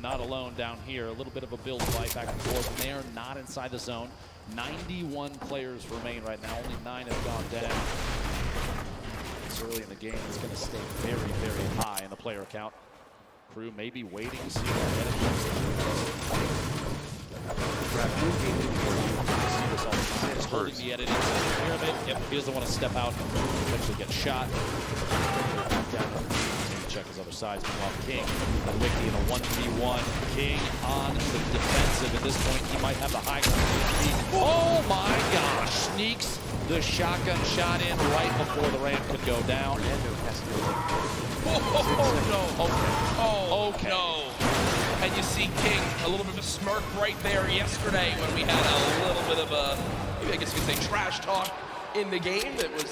Tfue not alone down here. A little bit of a build fight back and forth, and they are not inside the zone. 91 players remain right now. Only 9 have gone down. It's early in the game. It's going to stay very, very high in the player count. Crew may be waiting to see that He's holding the edit into the pyramid. Yep, he doesn't want to step out and eventually get shot. Check his other sides. Meanwhile, King and Wiki in a 1v1. King on the defensive. At this point, he might have the high ground. Oh my gosh! Sneaks the shotgun shot in right before the ramp could go down. Oh, no. And you see King, a little bit of a smirk right there yesterday when we had a little bit of a, I guess you could say, trash talk in the game. It was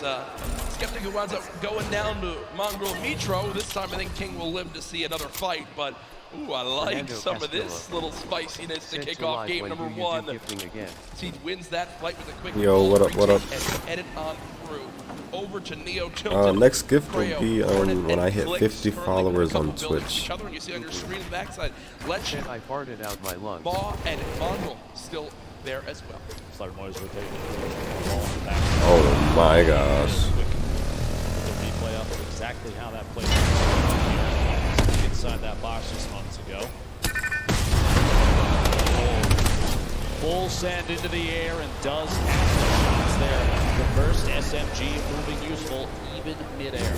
Skeptic who winds up going down to Mongrel Mitro. This time I think King will live to see another fight, but ooh, I like some of this little spiciness to kick off game number 1. He wins that fight with a quick what up? And edit on through. Over to Neo Tilted. Next gift will be when I hit 50 followers on Twitch. And you see on your screen in the backside, Let's I farted out my lungs. Baw and Mongrel still there as well. Slider noise rotating. Oh my gosh. Replay up of exactly how that played out inside that box just moments ago. Full send into the air and does have the shots there. The first SMG proving useful even midair.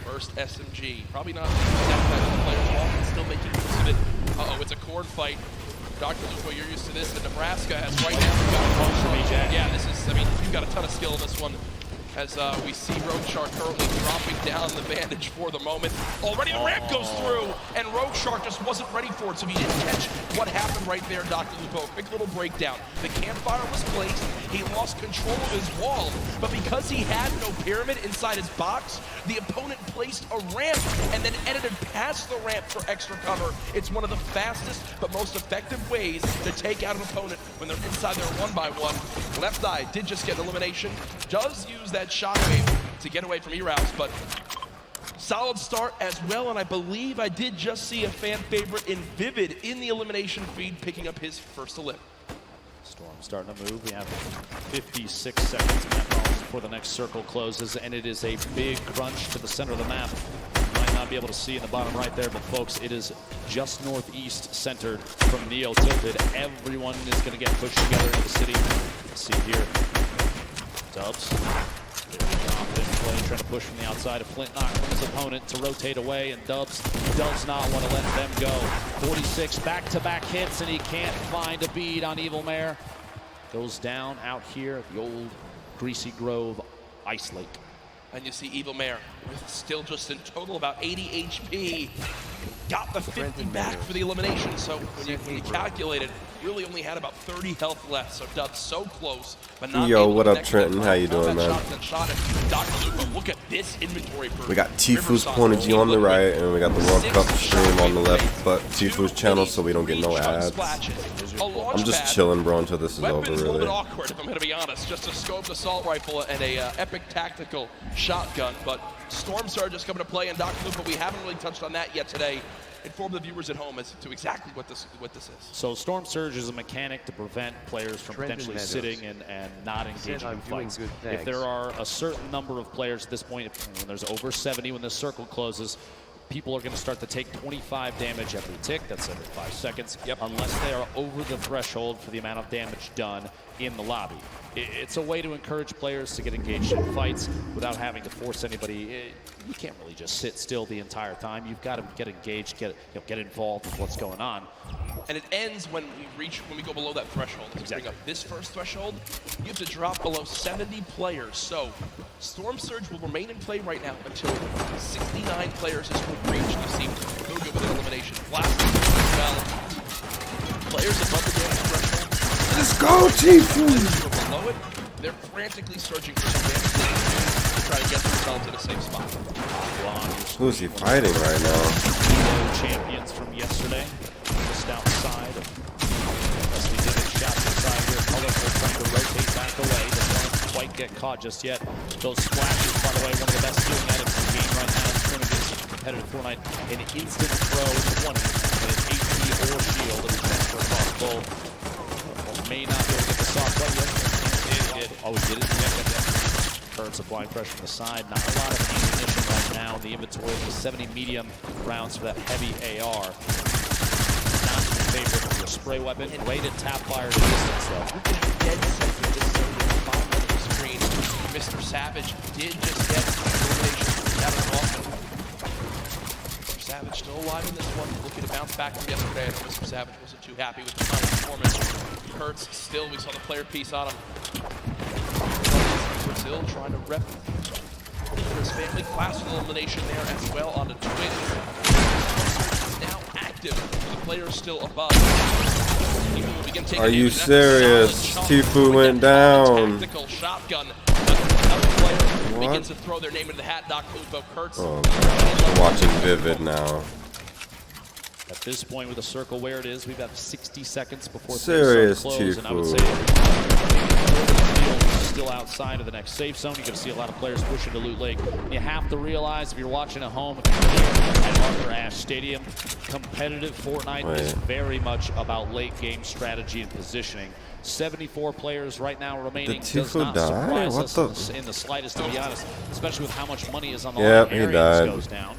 First SMG, probably not the exact type of players often still making use of it. Uh-oh, it's a corn fight. Dr. Lupo, you're used to this, and Nebraska has right now. Yeah, this is, I mean, you've got a ton of skill in this one. As we see Rogue Shark currently dropping down the bandage for the moment. Already the ramp goes through, and Rogue Shark just wasn't ready for it, so he didn't catch what happened right there, Dr. Lupo. Quick little breakdown. The campfire was placed, he lost control of his wall, but because he had no pyramid inside his box, the opponent placed a ramp and then edited past the ramp for extra cover. It's one of the fastest but most effective ways to take out an opponent when they're inside their 1x1. Left Eye did just get elimination, does use that shockwave to get away from E-Routes, but solid start as well, and I believe I did just see a fan favorite in Vivid in the elimination feed picking up his first elim. Storm starting to move. We have 56 seconds before the next circle closes, and it is a big crunch to the center of the map. You might not be able to see in the bottom right there, but folks, it is just northeast centered from Neo Tilted. Everyone is going to get pushed together into the city. Let's see here. Dubs. Confident play, trying to push from the outside of Flint, knock from his opponent to rotate away, and Dubs does not want to let them go. 46 back-to-back hits, and he can't find a bead on Evil Mare. Goes down out here at the old Greasy Grove Ice Lake. And you see Evil Mare with still just in total about 80 HP. Got the 50 back for the elimination, so when you calculate it, really only had about 30 health left, so Dubs so close, but not Yo, what up, Trenton? How you doing, man? Dr. Lupo, look at this inventory. We got Tfue's Point of View on the right, and we got the World Cup stream on the left, but Tfue's channel, so we don't get no ads. I'm just chilling, bro, until this is over, Weapon's a little really. bit awkward, if I'm going to be honest. Just a scoped assault rifle and a epic tactical shotgun, but Storm Surge is coming to play, and Dr. Lupo, we haven't really touched on that yet today. Inform the viewers at home as to exactly what this is. So Storm Surge is a mechanic to prevent players from potentially sitting and not engaging in fights. If there are a certain number of players at this point, when there's over 70 when this circle closes, people are going to start to take 25 damage every tick. That's every 5 seconds, unless they are over the threshold for the amount of damage done in the lobby. It's a way to encourage players to get engaged in fights without having to force anybody. You can't really just sit still the entire time. You've got to get engaged, get involved with what's going on. And it ends when we go below that threshold. To bring up this first threshold, you have to drop below 70 players. So Storm Surge will remain in play right now until 69 players is reached. You see Google with an elimination. Blasting as well. Players above the damage threshold. Let's go, Tfue! Below it, they're frantically searching for some damage to try to get themselves in a safe spot. Who's he fighting right now? Champions from yesterday, just outside. Leslie did a shot inside here. Colorful trying to rotate back away. Doesn't quite get caught just yet. Those splashes, by the way, one of the best skilling items in the game right now. It's going to be competitive Fortnite. An instant throw 20 and an 18 or shield. It'll transfer across both. May not be able to get the soft right yet. Oh, he did it. Current supplying pressure from the side. Not a lot of ammunition right now in the inventory. The 70 medium rounds for that heavy AR. Not in favor of your spray weapon. Great at tap fire distance, though. Dead center this zone at the bottom of the screen. Mr. Savage did just get elimination. That was awesome. Mr. Savage still alive in this one. Looking to bounce back from yesterday. I know Mr. Savage wasn't too happy with the final performance. Kurtz still, we saw the player piece on him. Still trying to rep for his family. Class elimination there as well on the Twins. Now active. The players still above. Are you serious? Tfue went down. Tactical shotgun. Another player begins to throw their name into the hat. Dr. Kurtz. Oh, I'm watching Vivid now. At this point, with the circle where it is, we've got 60 seconds before serious close, and I would say still outside of the next safe zone. You're going to see a lot of players pushing to Loot Lake. You have to realize, if you're watching at home at Arthur Ashe Stadium, competitive Fortnite is very much about late game strategy and positioning. 74 players right now remaining. Does not surprise us in the slightest, to be honest, especially with how much money is on the line. He died. Goes down.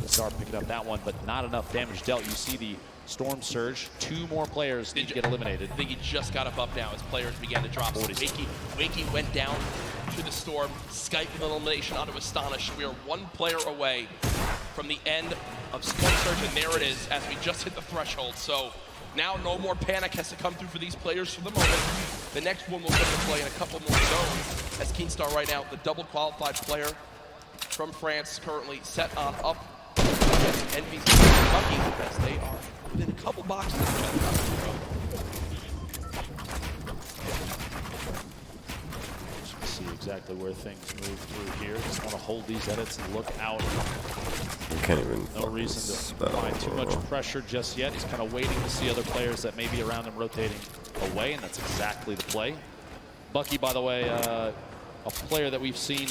Start picking up that one, but not enough damage dealt. You see the storm surge. 2 more players need to get eliminated. I think he just got a buff now as players began to drop. Wakey went down to the storm. Skype with an elimination onto Astonish. We are 1 player away from the end of storm surge, and there it is as we just hit the threshold. So now no more panic has to come through for these players for the moment. The next one will come to play in a couple more zones as Keenstar right now, the double qualified player from France, currently set on up. Envy's lucky as they are within a couple boxes of each other. See exactly where things move through here. Just want to hold these edits and look out. You can't even. No reason to apply too much pressure just yet. He's kind of waiting to see other players that may be around him rotating away, and that's exactly the play. Bucky, by the way, a player that we've seen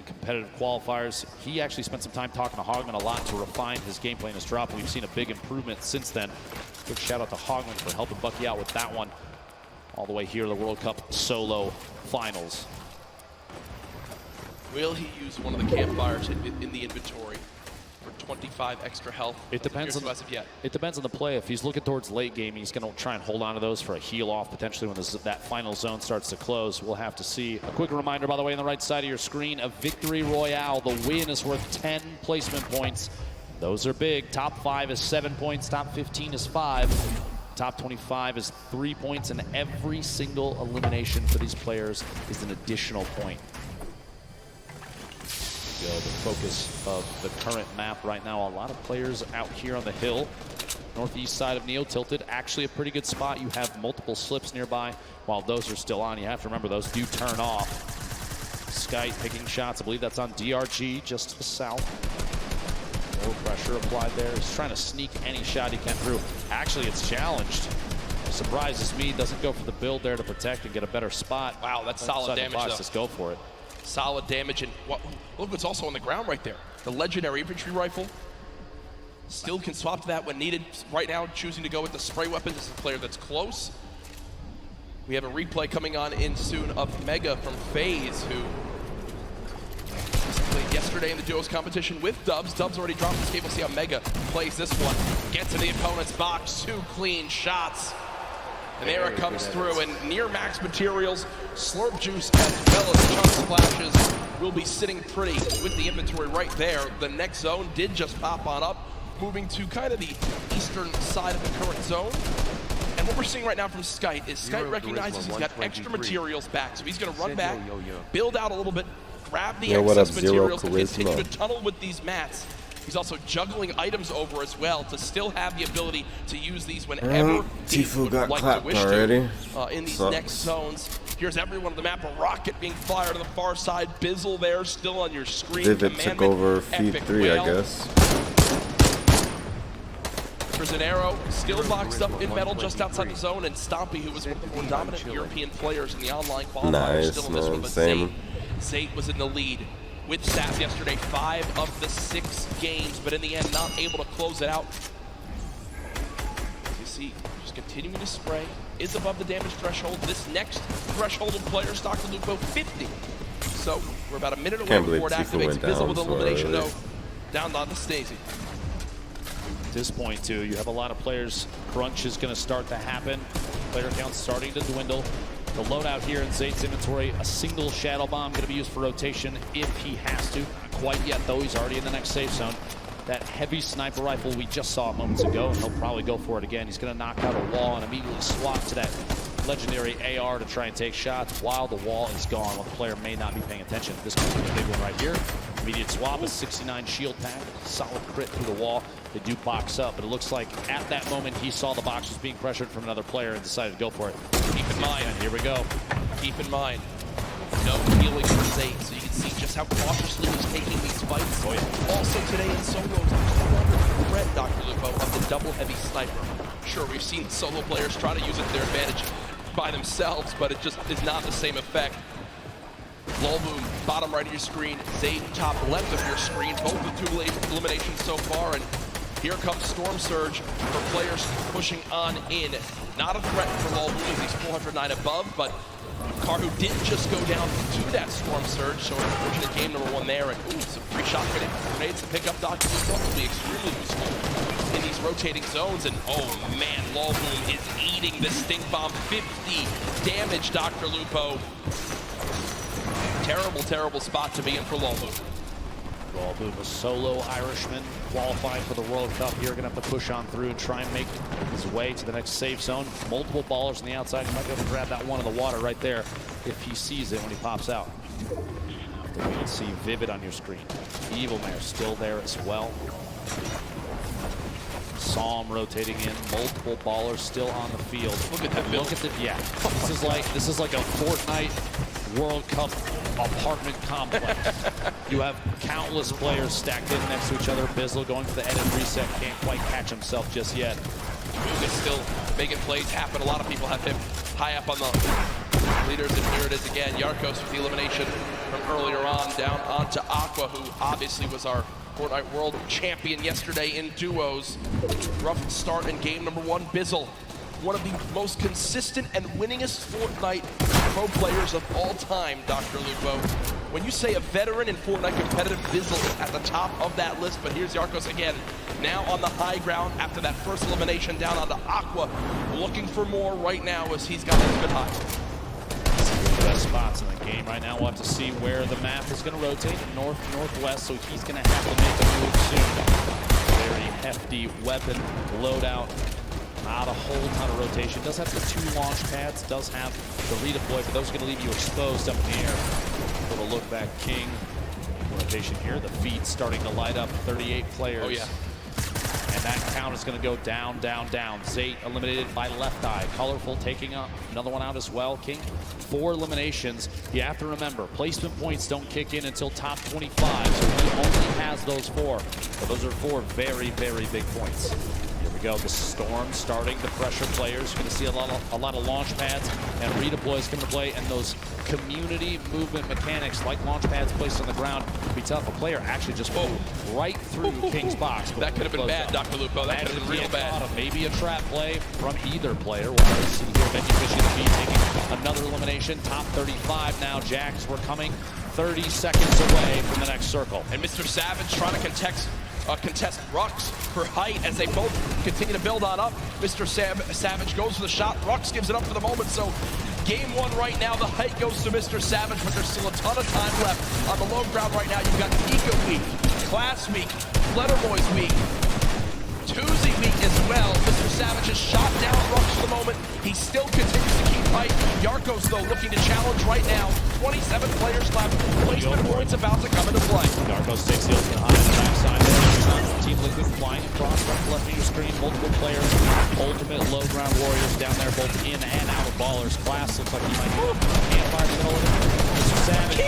competitive qualifiers. He actually spent some time talking to Hogman a lot to refine his gameplay and his drop. We've seen a big improvement since then. Big shout out to Hogman for helping Bucky out with that one. All the way here to the World Cup solo finals. Will he use one of the campfires in the inventory for 25 extra health? It depends on the play. If he's looking towards late game, he's going to try and hold on to those for a heal off potentially when that final zone starts to close. We'll have to see. A quick reminder, by the way, on the right side of your screen, a victory royale. The win is worth 10 placement points. Those are big. Top 5 is 7 points. Top 15 is 5. Top 25 is 3 points, and every single elimination for these players is an additional point. The focus of the current map right now. A lot of players out here on the hill. Northeast side of Neo Tilted, actually a pretty good spot. You have multiple slips nearby. While those are still on, you have to remember those do turn off. Skype picking shots. I believe that's on DRG just to the south. More pressure applied there. He's trying to sneak any shot he can through. Actually, it's challenged. Surprises me. Doesn't go for the build there to protect and get a better spot. Wow, that's solid damage, though. Just go for it. Solid damage, and look what's also on the ground right there. The legendary infantry rifle. Still can swap to that when needed. Right now, choosing to go with the spray weapon. This is a player that's close. We have a replay coming on in soon of Mega from FaZe, who played yesterday in the duos competition with Dubs. Dubs already dropped his cable. See how Mega plays this one. Gets to the opponent's box. 2 clean shots. And there it comes through, and near max materials, slurp juice as well as chunk splashes will be sitting pretty with the inventory right there. The next zone did just pop on up, moving to kind of the eastern side of the current zone. And what we're seeing right now from Skype is Skype recognizes he's got extra materials back, so he's going to run back, build out a little bit, grab the excess materials to continue to tunnel with these mats. He's also juggling items over as well to still have the ability to use these whenever Tfue got clapped already. In these next zones. Here's everyone on the map. A rocket being fired on the far side. Bizzle there, still on your screen. Vivid took over feed 3, I guess. There's an arrow still boxed up in metal just outside the zone, and Stompy, who was one of the more dominant European players in the online qualifiers, still in this one, but Zate was in the lead with SAS yesterday, 5 of the 6 games, but in the end, not able to close it out. see just continuing to spray, is above the damage threshold. This next threshold of players, Dr. Lupo, 50. So we're about a minute away before it activates. Bizzle with elimination, though, down on the Stacey. At this point, too, you have a lot of players. Crunch is going to start to happen. Player count starting to dwindle. The loadout here in Zayd's inventory, a single Shadow Bomb going to be used for rotation if he has to. Not quite yet, though. He's already in the next safe zone. That heavy sniper rifle we just saw moments ago, and he'll probably go for it again. He's going to knock out a wall and immediately swap to that legendary AR to try and take shots while the wall is gone, while the player may not be paying attention. This could be a big one right here. Immediate swap, a 69 shield pack, solid crit through the wall. They do box up, but it looks like at that moment he saw the box was being pressured from another player and decided to go for it. Keep in mind, here we go. Keep in mind, no healing for Zayd, so you can see just how cautiously he's taking these fights. Oh, yeah. Also today in solos, there's no longer threat, Dr. Lupo, of the double heavy sniper. Sure, we've seen solo players try to use it to their advantage by themselves, but it just is not the same effect. Lolboom, bottom right of your screen, Zayd, top left of your screen, both the 2 eliminations so far, and here comes Storm Surge for players pushing on in. Not a threat for Lolboom as he's 409 above, but Karud did just go down to that Storm Surge, so unfortunate game number 1 there, and some free shot grenades to pick up. Dr. Lupo will be extremely useful in these rotating zones, and oh man, Lolboom is eating the stink bomb. 50 damage, Dr. Lupo. Terrible, terrible spot to be in for Lolboom. Lolboom, a solo Irishman, qualifying for the World Cup here. Gonna have to push on through and try and make his way to the next safe zone. Multiple ballers on the outside. He might be able to grab that one in the water right there if he sees it when he pops out. You can see Vivid on your screen. Evil Mare still there as well. Saw him rotating in. Multiple ballers still on the field. Look at that build. Look at the, yeah. This is like a Fortnite World Cup apartment complex. You have countless players stacked in next to each other. Bizzle going for the edit reset, can't quite catch himself just yet. Is still making plays happen. A lot of people have him high up on the leaders, and here it is again. Yarkos with the elimination from earlier on, down onto Aqua, who obviously was our Fortnite World Champion yesterday in duos. Rough start in game number 1. Bizzle, one of the most consistent and winningest Fortnite pro players of all time, Dr. Lupo. When you say a veteran in Fortnite competitive, Bizzle is at the top of that list, but here's Yarkos again, now on the high ground after that first elimination, down onto Aqua, looking for more right now as he's got a good high. The best spots in the game right now. We'll have to see where the map is going to rotate, north-northwest, so he's going to have to make a move soon. Very hefty weapon loadout. Not a whole ton of rotation. Does have the 2 launch pads, does have the redeploy, but those are going to leave you exposed up in the air. Little look back, King. Rotation here. The feed starting to light up. 38 players. Oh, yeah. And that count is going to go down, down, down. Zayd eliminated by Left Eye. Colorful taking up another one out as well. King, 4 eliminations. You have to remember, placement points don't kick in until top 25, so he only has those 4. But those are 4 very, very big points. Here we go. The Storm starting to pressure players. You're going to see a lot of launch pads and redeploys come into play, and those community movement mechanics like launch pads placed on the ground can be tough. A player actually just flew right through King's box. That could have been bad, Dr. Lupo. That could have been real bad. Maybe a trap play from either player. We'll see here. Benji Fishy the Bee taking another elimination. Top 35 now. Jacks, we're coming 30 seconds away from the next circle. And Mr. Savage trying to contest Rux for height as they both continue to build on up. Mr. Savage goes for the shot. Rux gives it up for the moment, so game 1 right now, the height goes to Mr. Savage, but there's still a ton of time left on the low ground right now. You've got Nika weak, Class weak, Letterboy's weak, Tuesday weak as well. Mr. Savage has shot down Rux for the moment. He still continues to keep height. Yarkos, though, looking to challenge right now. 27 players left. Placement points about to come into play. Yarkos takes the ultimate high on the backside. Team Liquid flying across from left of your screen. Multiple players. Ultimate low ground warriors down there, both in and out of ballers. Class looks like he might be campfire middle of it. Mr. Savage.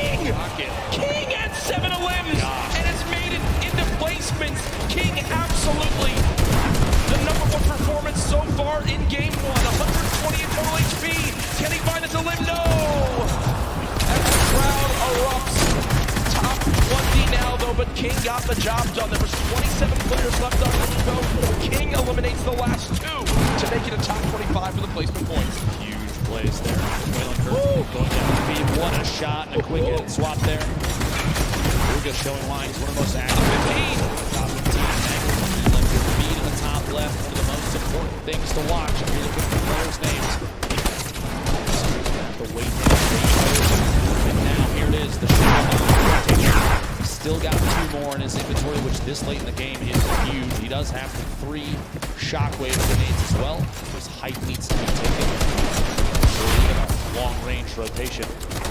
King at 7 limbs and has made it into placements. King absolutely the #1 performance so far in game 1. 120 in total HP. Can he find it to limb? No! As the crowd erupts. Top 20 now, though, but King got the job done. There was 27 players left on the go. King eliminates the last 2 to make it a top 25 for the placement points. Huge plays there. Going down the feed. What a shot and a quick hit and swap there. Bugha showing why he's one of the most active. Top 15. Left your feed in the top left. One of the most important things to watch if you're looking for players' names. The weight and now here it is. The shot. He's still got 2 more in his inventory, which this late in the game is huge. He does have the 3 shockwave grenades as well. His height needs to be taken. Long-range rotation.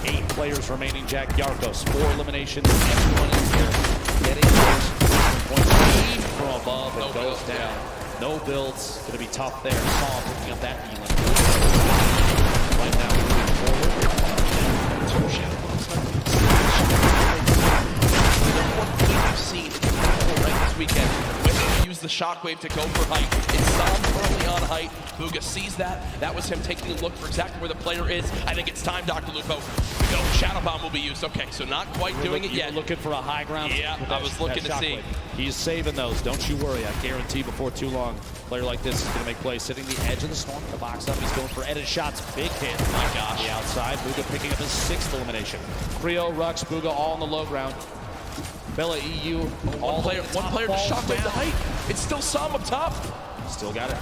8 players remaining. Jack Yarkos, 4 eliminations. Everyone is here getting those points. Lead from above and goes down. No builds. Going to be tough there. Saw picking up that Elan. Right now, moving forward. I've seen this weekend. Use the shockwave to go for height. It's Sam currently on height. Bugha sees that. That was him taking a look for exactly where the player is. I think it's time, Dr. Lupo. No, Shadow Bomb will be used. Okay, so not quite doing it yet. Looking for a high ground. Yeah, I was looking to see. He's saving those. Don't you worry. I guarantee before too long, a player like this is going to make plays. Sitting the edge of the storm, the box up. He's going for edited shots. Big hit. My gosh. The outside. Bugha picking up his 6th elimination. Creo, Rux, Bugha all on the low ground. Bella EU, one player to shockwave the height. It's still Sam up top. Still got it.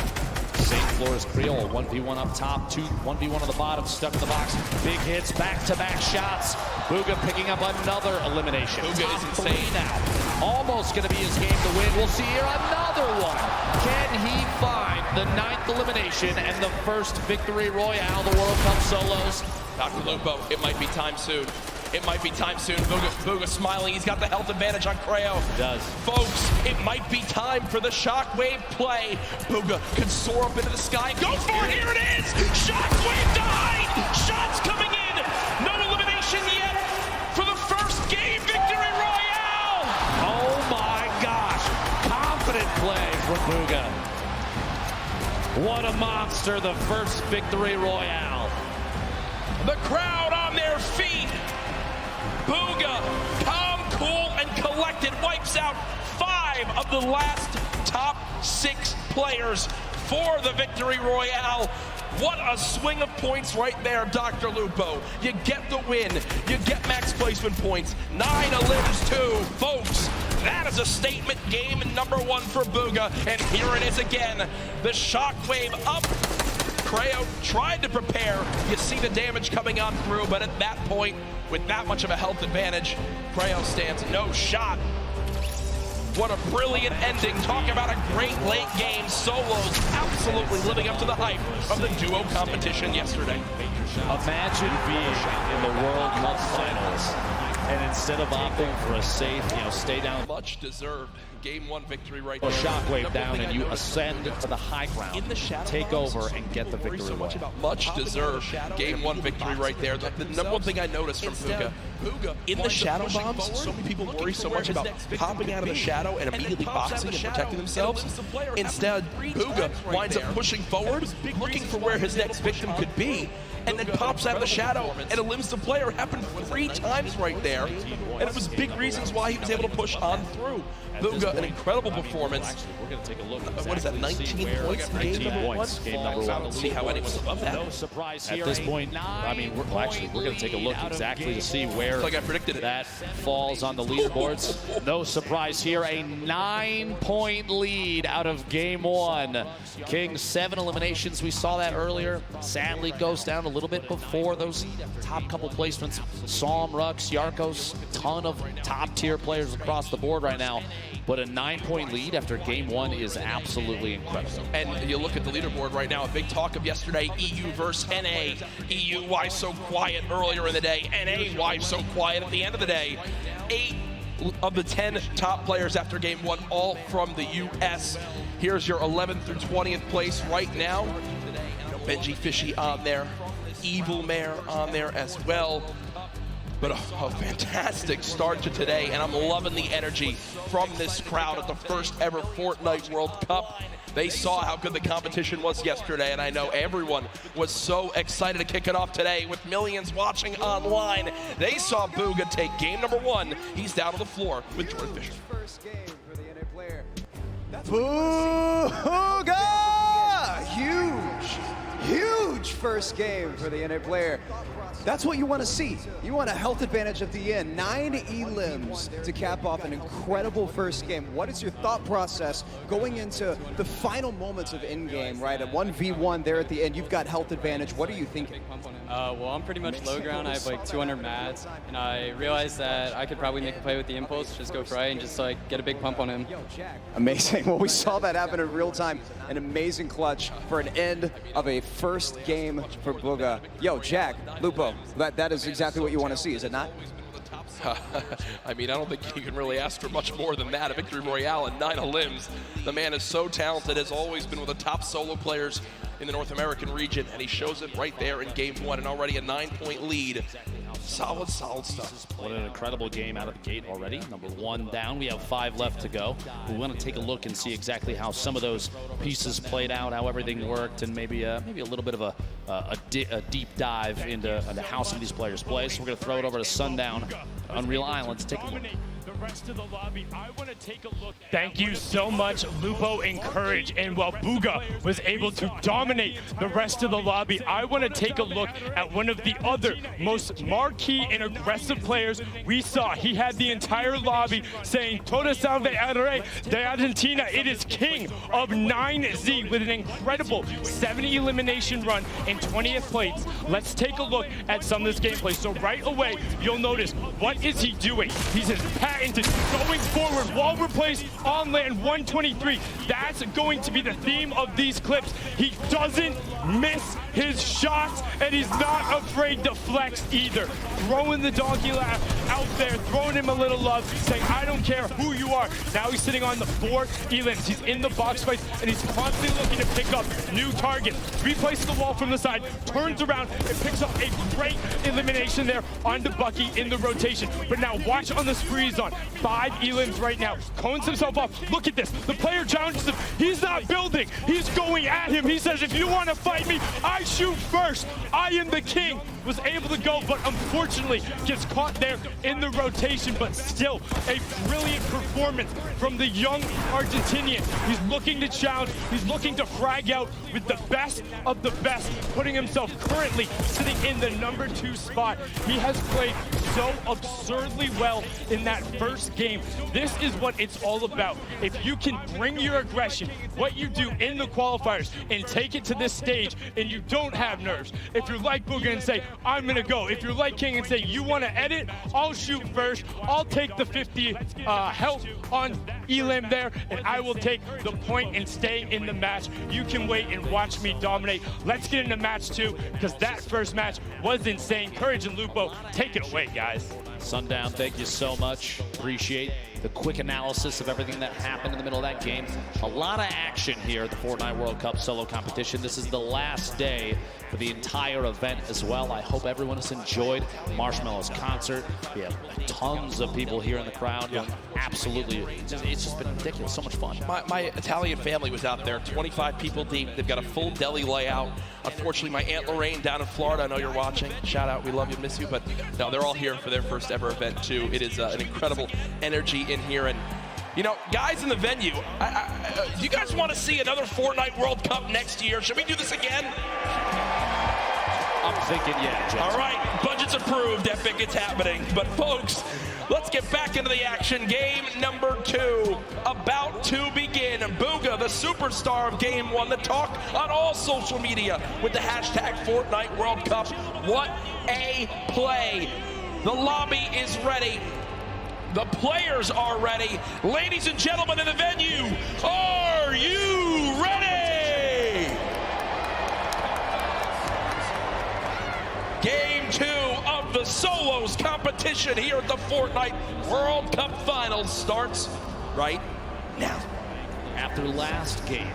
Same floor as Creole, 1v1 up top, 1v1 on the bottom, stuck in the box. Big hits, back-to-back shots. Bugha picking up another elimination. Bugha is insane now. Almost going to be his game to win. We'll see here another one. Can he find the 9th elimination and the first victory royale, the World Cup solos? Dr. Lupo, it might be time soon. It might be time soon. Bugha smiling. He's got the health advantage on Creo. He does. Folks, it might be time for the shockwave play. Bugha can soar up into the sky. Go for it. Here it is. Shockwave died. Shots coming in. No elimination yet for the first game victory royale. Oh my gosh. Confident play from Bugha. What a monster. The first victory royale. The crowd on their feet. Bugha, calm, cool, and collected, wipes out 5 of the last top 6 players for the victory royale. What a swing of points right there, Dr. Lupo. You get the win. You get max placement points. 9 elims too. Folks, that is a statement game number 1 for Bugha. And here it is again. The shockwave up. Creo tried to prepare. You see the damage coming on through, but at that point, with that much of a health advantage, Creo stands no shot. What a brilliant ending. Talk about a great late game. Solos absolutely living up to the hype of the duo competition yesterday. Imagine being in the World Cup Finals and instead of opting for a safe, stay down. Much deserved game 1 victory right there. there. Shockwave down and you ascend to the high ground, in the take over and get the victory away. Much deserved game 1 victory right there. The number 1 thing I noticed from Bugha, in the shadow bombs, so many people worry so much about popping out of the shadow and immediately boxing and protecting themselves. Instead, Bugha winds up pushing forward, looking for where his next victim could be, and then pops out of the shadow and elims the player. Happened 3 times right there, and it was big reasons why he was able to push on through. Bugha, an incredible performance. We're going to take a look. What is that, 19 points in game number 1? Game number 1. Let's see how anyone's above that. No surprise here. At this point, we're going to take a look exactly to see where like I predicted that falls on the leaderboards. No surprise here. A 9-point lead out of game 1. King, 7 eliminations. We saw that earlier. Sadly, goes down a little bit before those top couple placements. Psalm, Rux, Yarkos, ton of top-tier players across the board right now. But a 9-point lead after game 1 is absolutely incredible. And you look at the leaderboard right now, a big talk of yesterday, EU versus NA. EU, why so quiet earlier in the day? NA, why so quiet at the end of the day? 8 of the 10 top players after game 1, all from the US. Here's your 11th through 20th place right now. Benji Fishy on there. Evil Mare on there as well. But a fantastic start to today, and I'm loving the energy from this crowd at the first ever Fortnite World Cup. They saw how good the competition was yesterday, and I know everyone was so excited to kick it off today with millions watching online. They saw Bugha take game number 1. He's down on the floor with Jordan Fisher. Bugha! Huge first game for the NA player. That's what you want to see. You want a health advantage at the end. 9 elims to cap off an incredible first game. What is your thought process going into the final moments of in-game, right? A 1v1 there at the end, you've got health advantage. What are you thinking? Well, I'm pretty much low ground. I have like 200 mats, and I realized that I could probably make a play with the impulse, just go for right and just like get a big pump on him. Amazing. Well, we saw that happen in real time. An amazing clutch for an end of a first game for Bugha. Yo, Jack, Lupo, that is exactly what you want to see, is it not? I mean, I don't think you can really ask for much more than that. A victory royale and 9 elims. The man is so talented, has always been one of the top solo players in the North American region, and he shows it right there in game 1, and already a 9-point lead. Solid stuff. What an incredible game out of the gate already. Number 1 down. We have 5 left to go. We want to take a look and see exactly how some of those pieces played out, how everything worked, and maybe a little bit of a deep dive into how some of these players play. So we're going to throw it over to Sundown, Unreal Islands. Take a look. Rest of the lobby, I want to take a look. Thank you so much, Lupo and Courage. And while Bugha was able to dominate the rest of the lobby, I want to take a look at one of the other most marquee and aggressive players we saw. He had the entire lobby saying, "Toda salve al rey de Argentina." It is King of 9Z with an incredible 70 elimination run in 20th place. Let's take a look at some of this gameplay. So right away, you'll notice, what is he doing? He's patented going forward, wall replace on land 123. That's going to be the theme of these clips. He doesn't miss his shots, and he's not afraid to flex either. Throwing the donkey laugh out there, throwing him a little love, saying, "I don't care who you are." Now he's sitting on the 4 elims. He's in the box fight, and he's constantly looking to pick up new targets. Replaces the wall from the side, turns around, and picks up a great elimination there onto Bucky in the rotation. But now watch on the spree on. 5 elims right now. Cones himself off. Look at this. The player challenges him. He's not building. He's going at him. He says, "If you want to fight me, I shoot first. I am the king." Was able to go, but unfortunately gets caught there in the rotation, but still a brilliant performance from the young Argentinian. He's looking to challenge. He's looking to frag out with the best of the best, putting himself currently sitting in the number 2 spot. He has played so absurdly well in that first game. This is what it's all about. If you can bring your aggression, what you do in the qualifiers, and take it to this stage, and you don't have nerves. If you're like Bugha and say, "I'm gonna go." If you're like King and say, "You wanna edit? I'll shoot first. I'll take the 50 health on elim there, and I will take the point and stay in the match." You can wait and watch me dominate. Let's get into match 2, because that first match was insane. Courage and Lupo, take it away, guys. Sundown, thank you so much. Appreciate the quick analysis of everything that happened in the middle of that game. A lot of action here at the Fortnite World Cup solo competition. This is the last day for the entire event as well. I hope everyone has enjoyed Marshmallow's concert. We have tons of people here in the crowd. Yeah. Absolutely, it's just been ridiculous. So much fun. My Italian family was out there, 25 people deep. They've got a full deli layout. Unfortunately, my Aunt Lorraine down in Florida, I know you're watching. Shout out, we love you, miss you. But no, they're all here for their first ever event too. It is an incredible energy in here. And you know, guys in the venue, do you guys want to see another Fortnite World Cup next year? Should we do this again? I'm thinking, yeah, Jackson. All right, budget's approved, Epic, it's happening. But folks, let's get back into the action. Game number 2 about to begin. Bugha, the superstar of game 1, the talk on all social media with the hashtag Fortnite World Cup. What a play. The lobby is ready. The players are ready. Ladies and gentlemen in the venue, are you ready? Game 2 of the solos competition here at the Fortnite World Cup Finals starts right now. After last game,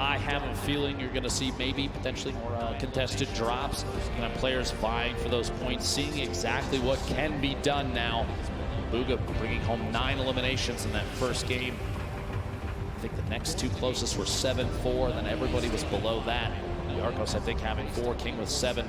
I have a feeling you're going to see maybe potentially more contested drops. You're going to have players vying for those points, seeing exactly what can be done now. Bugha bringing home 9 eliminations in that first game. I think the next 2 closest were 7-4, and then everybody was below that. Yarkos, I think, having 4, King with 7.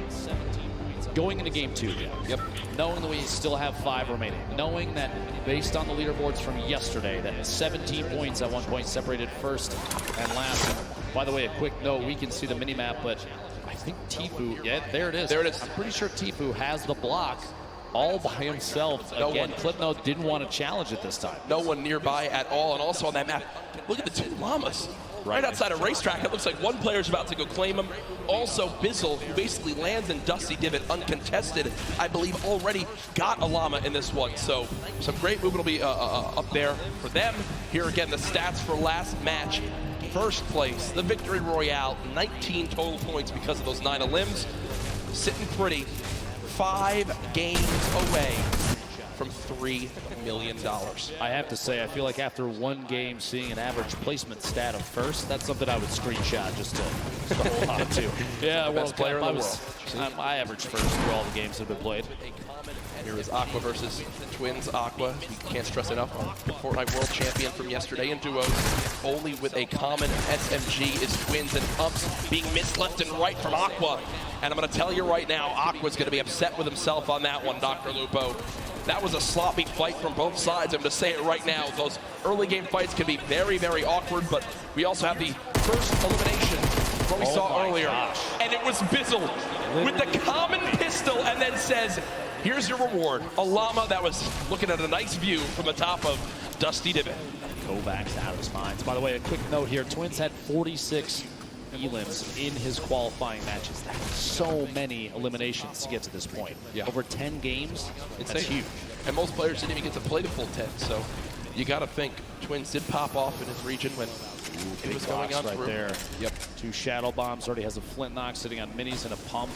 17 points. Going into game 2, yep. Knowing that we still have 5 remaining, knowing that based on the leaderboards from yesterday, that 17 points at one point separated first and last. And by the way, a quick note, we can see the mini-map, but I think Tfue, yeah, there it is. There it is. I'm pretty sure Tfue has the block all by himself. Again, Clipnote didn't want to challenge it this time. No one nearby at all, and also on that map, look at the 2 llamas. Right outside a racetrack, it looks like one player's about to go claim him. Also, Bizzle, who basically lands in Dusty Divot uncontested, I believe already got a llama in this one. So some great movement will be up there for them. Here again, the stats for last match. First place, the Victory Royale, 19 total points because of those 9 elims. Sitting pretty, 5 games away from $3 million. I have to say, I feel like after one game, seeing an average placement stat of first, that's something I would screenshot just to hold on to. Yeah, best player in the world. I averaged first through all the games that have been played. Here is Aqua versus Twins. Aqua, you can't stress enough, Fortnite World Champion from yesterday in duos. Only with a common SMG is Twins, and Pumps being missed left and right from Aqua. And I'm going to tell you right now, Aqua's going to be upset with himself on that one, Dr. Lupo. That was a sloppy fight from both sides. I'm going to say it right now. Those early game fights can be very, very awkward, but we also have the first elimination what we saw earlier. And it was Bizzle with the common pistol and then says, here's your reward. A llama that was looking at a nice view from the top of Dusty Divot. Kovacs out of his mind. By the way, a quick note here. Twins had 46 elims in his qualifying matches. That's so many eliminations to get to this point. Yeah. Over 10 games, It's that's huge. And most players didn't even get to play the full 10, so you got to think Twins did pop off in his region when it was going on right through. there. Yep. 2 shadow bombs. Already has a flint knock sitting on minis and a pump.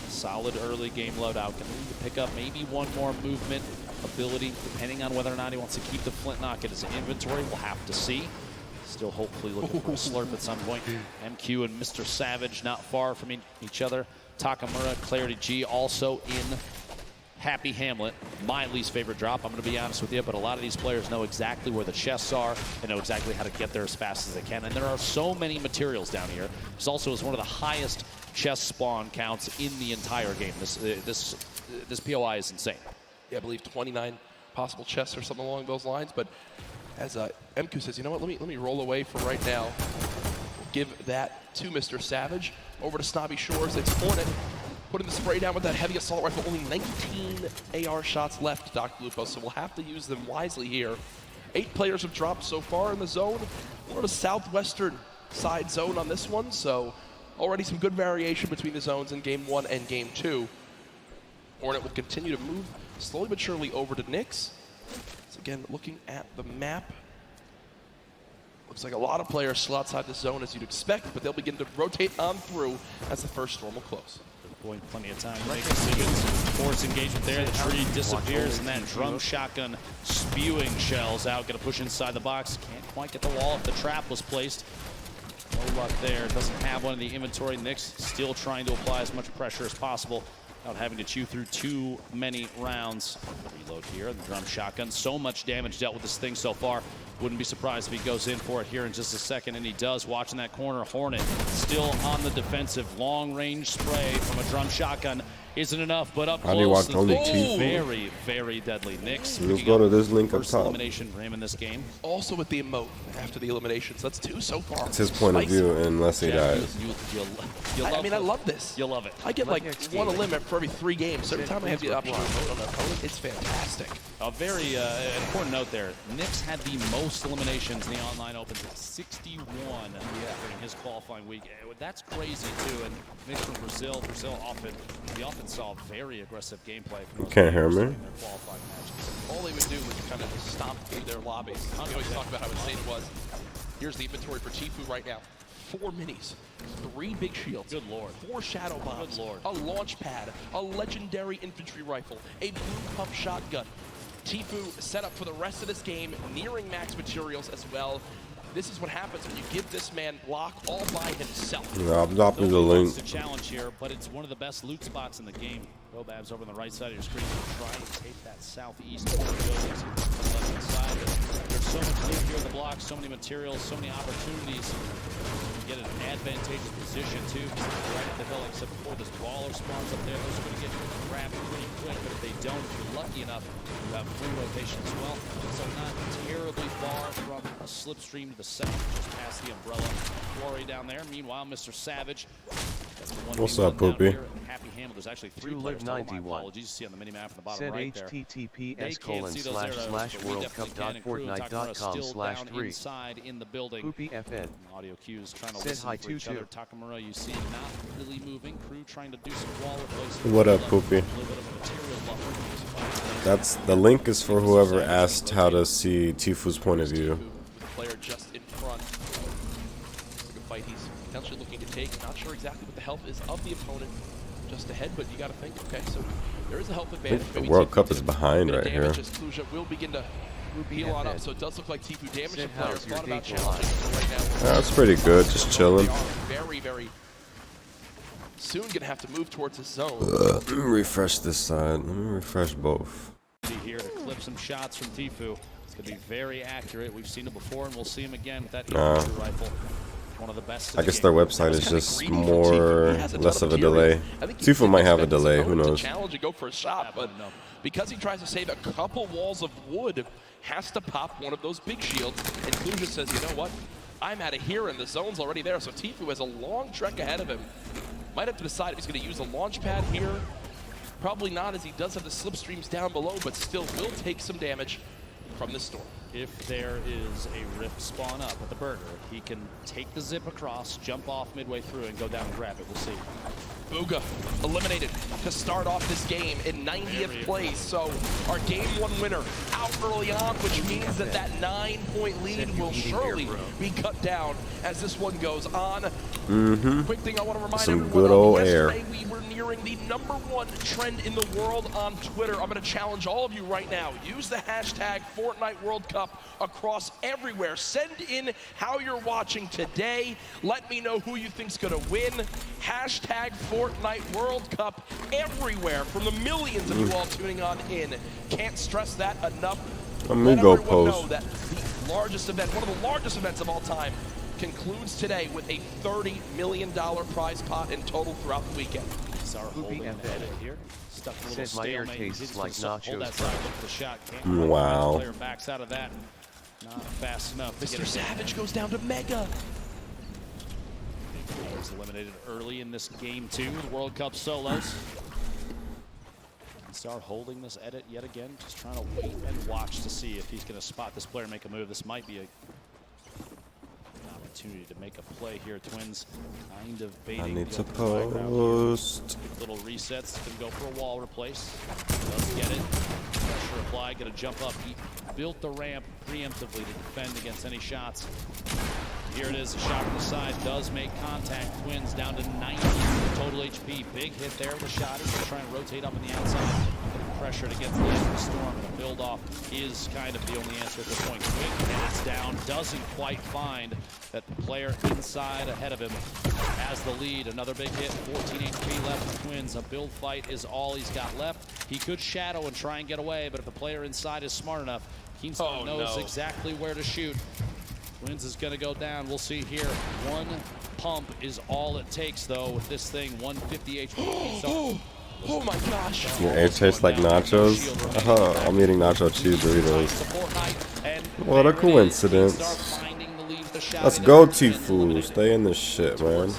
Solid early game loadout. Can he pick up maybe one more movement ability, depending on whether or not he wants to keep the flint knock in his inventory. We'll have to see. Still hopefully looking for a slurp at some point. MQ and Mr. Savage not far from each other. Takamura, Clarity G also in Happy Hamlet. My least favorite drop, I'm going to be honest with you, but a lot of these players know exactly where the chests are and know exactly how to get there as fast as they can. And there are so many materials down here. This also is one of the highest chest spawn counts in the entire game. This POI is insane. Yeah, I believe 29 possible chests or something along those lines, but as MQ says, you know what, let me roll away for right now. We'll give that to Mr. Savage. Over to Snobby Shores, it's Hornet. Putting the spray down with that heavy assault rifle. Only 19 AR shots left, Dr. Lupo, so we'll have to use them wisely here. 8 players have dropped so far in the zone. We're in a southwestern side zone on this one, so already some good variation between the zones in game 1 and game 2. Hornet will continue to move slowly but surely over to Nyx. So again, looking at the map, looks like a lot of players still outside the zone as you'd expect, but they'll begin to rotate on through as the first storm will close. Plenty of time to make decisions. Force engagement there. The tree disappears, and that drum shotgun spewing shells out. Going to push inside the box. Can't quite get the wall if the trap was placed. No luck there. Doesn't have one in the inventory. Nyx still trying to apply as much pressure as possible without having to chew through too many rounds. Reload here. The drum shotgun. So much damage dealt with this thing so far. Wouldn't be surprised if he goes in for it here in just a second, and he does. Watching that corner, Hornet still on the defensive. Long-range spray from a drum shotgun isn't enough, but up close. Watched only 2. Very, very deadly. Nyx. Let's go to this link up first top. elimination for him in this game. Also with the emote after the eliminations. That's 2 so far. It's his point of view unless he dies. I mean, I love this. You'll love it. I get like one limit for every 3 games. So every time I have the option to vote on an opponent, it's fantastic. A very important note there. Nyx had the most eliminations in the online opens at 61 during his qualifying week. That's crazy too. And Nyx from Brazil often saw very aggressive gameplay from Can't hear me. in their qualifying matches. All they would do was kind of just stomp through their lobbies. We always talk about how insane it was. Here's the inventory for Tfue right now. 4 minis, 3 big shields, Good lord. 4 shadow bombs, Good lord. a launch pad, a legendary infantry rifle, a blue pump shotgun. Tfue set up for the rest of this game, nearing max materials as well. this is what happens when you give this man block all by himself. Yeah, I'm dropping the link. It's a challenge here, but it's one of the best loot spots in the game. Bobab's over on the right side of your screen. Try and take that southeast corner buildings on the left side. There's so much loot here in the block, so many materials, so many opportunities. You get an advantageous position too, right at the hill, except before this baller spawns up there. Those are going to get grabbed pretty quick, but if they don't, if you're lucky enough, you have free rotation as well. So not terribly far from a slipstream to the south, just past the umbrella. Quarry down there. Meanwhile, Mr. Savage. What's up, Poopy? Happy Hamel. There's actually 3 players total. My apologies. You see on the minimap in the bottom right there. https://worldcup.fortnite.com/3. Inside in the building. Poopy FN. Audio cues trying to listen for each other. Takamura, you see not really moving. Crew trying to do some wall replacement. What up, Poopy? That's the link is for whoever asked how to see Tfue's point of view. The player just in front. The fight he's potentially looking to take. Not sure exactly what the health is of the opponent just ahead, but you got to think, okay, so there is a health advantage. The World Cup is behind right here. Will begin to heal on up, so it does look like Tfue damaged the player. Thought about challenging right now. That's pretty good, just chilling. Very, very soon gonna have to move towards his zone. Let me refresh this side. Let me refresh both. Here to clip some shots from Tfue. It's going to be very accurate. We've seen it before, and we'll see him again with that rifle. One of the best. I guess their website is just less of a delay. Tfue might have a delay. Who knows? Challenge and go for a shot, but because he tries to save a couple walls of wood, has to pop one of those big shields. And Kluja says, you know what? I'm out of here, and the zone's already there. So Tfue has a long trek ahead of him. Might have to decide if he's going to use a launch pad here. Probably not, as he does have the slipstreams down below, but still will take some damage from this storm. If there is a rift spawn up at the burger, he can take the zip across, jump off midway through, and go down and grab it. We'll see. Booga eliminated to start off this game in 90th place. So our game 1 winner out early on, which means that that 9-point lead will surely be cut down as this one goes on. Quick thing I want to remind everyone good old air. Yesterday we were nearing the #1 trend in the world on Twitter. I'm going to challenge all of you right now. Use the hashtag Fortnite World Cup across everywhere. Send in how you're watching today. Let me know who you think's going to win. Hashtag Fortnite World Cup everywhere from the millions of you all tuning on in. Can't stress that enough. Let everyone know that the largest event, one of the largest events of all time, concludes today with a $30 million prize pot in total throughout the weekend. Here. Stuck a little Said my ear tastes like nachos. Hold that side, look for the shot. Wow. Player backs out of that. Not fast enough. Mr. Savage goes down to Mega. Was eliminated early in this game 2, the World Cup solos. Start holding this edit yet again, just trying to wait and watch to see if he's going to spot this player and make a move. This might be an opportunity to make a play here. Twins kind of baiting. I need to post. Little resets, can go for a wall replace. Does get it. Pressure applied, going to jump up. He built the ramp preemptively to defend against any shots. Here it is, a shot from the side, does make contact. Twins down to 90 total HP. Big hit there, the shot is to try and rotate up on the outside. Pressure to get to the end of the storm. The build off is kind of the only answer at this point. Quick minutes down, doesn't quite find that the player inside ahead of him has the lead. Another big hit, 14 HP left for Twins. A build fight is all he's got left. He could shadow and try and get away, but if the player inside is smart enough, Keemstar knows exactly where to shoot. Twins is going to go down. We'll see here. One pump is all it takes, though, with this thing. 150 HP. Oh my gosh. Your air tastes like nachos? I'm eating nacho cheese Doritos. What a coincidence. Let's go, Tfue. Stay in this shit, man.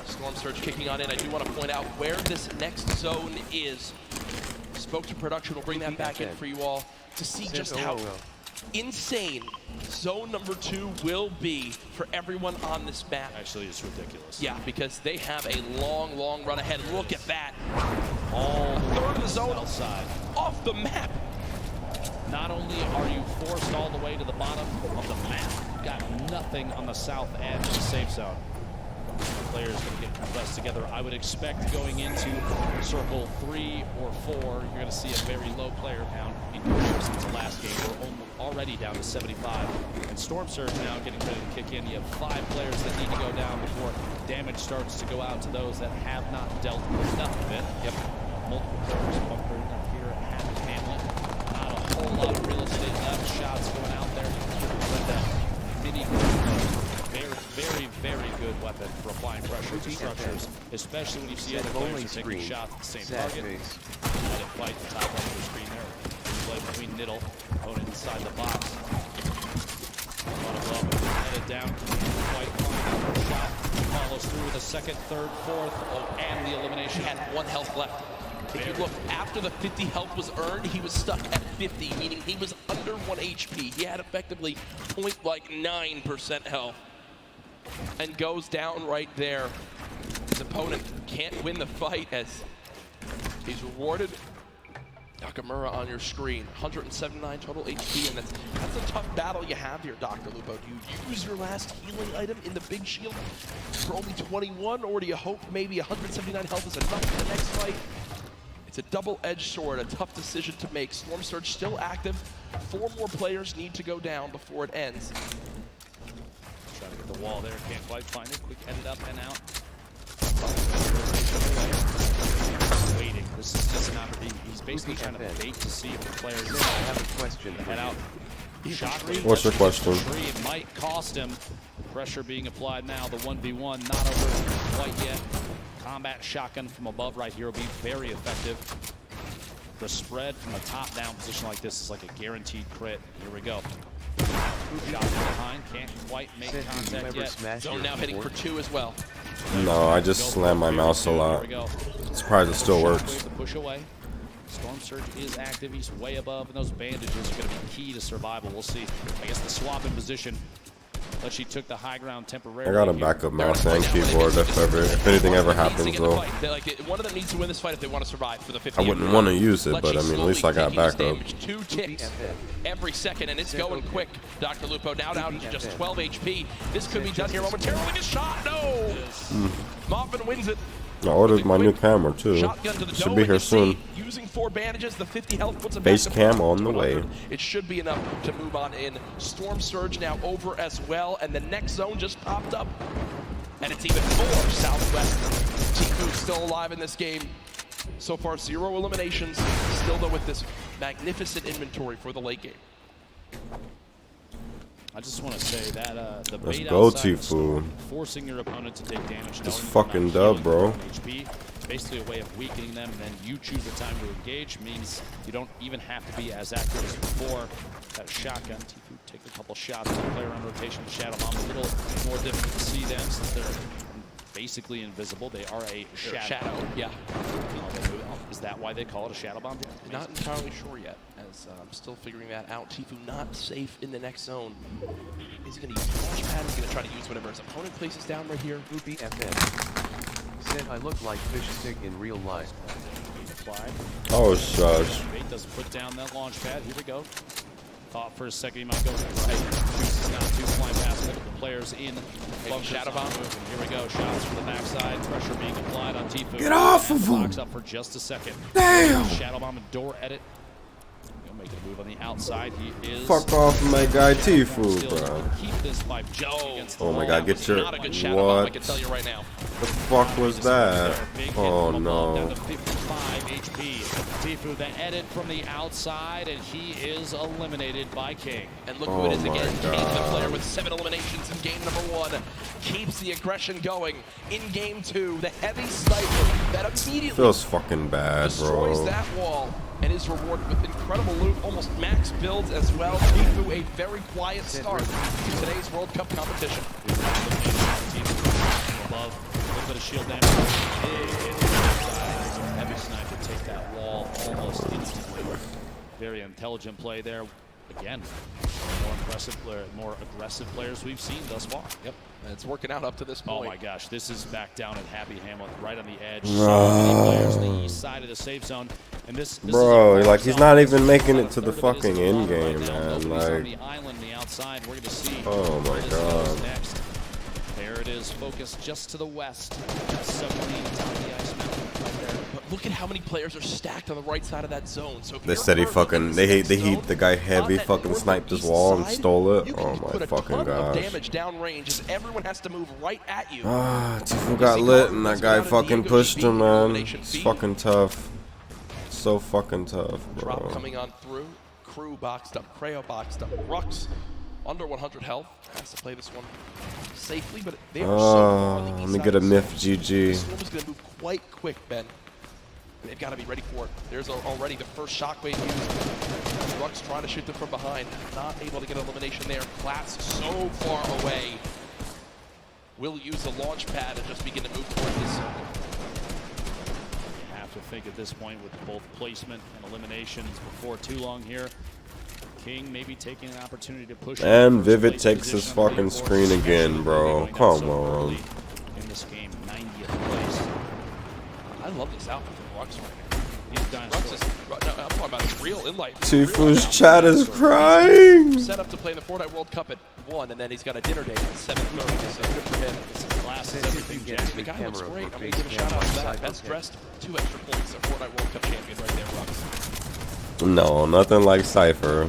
Storm Surge kicking on in. I do want to point out where this next zone is. Spoke to production. We'll bring that back in for you all to see just how insane zone #2 will be for everyone on this map. Actually, it's ridiculous. Yeah, because they have a long, long run ahead. Look at that. A third of the zone outside, off the map. Not only are you forced all the way to the bottom of the map, you've got nothing on the south edge of the safe zone. players going to get compressed together. I would expect going into circle 3 or 4, you're going to see a very low player count in comparison to last game. We're already down to 75. And Storm Surge now getting ready to kick in. You have 5 players that need to go down before damage starts to go out to those that have not dealt with enough of it. Yep. Multiple players bunkering up here at Hamlet. Not a whole lot of real estate left. Shots going out there. But that mini very good weapon for applying pressure to structures, especially when you see other players taking shots at the same target. Let it fight the top left of the screen there. Play between Niddle, opponent inside the box. Headed down, quite fine. Shot follows through with a second, third, fourth, and the elimination. He had 1 health left. If you look, after the 50 health was earned, he was stuck at 50, meaning he was under 1 HP. He had effectively 0.9% health. And goes down right there. His opponent can't win the fight as he's rewarded. Nakamura on your screen, 179 total HP, and that's a tough battle you have here, Dr. Lupo. Do you use your last healing item in the big shield for only 21, or do you hope maybe 179 health is enough for the next fight? It's a double-edged sword, a tough decision to make. Storm Surge still active. 4 more players need to go down before it ends. Trying to get the wall there, can't quite find it. Quick headed up and out. Waiting. This is just not. He's basically trying to bait to see if the players have a question. Head out. Shot. What's your question? It might cost him. Pressure being applied now. The 1v1 not over quite yet. Combat shotgun from above right here will be very effective. The spread from a top-down position like this is like a guaranteed crit. Here we go. Shot from behind, can't quite make contact yet. Zone now hitting for 2 as well. No, I just slammed my mouse a lot. Surprised it still works. Push away. Storm Surge is active. He's way above, and those bandages are going to be key to survival. We'll see. I guess the swap in position. But she took the high ground temporarily. I got a backup mouse and keyboard if anything ever happens though. One of them needs to win this fight if they want to survive for the 50. I wouldn't want to use it, but I mean at least I got backup. 2 ticks every second, and it's going quick. Dr. Lupo now down to just 12 HP. This could be done here momentarily. A shot, no! Moffin wins it. I ordered my new camera too. Should be here soon. Using 4 bandages, the 50 health puts him Base back cam on the way. It should be enough to move on in. Storm Surge now over as well, and the next zone just popped up. And it's even more southwest. Tfue still alive in this game. So far, 0 eliminations. Still though with this magnificent inventory for the late game. I just want to say that the Let's bait go, outside Tfue. forcing your opponent to take damage. This knowing fucking you're not dub, bro. healing HP, basically a way of weakening them, and then you choose the time to engage. Means you don't even have to be as active as before. That shotgun, Tfue take a couple shots at the player on rotation. Shadow Bomb a little more difficult to see them since they're basically invisible. They are a shadow. Yeah. Is that why they call it a shadow bomb? Not entirely sure yet, as I'm still figuring that out. Tfue not safe in the next zone. He's going to use Launchpad. He's going to try to use whatever his opponent places down right here. Ruby FM said I look like fish stick in real life. Applied. Oh shush. Bait doesn't put down that launch pad. Here we go. Thought for a second he might go right. Chooses not to, flying past multiple players in. Shadow Bomb. Here we go. Shots from the backside. Pressure being applied on Tfue. Get off of him! Locks up for just a second. Damn! Shadow Bomb and door edit. He'll make a move on the outside. He is. Fuck off my guy Tfue, Still bro. keep this by against the Oh my wall. god, get your Not a good Shadow Bomb, I can what? tell you right now. The fuck was that? Big hit Oh from above, down no. to 55 HP. Tfue the edit from the outside, and he is eliminated by King. And look who it is Oh my again. King, the God. player with 7 eliminations in game number 1, keeps the aggression going. In game 2, the heavy sniper that immediately Feels fucking bad, destroys bro. that wall and is rewarded with incredible loot, almost max builds as well. Tfue a very quiet start to today's World Cup competition. Above, a little bit of shield damage. Big hit inside. Heavy sniper take that wall almost instantly. Very intelligent play there. Again, more impressive, more aggressive players we've seen thus far. Yep, and it's working out up to this point. Oh my gosh, this is back down at Happy Hamlet, right on the edge. So many players on the east side of the safe zone, and this Bro, is a like he's not even making it to the fucking end game, man. on Like, the island, the outside, we're going to see oh my where this goes god. next. There it is, focused just to the west. Submarine atop the ice mountain right there. But look at how many players are stacked on the right side of that zone. So if They you're said he currently fucking, in they this hate zone, the guy heavy on that fucking north sniped his east wall and side, stole it. you can Oh just my put a fucking ton of gosh. damage downrange as everyone has to move right at you. Ah, Tfue got lit and that guy fucking pushed him, man. It's fucking tough. So fucking tough, Drop bro. coming on through. Crew boxed up. Creo boxed up. Rux under 100 health. Has to play this one safely, but they are so far on the Let east me side get a of the myth zone. GG. This one is going to move quite quick, Ben. They've got to be ready for it. There's already the first shockwave used. Rux trying to shoot them from behind. Not able to get elimination there. Class so far away. Will use the launch pad and just begin to move toward this zone. Have to think at this point with both placement and eliminations before too long here. King maybe taking an opportunity to push. And Vivid takes his fucking screen again, bro. Come on. In this game, 90th place. I love this outfit from Rux right now. He's dinosaur. Rux is, no, I'm talking about his real in life. Tfue's chat is crying. Set up to play in the Fortnite World Cup at 1, and then he's got a dinner date at 7:30. So good for him. Class is everything, Jack. The guy looks great. I'm going to give a shout out to that. Best dressed, 2 extra points. A Fortnite World Cup champion right there, Rux. No, nothing like Cypher.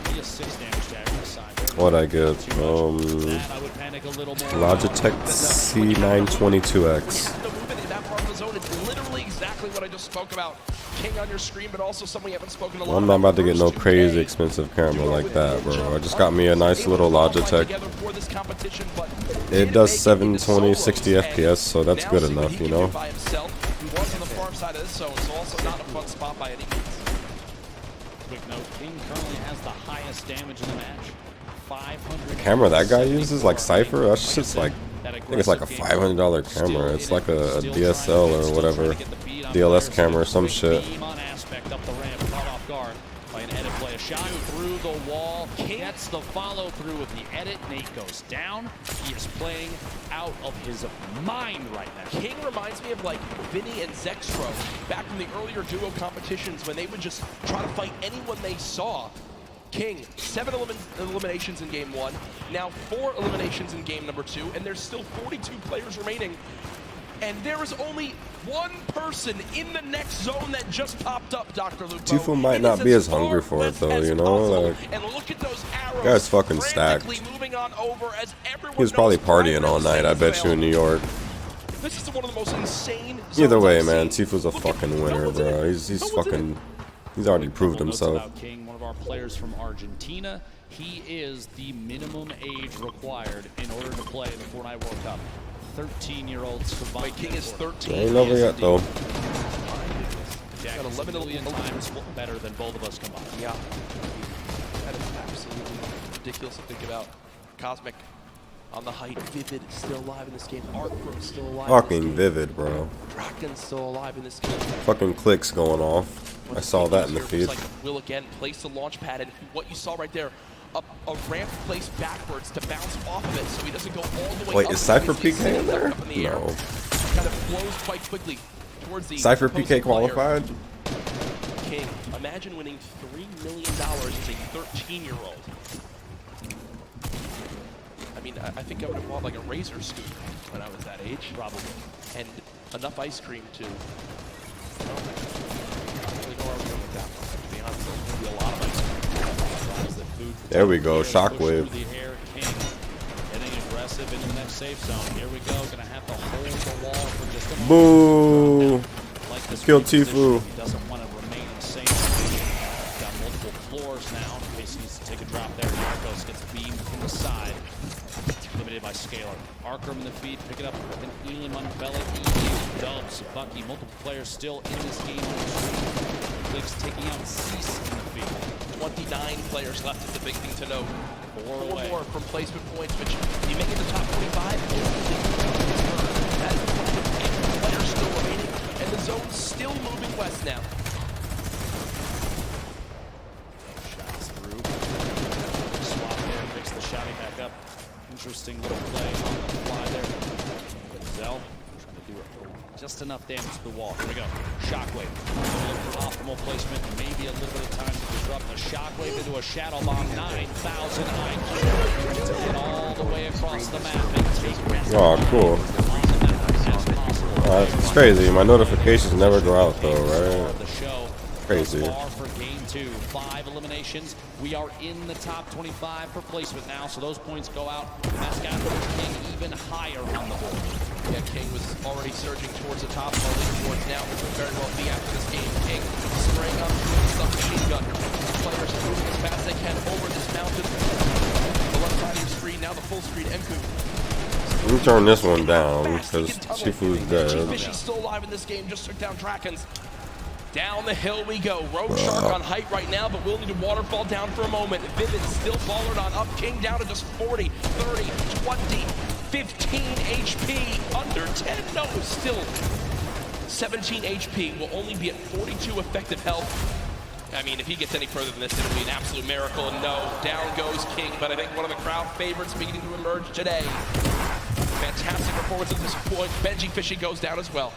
He has 6 damage to average side. What I get? That I would panic a little more. Logitech C922X. The movement in that part of the zone is literally exactly what I just spoke about. King on your screen, but also someone you haven't spoken a lot I'm not about to get no about. crazy expensive camera like that, bro. I just got me a nice little Logitech. It does 720, 60 FPS, so that's good enough, you know? He was on the far side of this zone, so also not a fun spot by any means. Quick note, King currently has the highest damage in the match. 500. Camera that guy uses, like Cypher, that's just like, I think it's like a $500 camera. It's like a DSL or whatever, DLS camera or some shit. Aspect up the ramp, caught off guard by an edit play. A shot through the wall. Gets the follow through with the edit. Nate goes down. He is playing out of his mind right now. King reminds me of like Vinny and Zextro back from the earlier duo competitions when they would just try to fight anyone they saw. King, 7 eliminations in game 1, now 4 eliminations in game number 2, and there's still 42 players remaining. And there is only one person in the next zone that just popped up, Dr. Lupo. Tfue might not be as hungry for it though, you know? Like, and look at those arrows guy's fucking stacked. moving on over as he was probably partying all night, I bet you, in New York. This is one of the most insane Either way, zones I've man, seen. Tfue's a fucking winner, bro. He's fucking, he's already proved himself. King, one of our players from Argentina. He is the minimum age required in order to play in the Fortnite World Cup. 13-year-olds combined. King is 13. Ain't over yet though. Jack is 11 million times better than both of us combined. Yeah. That is absolutely ridiculous to think about. Cosmic on the height. Vivid still alive in this game. Artfrom still alive Fucking in this game. Vivid, bro. Kraken's still alive in this game. Fucking clicks going off. I saw that in the feed. Like Will again place the launch pad, and what you saw right there, a ramp placed backwards to bounce off of it, so he doesn't go all the way Wait, up. is Cypher He's PK in there? up in the air. No. Kind of flows quite quickly towards the Cypher opposing PK player. qualified? King, imagine winning $3 million as a 13-year-old. I mean, I think I would have bought like a Razor scooter when I was that age, probably, and enough ice cream to. I don't really know where I'm going with that one, to be honest. There'll be a lot of ice cream. There we go, shockwave. Getting aggressive into the next safe zone. Here we go. Gonna have to hold the wall for just a moment. Boo! Like this Killed reposition, Tfue. He doesn't want to remain in the same position. Got multiple floors now. In case he needs to take a drop there. Marcos gets beamed from the side. Limited by Scalar. Arkham in the feed, pick it up with an Elam on belly. EU dubs. Bucky, multiple players still in this game. Clicks taking out Cease in the field. 29 players left is the big thing to note. 4 away. more from placement points, which you make it the top 25. That is 8 players still remaining, and the zone's still moving west now. Shots through. Swap there, picks the shotty back up. Interesting little play on the fly there. Zell trying to do just enough damage to the wall. Here we go. Shockwave. Optimal placement. Maybe a little bit of time to disrupt the Shockwave into a Shadow Bomb. 9,000 IQ to get all the way across the map and take Oh, cool. It's crazy. My notifications never go out though, right? Crazy. For game 2, 5 eliminations. We are in the top 25 for placement now, so those points go out. Mascot King even higher on the board. Yeah, King was already surging towards the top of our leaderboards now, which will very well be after this game. King spraying up with some machine gun. Players moving as fast as they can over this mountain. The left side of your screen, now the full screen Enku. Let me turn this one down because Tfue's dead. Fishy's still alive in this game, just took down Drakens. Down the hill we go. Rogue Shark on height right now, but we'll need to waterfall down for a moment. Vivid still followed on up. King down to just 40, 30, 20, 15 HP. Under 10, no, still 17 HP. Will only be at 42 effective health. I mean, if he gets any further than this, it'll be an absolute miracle. And no, down goes King, but I think one of the crowd favorites beginning to emerge today. Fantastic performance at this point. Benji Fishy goes down as well.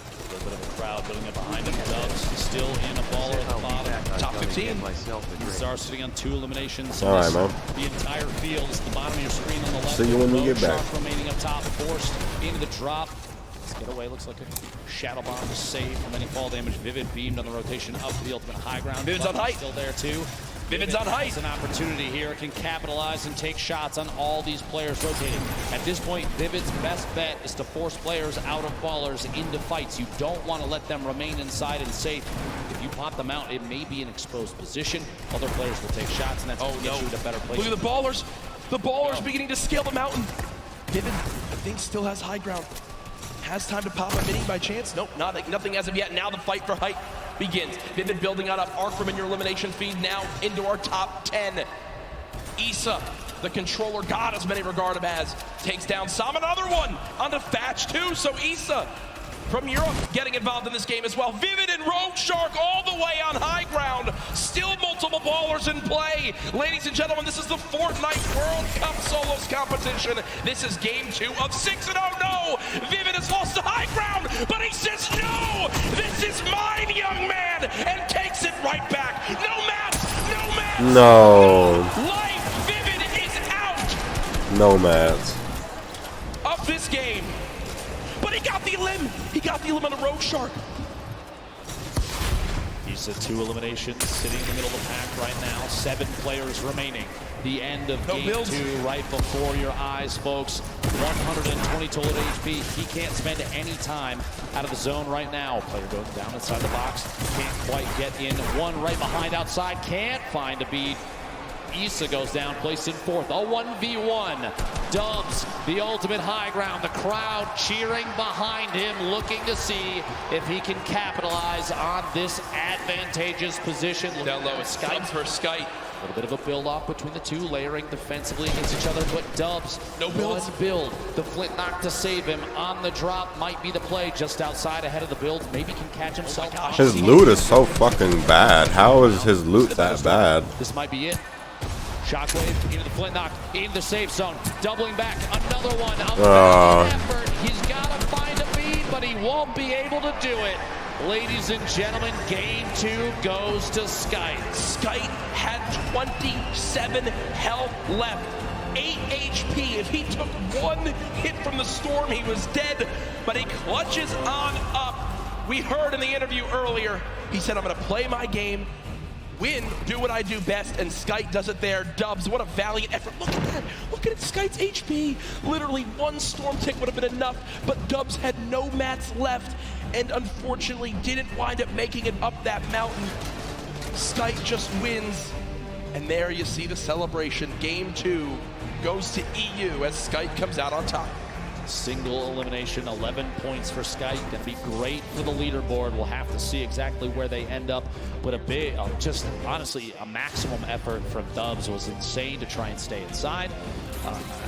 A little bit of a crowd building up behind him. Dubs still in a baller at the bottom. Top 15. Star sitting on 2 eliminations. All right, man. The entire field is the bottom of your screen on the left. See you when we get back. Remaining up top, forced into the drop. Let's get away. Looks like a Shadow Bomb to save from any fall damage. Vivid beamed on the rotation up to the ultimate high ground. Vivid's on height. Still there too. Vivid's on height. It's an opportunity here. Can capitalize and take shots on all these players rotating. At this point, Vivid's best bet is to force players out of ballers into fights. You don't want to let them remain inside and safe. If you pop them out, it may be an exposed position. Other players will take shots, and that's going to get you in a better place. Look at the ballers. The ballers beginning to scale the mountain. Vivid, I think, still has high ground. Has time to pop a mini by chance? Nope, nothing as of yet. Now the fight for height begins. Vivid building on up. Arkham in your elimination feed now into our top 10. Issa, the controller god as many regard him as, takes down Sam. Another one onto Thatch too. So Issa from Europe getting involved in this game as well. Vivid and Rogue Shark all the way on high ground. Still multiple ballers in play. Ladies and gentlemen, this is the Fortnite World Cup Solos competition. This is game 2 of 6, and oh no! Vivid has lost the high ground, but he says no! This is mine, young man! And takes it right back. No maps! No maps! No. Life! Vivid is out! No mats. Of this game. But he got the limb. He got the limb on the Rogue Shark. He's at 2 eliminations, sitting in the middle of the pack right now. 7 players remaining. The end of game 2 right before your eyes, folks. 120 total HP. He can't spend any time out of the zone right now. Player going down inside the box. Can't quite get in. One right behind outside. Can't find a beat. Issa goes down, placed in 4th. A 1v1. Dubs, the ultimate high ground. The crowd cheering behind him, looking to see if he can capitalize on this advantageous position. Down low, it's Dubs for Skype. A little bit of a build-off between the two, layering defensively against each other, but Dubs, no build. One build. The flint knock to save him on the drop might be the play, just outside ahead of the build. Maybe can catch himself. His loot is so fucking bad. How is his loot that bad? This might be it. Shockwave into the flint knock, into the safe zone, doubling back, another one. Effort. He's got to find a beat, but he won't be able to do it. Ladies and gentlemen, game 2 goes to Skype. Skype had 27 health left, 8 HP. If he took one hit from the storm, he was dead, but he clutches on up. We heard in the interview earlier, he said, I'm going to play my game, win, do what I do best, and Skype does it there. Dubs, what a valiant effort. Look at that. Look at Skype's HP. Literally one storm tick would have been enough, but Dubs had no mats left and unfortunately didn't wind up making it up that mountain. Skype just wins, and there you see the celebration. Game 2 goes to EU as Skype comes out on top. Single elimination, 11 points for Skype. Gonna be great for the leaderboard. We'll have to see exactly where they end up. But a big, just honestly, a maximum effort from Dubs was insane to try and stay inside.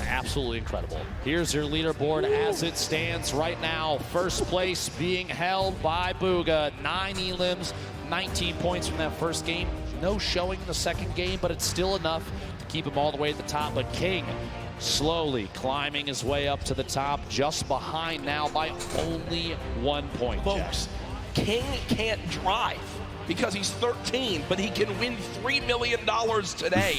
Absolutely incredible. Here's your leaderboard as it stands right now. First place being held by Booga. 9 elims, 19 points from that first game. No showing in the second game, but it's still enough to keep him all the way at the top. But King, slowly climbing his way up to the top, just behind now by only 1 point. Folks, King can't drive because he's 13, but he can win $3 million today.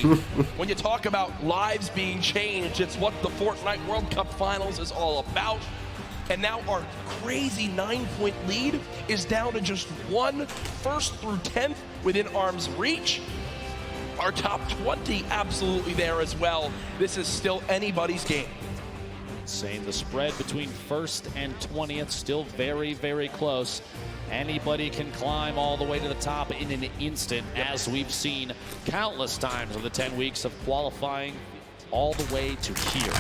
When you talk about lives being changed, it's what the Fortnite World Cup Finals is all about. And now our crazy 9-point lead is down to just 1 first through 10th within arm's reach. Our top 20 absolutely there as well. This is still anybody's game. Saying the spread between first and 20th still very, very close. Anybody can climb all the way to the top in an instant, as we've seen countless times in the 10 weeks of qualifying all the way to here.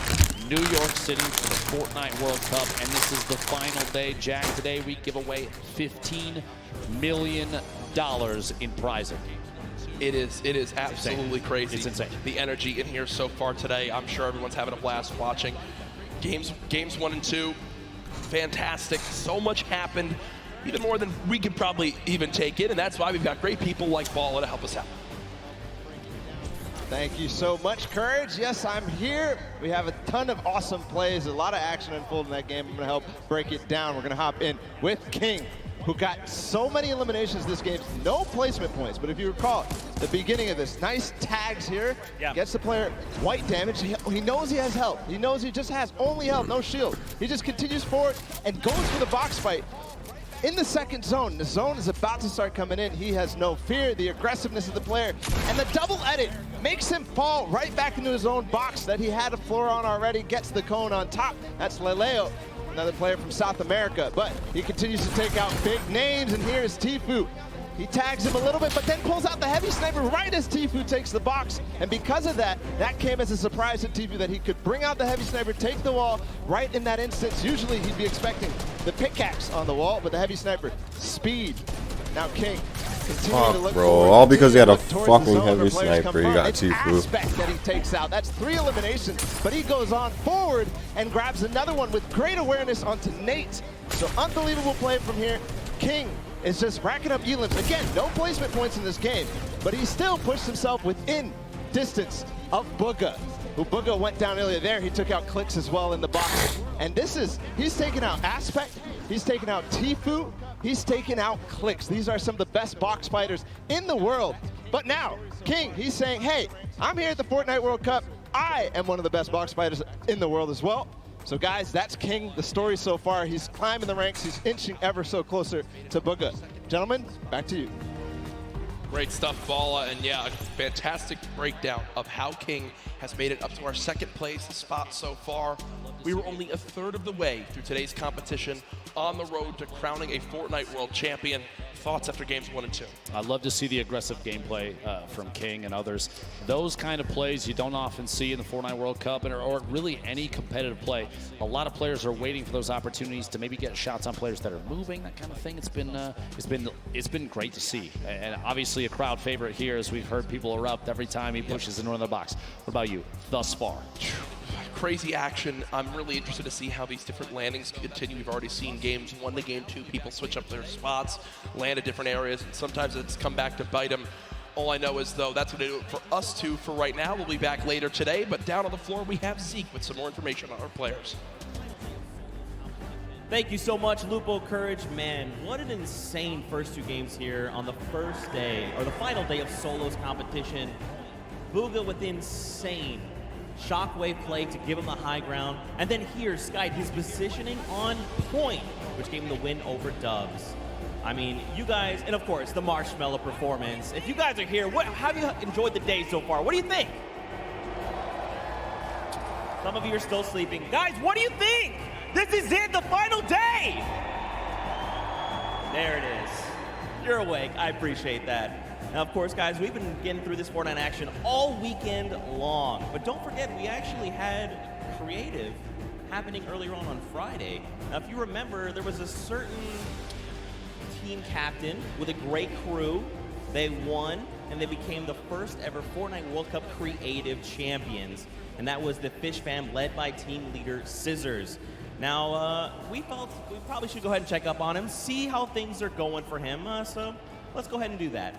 New York City for the Fortnite World Cup, and this is the final day. Jack, today we give away $15 million in prizing. It is absolutely crazy. It's insane. The energy in here so far today. I'm sure everyone's having a blast watching. Games 1 and 2, fantastic. So much happened, even more than we could probably even take in, and that's why we've got great people like Balla to help us out. Thank you so much, Courage. Yes, I'm here. We have a ton of awesome plays, a lot of action unfolding in that game. I'm going to help break it down. We're going to hop in with King, who got so many eliminations this game, no placement points. But if you recall, the beginning of this, nice tags here, gets the player white damage. He knows he has health. He knows he just has only health, no shield. He just continues forward and goes for the box fight. In the second zone, the zone is about to start coming in. He has no fear, the aggressiveness of the player, and the double edit makes him fall right back into his own box that he had a floor on already, gets the cone on top. That's Leleo, another player from South America, but he continues to take out big names, and here's Tfue. He tags him a little bit, but then pulls out the heavy sniper right as Tfue takes the box. And because of that, that came as a surprise to Tfue that he could bring out the heavy sniper, take the wall right in that instance. Usually he'd be expecting the pickaxe on the wall, but the heavy sniper, speed. Now King continuing to look bro, forward, all because he had a towards fucking the zone heavy where players sniper. come He got from. Tfue. Aspect that he takes out. That's 3 eliminations, but he goes on forward and grabs another one with great awareness onto Nate. So unbelievable play from here. King is just racking up elims. Again, no placement points in this game, but he still pushed himself within distance of Bugha, who Bugha went down earlier there. He took out Clicks as well in the box. And this is, he's taken out Aspect, he's taken out Tfue, he's taken out Clicks. These are some of the best box fighters in the world. But now, King, he's saying, hey, I'm here at the Fortnite World Cup. I am one of the best box fighters in the world as well. So guys, that's King, the story so far. He's climbing the ranks, he's inching ever so closer to Bugha. Gentlemen, back to you. Great stuff, Balla, and yeah, a fantastic breakdown of how King has made it up to our second place spot so far. We were only a third of the way through today's competition, on the road to crowning a Fortnite World Champion. Thoughts after games 1 and 2? I'd love to see the aggressive gameplay from King and others. Those kind of plays you don't often see in the Fortnite World Cup, or really any competitive play. A lot of players are waiting for those opportunities to maybe get shots on players that are moving, that kind of thing. It's been great to see, and obviously a crowd favorite here, as we've heard people erupt every time he pushes into another box. What about you, thus far? Crazy action. I'm really interested to see how these different landings continue. We've already seen games 1 to game 2, people switch up their spots, land at different areas, and sometimes it's come back to bite them. All I know is, though, that's going to do it for us two for right now. We'll be back later today, but down on the floor we have Zeke with some more information on our players. Thank you so much, Lupo, Courage. Man, what an insane first 2 games here on the first day, or the final day of Solos competition. Bugha with insane shockwave play to give him the high ground. And then here, Sky, his positioning on point, which gave him the win over Dubs. I mean, you guys, and of course, the Marshmallow performance. If you guys are here, how have you enjoyed the day so far? What do you think? Some of you are still sleeping. Guys, what do you think? This is it, the final day! There it is. You're awake. I appreciate that. Now, of course, guys, we've been getting through this Fortnite action all weekend long. But don't forget, we actually had creative happening earlier on Friday. Now, if you remember, there was a certain team captain with a great crew. They won, and they became the first ever Fortnite World Cup creative champions. And that was the Fish fam led by team leader Scissors. Now, we felt we probably should go ahead and check up on him, see how things are going for him. So let's go ahead and do that.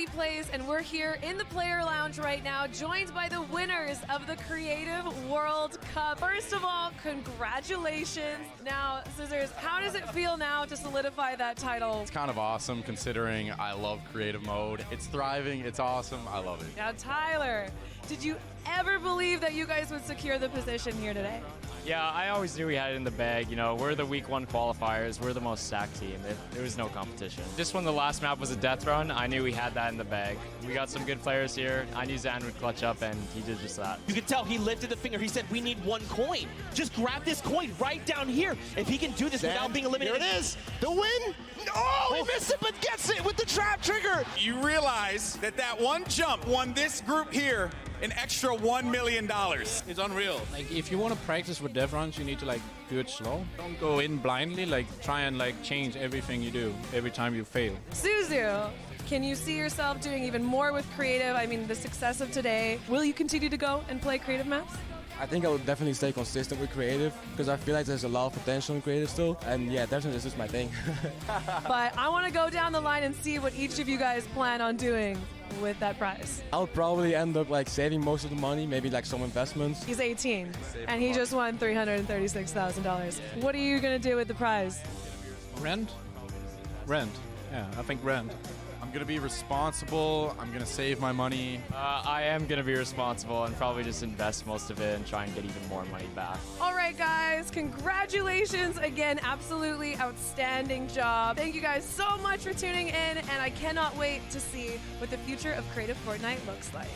Alrighty, plays, and we're here in the player lounge right now, joined by the winners of the Creative World Cup. First of all, congratulations. Now, Scissors, how does it feel now to solidify that title? It's kind of awesome considering I love creative mode. It's thriving, it's awesome, I love it. Now, Tyler, did you ever believe that you guys would secure the position here today? Yeah, I always knew we had it in the bag. You know, we're the week 1 qualifiers. We're the most stacked team. There was no competition. Just when the last map was a death run, I knew we had that in the bag. We got some good players here. I knew Zan would clutch up, and he did just that. You could tell he lifted the finger. He said, we need 1 coin. Just grab this coin right down here. If he can do this without being eliminated. Here it is. The win. Oh, he missed it, but gets it with the trap trigger. You realize that that one jump won this group here an extra $1 million. It's unreal. Like, if you want to practice with dev runs, you need to like do it slow. Don't go in blindly. Like, try and like change everything you do every time you fail. Suzu, can you see yourself doing even more with creative? I mean, the success of today. Will you continue to go and play creative maps? I think I would definitely stay consistent with creative because I feel like there's a lot of potential in creative still. And yeah, definitely this is my thing. But I want to go down the line and see what each of you guys plan on doing with that prize. I'll probably end up like saving most of the money, maybe like some investments. He's 18 and he just won $336,000. What are you going to do with the prize? Rent? Rent. Yeah, I think rent. I'm going to be responsible. I'm going to save my money. I am going to be responsible and probably just invest most of it and try and get even more money back. All right, guys, congratulations again. Absolutely outstanding job. Thank you guys so much for tuning in, and I cannot wait to see what the future of Creative Fortnite looks like.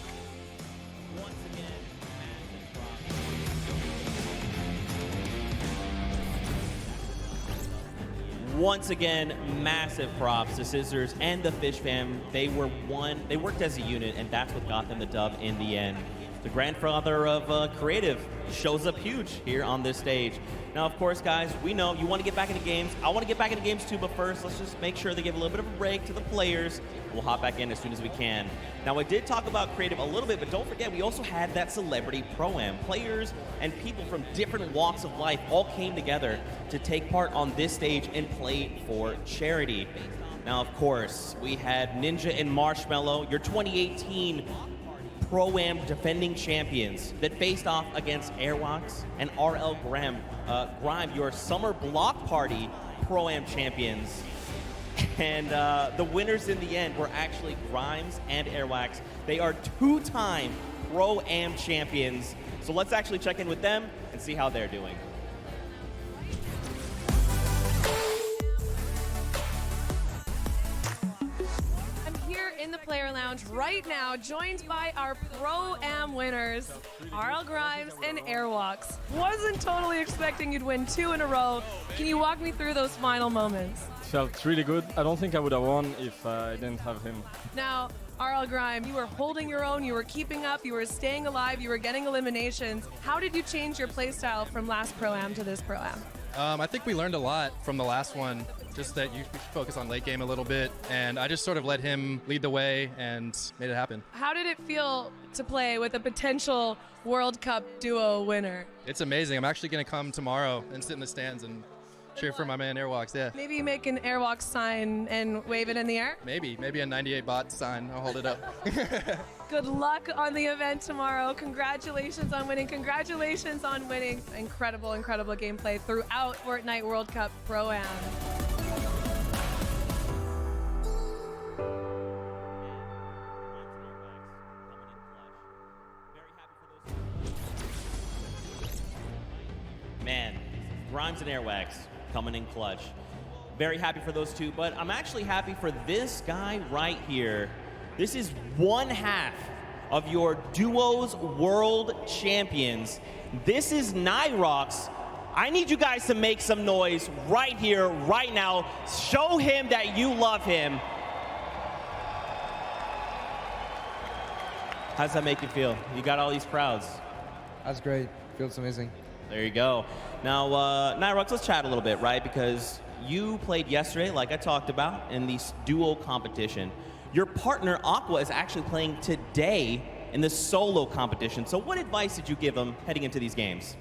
Once again, massive props to Scissors and the Fish Fam. They worked as a unit, and that's what got them the dub in the end. The grandfather of creative shows up huge here on this stage. Now, of course, guys, we know you want to get back into games. I want to get back into games too, but first, let's just make sure they give a little bit of a break to the players. We'll hop back in as soon as we can. Now, I did talk about creative a little bit, but don't forget, we also had that celebrity pro-am. Players and people from different walks of life all came together to take part on this stage and play for charity. Now, of course, we had Ninja and Marshmallow, your 2018 Pro-Am defending champions that faced off against Airwalks and RL Grime, your Summer Block Party Pro-Am champions. And the winners in the end were actually Grimes and Airwalks. They are 2-time Pro-Am champions. So let's actually check in with them and see how they're doing. In the player lounge right now, joined by our Pro-Am winners, RL Grimes and Airwalks. Wasn't totally expecting you'd win 2 in a row. Can you walk me through those final moments? It felt really good. I don't think I would have won if I didn't have him. Now, RL Grime, you were holding your own, you were keeping up, you were staying alive, you were getting eliminations. How did you change your playstyle from last Pro-Am to this Pro-Am? I think we learned a lot from the last one, just that you should focus on late game a little bit, and I just sort of let him lead the way and made it happen. How did it feel to play with a potential World Cup duo winner? It's amazing. I'm actually going to come tomorrow and sit in the stands and cheer for my man Airwalks, yeah. Maybe make an Airwalks sign and wave it in the air? Maybe a 98 bot sign. I'll hold it up. Good luck on the event tomorrow. Congratulations on winning. Congratulations on winning. Incredible, incredible gameplay throughout Fortnite World Cup Pro-Am. Man, Grimes and Airwax coming in clutch. Very happy for those two, but I'm actually happy for this guy right here. This is 1/2 of your Duos World Champions. This is Nyrox. I need you guys to make some noise right here, right now. Show him that you love him. How's that make you feel? You got all these crowds. That's great. Feels amazing. There you go. Now, Nyrox, let's chat a little bit, right? Because you played yesterday, like I talked about, in the duo competition. Your partner, Aqua, is actually playing today in the solo competition. So what advice did you give him heading into these games?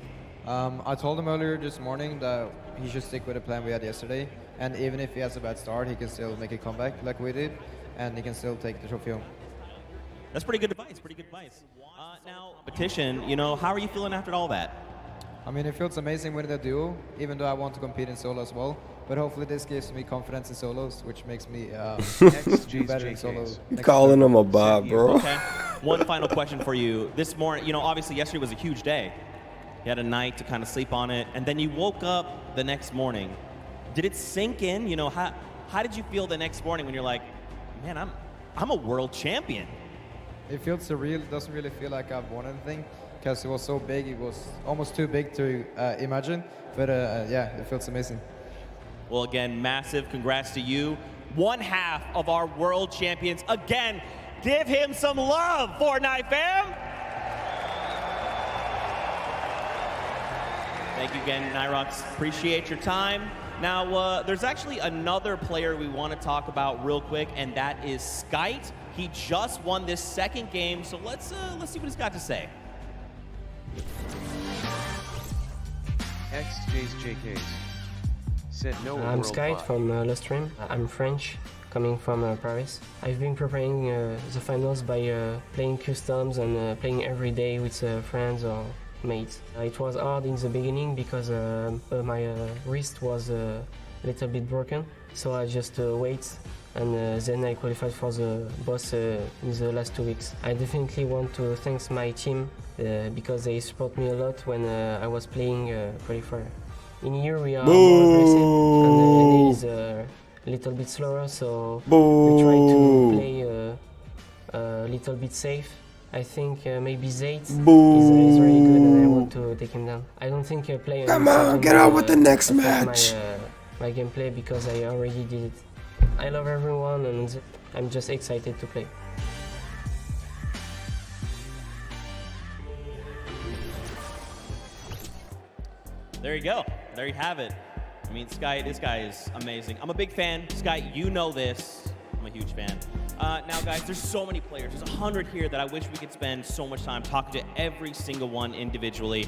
I told him earlier this morning that he should stick with the plan we had yesterday. And even if he has a bad start, he can still make a comeback like we did. and he can still take the trophy home. That's pretty good advice. Pretty good advice. Now, competition. You know, how are you feeling after all that? I mean, it feels amazing winning the duo, even though I want to compete in solo as well. But hopefully this gives me confidence in solos, which makes me be better in solo. Calling him a bot, bro. Okay. One final question for you. This morning, you know, obviously yesterday was a huge day. You had a night to kind of sleep on it, and then you woke up the next morning. Did it sink in? You know, how did you feel the next morning when you're like, man, I'm a world champion? It feels surreal. It doesn't really feel like I've won anything because it was so big. It was almost too big to imagine. But yeah, it feels amazing. Well, again, massive congrats to you. One half of our world champions. Again, give him some love, Fortnite fam. Thank you again, Nyrox. Appreciate your time. Now, there's actually another player we want to talk about real quick, and that is Skite. He just won this second game, so let's see what he's got to say. XJ's JK's. Said no. I'm Skite from Lost Stream. I'm French, coming from Paris. I've been preparing the finals by playing customs and playing every day with friends or mates. It was hard in the beginning because my wrist was a little bit broken, so I just wait and then I qualified for the boss in the last 2 weeks. I definitely want to thank my team because they support me a lot when I was playing qualifier. In here we are more aggressive and it is a little bit slower, so we try to play a little bit safe. I think maybe Zayt is really good and I want to take him down. I don't think playing Come on, get on with the next match. My gameplay because I already did it. I love everyone and I'm just excited to play. There you go. There you have it. I mean, Skite, this guy is amazing. I'm a big fan. Skite, you know this. I'm a huge fan. Now, guys, there's so many players. There's 100 here that I wish we could spend so much time talking to every single one individually.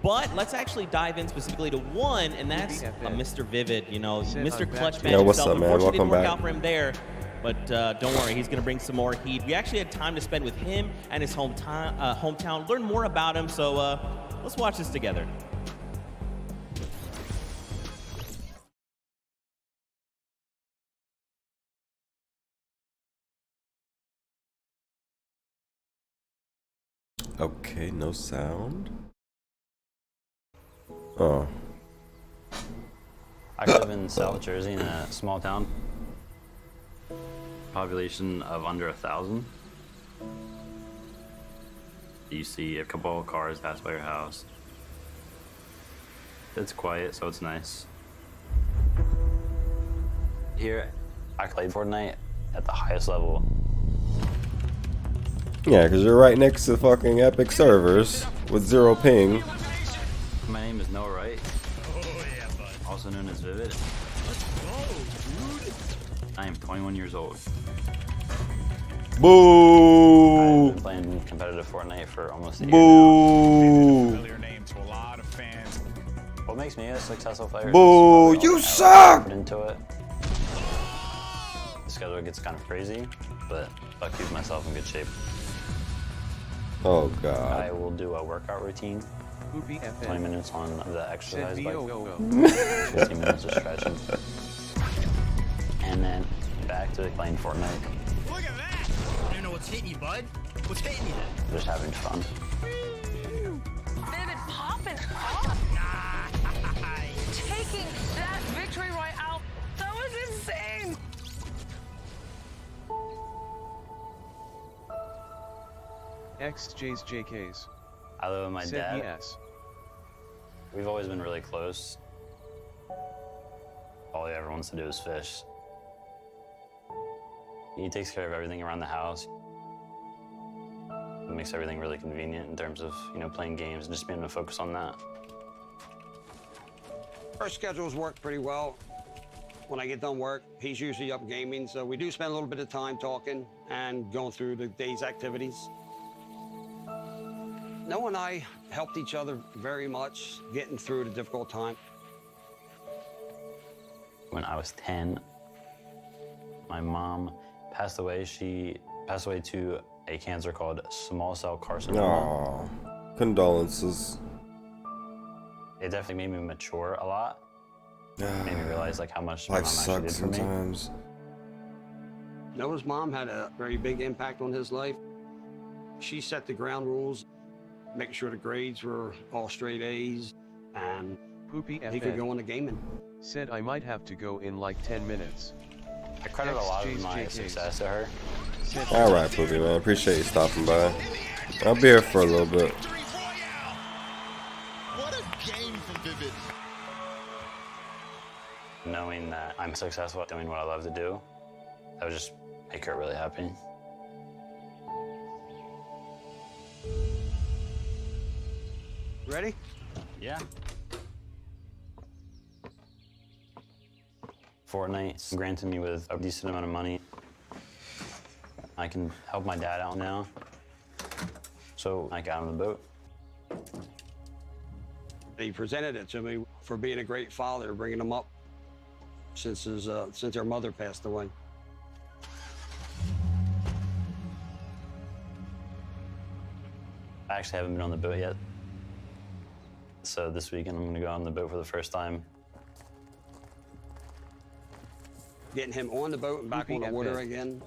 But let's actually dive in specifically to one, and that's Mr. Vivid. You know, Mr. Clutchman himself. What's up, man? Unfortunately, Welcome didn't work back. out for him there. But don't worry, he's going to bring some more heat. We actually had time to spend with him and his hometown, learn more about him. So let's watch this together. Okay, no sound. Oh. I live in South Jersey in a small town. Population of under 1,000. You see a couple of cars pass by your house. It's quiet, so it's nice. Here, I played Fortnite at the highest level. Yeah, because you're right next to fucking epic servers with 0 ping. My name is Noah Wright, also known as Vivid. I am 21 years old. Boo! I've been playing competitive Fortnite for almost a year Boo! now. Familiar name to a lot of fans. What makes me a successful player? Boo! You suck! Into it. The schedule gets kind of crazy, but I'll keep myself in good shape. Oh god. I will do a workout routine. 20 minutes on the exercise bike. 15 minutes of stretching. And then back to playing Fortnite. Look at that! I don't know what's hitting you, bud. What's hitting you? Just having fun. Vivid popping off. Taking that victory royale. That was insane. XJ's JK's. I live with my Said dad. yes. We've always been really close. All he ever wants to do is fish. He takes care of everything around the house. It makes everything really convenient in terms of, you know, playing games and just being able to focus on that. Our schedules work pretty well. When I get done work, he's usually up gaming, so we do spend a little bit of time talking and going through the day's activities. Noah and I helped each other very much getting through the difficult time. When I was 10, my mom passed away. She passed away to a cancer called small cell carcinoma. Aw, condolences. It definitely made me mature a lot. Made me realize like how much my Life mom actually sucks did for me. sometimes. Noah's mom had a very big impact on his life. She set the ground rules, making sure the grades were all straight A's, and he could go into gaming. Said I might have to go in like 10 minutes. I credit a lot of my success to her. All right, Poopy, man. Appreciate you stopping by. I'll be here for a little bit. What a game from Vivid. Knowing that I'm successful at doing what I love to do, that would just make her really happy. Ready? Yeah. Fortnite granted me with a decent amount of money. I can help my dad out now, so I got him the boat. He presented it to me for being a great father, bringing him up since our mother passed away. I actually haven't been on the boat yet. So this weekend I'm gonna go on the boat for the first time. Getting him on the boat and back on the water again.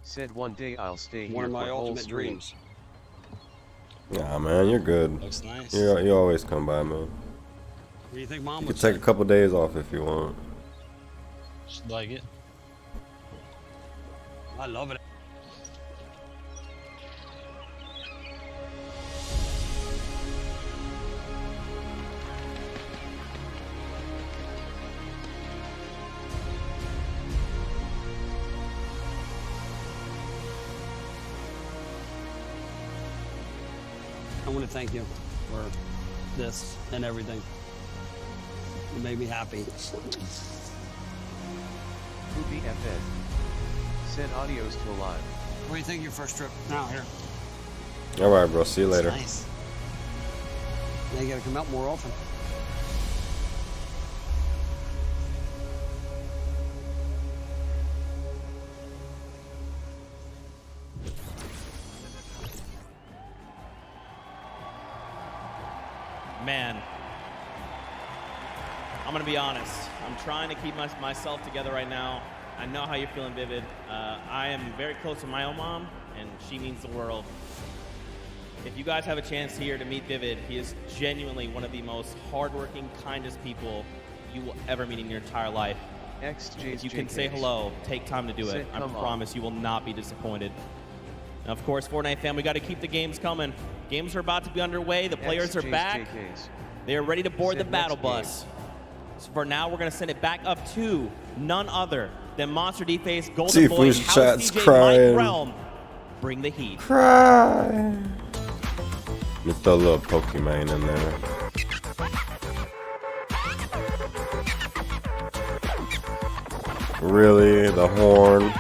Said one day I'll stay here One of my for whole ultimate stream. dreams. Nah, man, you're good. Looks nice. You always come by, man. What do you think, Mom? You would can take say? a couple days off if you want. Just like it. I love it. I want to thank you for this and everything. It made me happy. Poopy FN. Said adios to alive. What do you think of your first trip out here? All right, bro. See you later. Nice. Now you gotta come out more often. Man, I'm gonna be honest. I'm trying to keep myself together right now. I know how you're feeling, Vivid. I am very close to my own mom, and she means the world. If you guys have a chance here to meet Vivid, he is genuinely one of the most hardworking, kindest people you will ever meet in your entire life. If you can say hello, take time to do it. I promise you will not be disappointed. And of course, Fortnite fam, we got to keep the games coming. Games are about to be underway. The players are back. They are ready to board the battle bus. So for now, we're going to send it back up to none other than Monster D-Face, Golden Boy, Tfue's House chat's DJ, crying. Mike Realm. Bring the heat. Cry. Let's throw a little Pokemon in there. Really? The horn?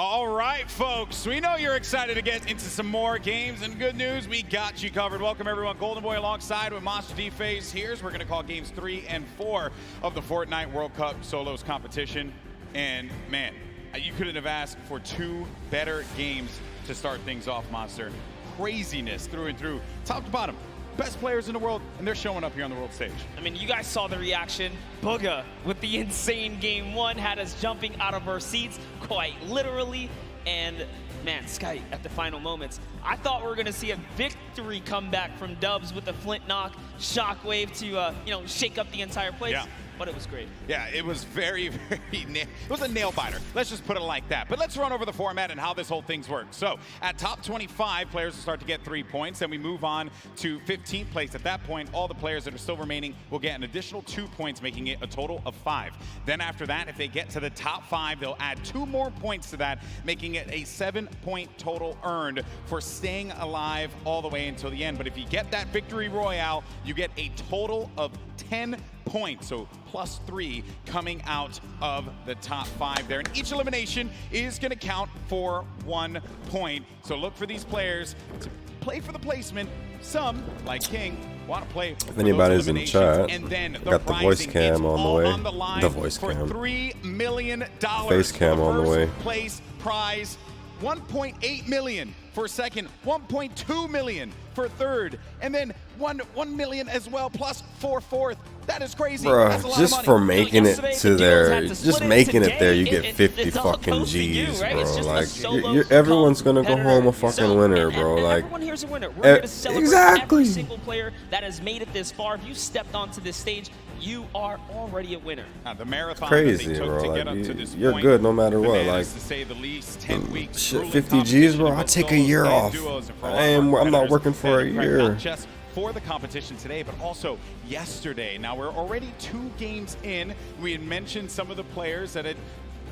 All right, folks, we know you're excited to get into some more games, and good news, we got you covered. Welcome, everyone. Golden Boy alongside with Monster D-Face. Here's we're going to call games 3 and 4 of the Fortnite World Cup Solos competition. And, man, you couldn't have asked for two better games to start things off, Monster. Craziness through and through, top to bottom. Best players in the world, and they're showing up here on the world stage. I mean, you guys saw the reaction. Booga, with the insane game one, had us jumping out of our seats, quite literally. And man, Sky, at the final moments, I thought we were gonna see a victory comeback from Dubs with the Flint knock, shockwave to shake up the entire place. Yeah. But it was great. Yeah, it was very, it was a nail biter. Let's just put it like that. But let's run over the format and how this whole thing's works. So at top 25, players will start to get 3 points. Then we move on to 15th place. At that point, all the players that are still remaining will get an additional 2 points, making it a total of 5. Then after that, if they get to the top 5, they'll add 2 more points to that, making it a 7-point total earned for staying alive all the way until the end. But if you get that victory royale, you get a total of 10 point. So +3 coming out of the top 5 there. And each elimination is going to count for 1 point. So look for these players to play for the placement. Some, like King, want to play if anybody's in chat, and then got the voice cam on the way. The voice cam. $3 million. Face cam on the way. Place prize. 1.8 million for second, 1.2 million for third, and then 1 million as well, plus for fourth. That is crazy. Bruh, just for making it to there, just making it there, you get 50 fucking G's, bro. Like, everyone's gonna go home a fucking winner, bro. Like, everyone here's a winner. We're going to celebrate every single player that has made it this far. If you stepped onto this stage, you are already a winner. The marathon crazy, bro. Like, you're good no matter what. Like, to say the least, 10 weeks, shit, 50 G's, bro. I take a year off. I'm not working for a year. Not just for the competition today, but also yesterday. Now we're already 2 games in. We had mentioned some of the players that had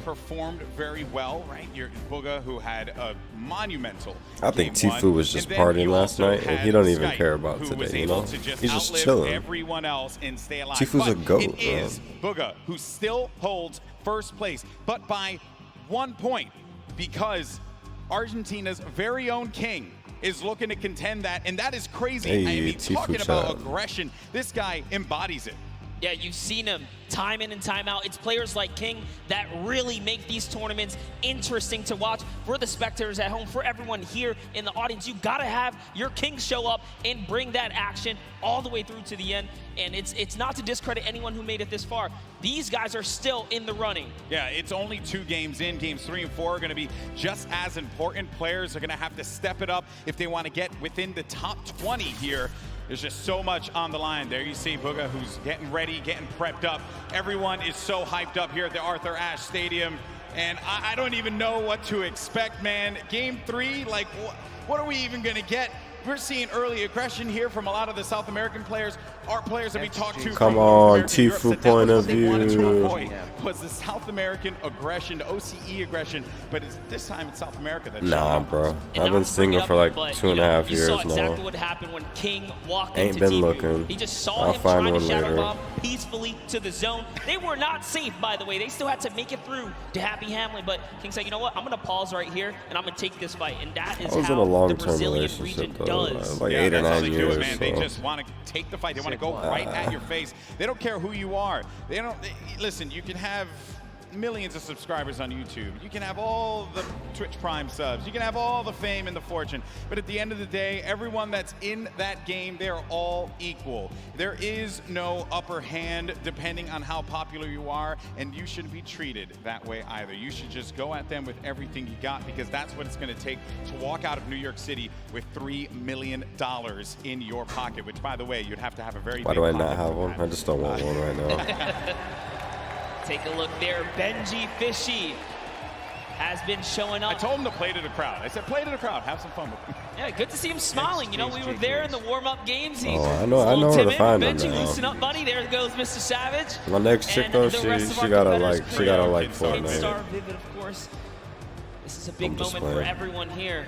performed very well, right? Your Booga, who had a monumental. I think Tfue was just partying last night, and he don't even care about today. You know, he's just chilling. Everyone else and stay alive. Tfue's a goat, it is Booga who still holds first place, but by 1 point, because Argentina's very own King is looking to contend that, and that is crazy. Hey, I mean, Tfue talking about aggression, this guy embodies it. Yeah, you've seen him time in and time out. It's players like King that really make these tournaments interesting to watch for the spectators at home, for everyone here in the audience. You gotta have your King show up and bring that action all the way through to the end. And it's not to discredit anyone who made it this far. These guys are still in the running. Yeah, it's only 2 games in. Games 3 and 4 are going to be just as important. Players are going to have to step it up if they want to get within the top 20 here. There's just so much on the line. There you see Booga, who's getting ready, getting prepped up. Everyone is so hyped up here at the Arthur Ashe Stadium. And I don't even know what to expect, man. Game 3, like, what are we even going to get? We're seeing early aggression here from a lot of the South American players. Our players that we talked to. Come on, Tfue point of view. Was the South American aggression, the OCE aggression, but this time it's South America that Nah, bro. I've been single for like 2.5 years now. Exactly what happened when King walked Ain't into been Tfue. looking. He just saw I'll him find trying to one shatter later. bomb peacefully to the zone. They were not safe, by the way. They still had to make it through to Happy Hamlin, but King said, you know what? I'm going to pause right here, and I'm going to take this fight. And that is I was in a how the long-term Brazilian region relationship, though. does. Like 8 or 9 years. Do it, man. So. They just want to take the fight. They want to go right at your face. They don't care who you are. They don't. Listen, you can have millions of subscribers on YouTube. You can have all the Twitch Prime subs. You can have all the fame and the fortune. But at the end of the day, everyone that's in that game, they're all equal. There is no upper hand depending on how popular you are, and you shouldn't be treated that way either. You should just go at them with everything you got, because that's what it's going to take to walk out of New York City with $3 million in your pocket, which, by the way, you'd have to have a very Why big do I pocket not have one? I just don't want one right now. Take a look there. Benji Fishy has been showing up. I told him to play to the crowd. I said, play to the crowd. Have some fun with him. Yeah, good to see him smiling. You know, we were there in the warm-up games. He's I know where to find him Benji, now. loosen up, buddy. There goes Mr. Savage. My next chick though, she gotta like Fortnite. Star Vivid, of course. This is a big moment for everyone here.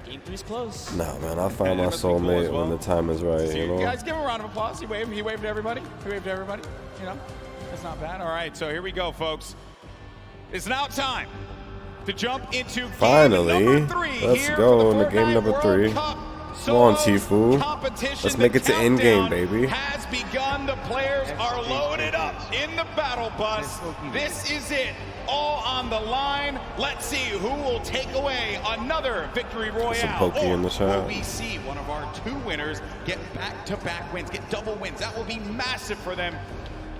Game 3's close. Nah, man, I'll find my soulmate when the time is right. You know. Guys, give him a round of applause. He waved to everybody. He waved to everybody. You know, that's not bad. All right, so here we go, folks. It's now time to jump into Finally, game number 3 let's go into game number 3. Come on, Tfue. Let's make it to end game, baby. Has begun. The players are loaded up in the battle bus. This is it. All on the line. Let's see who will take away another victory royale. Some pokey in the shot. Will we see one of our 2 winners get back-to-back wins, get double wins? That will be massive for them.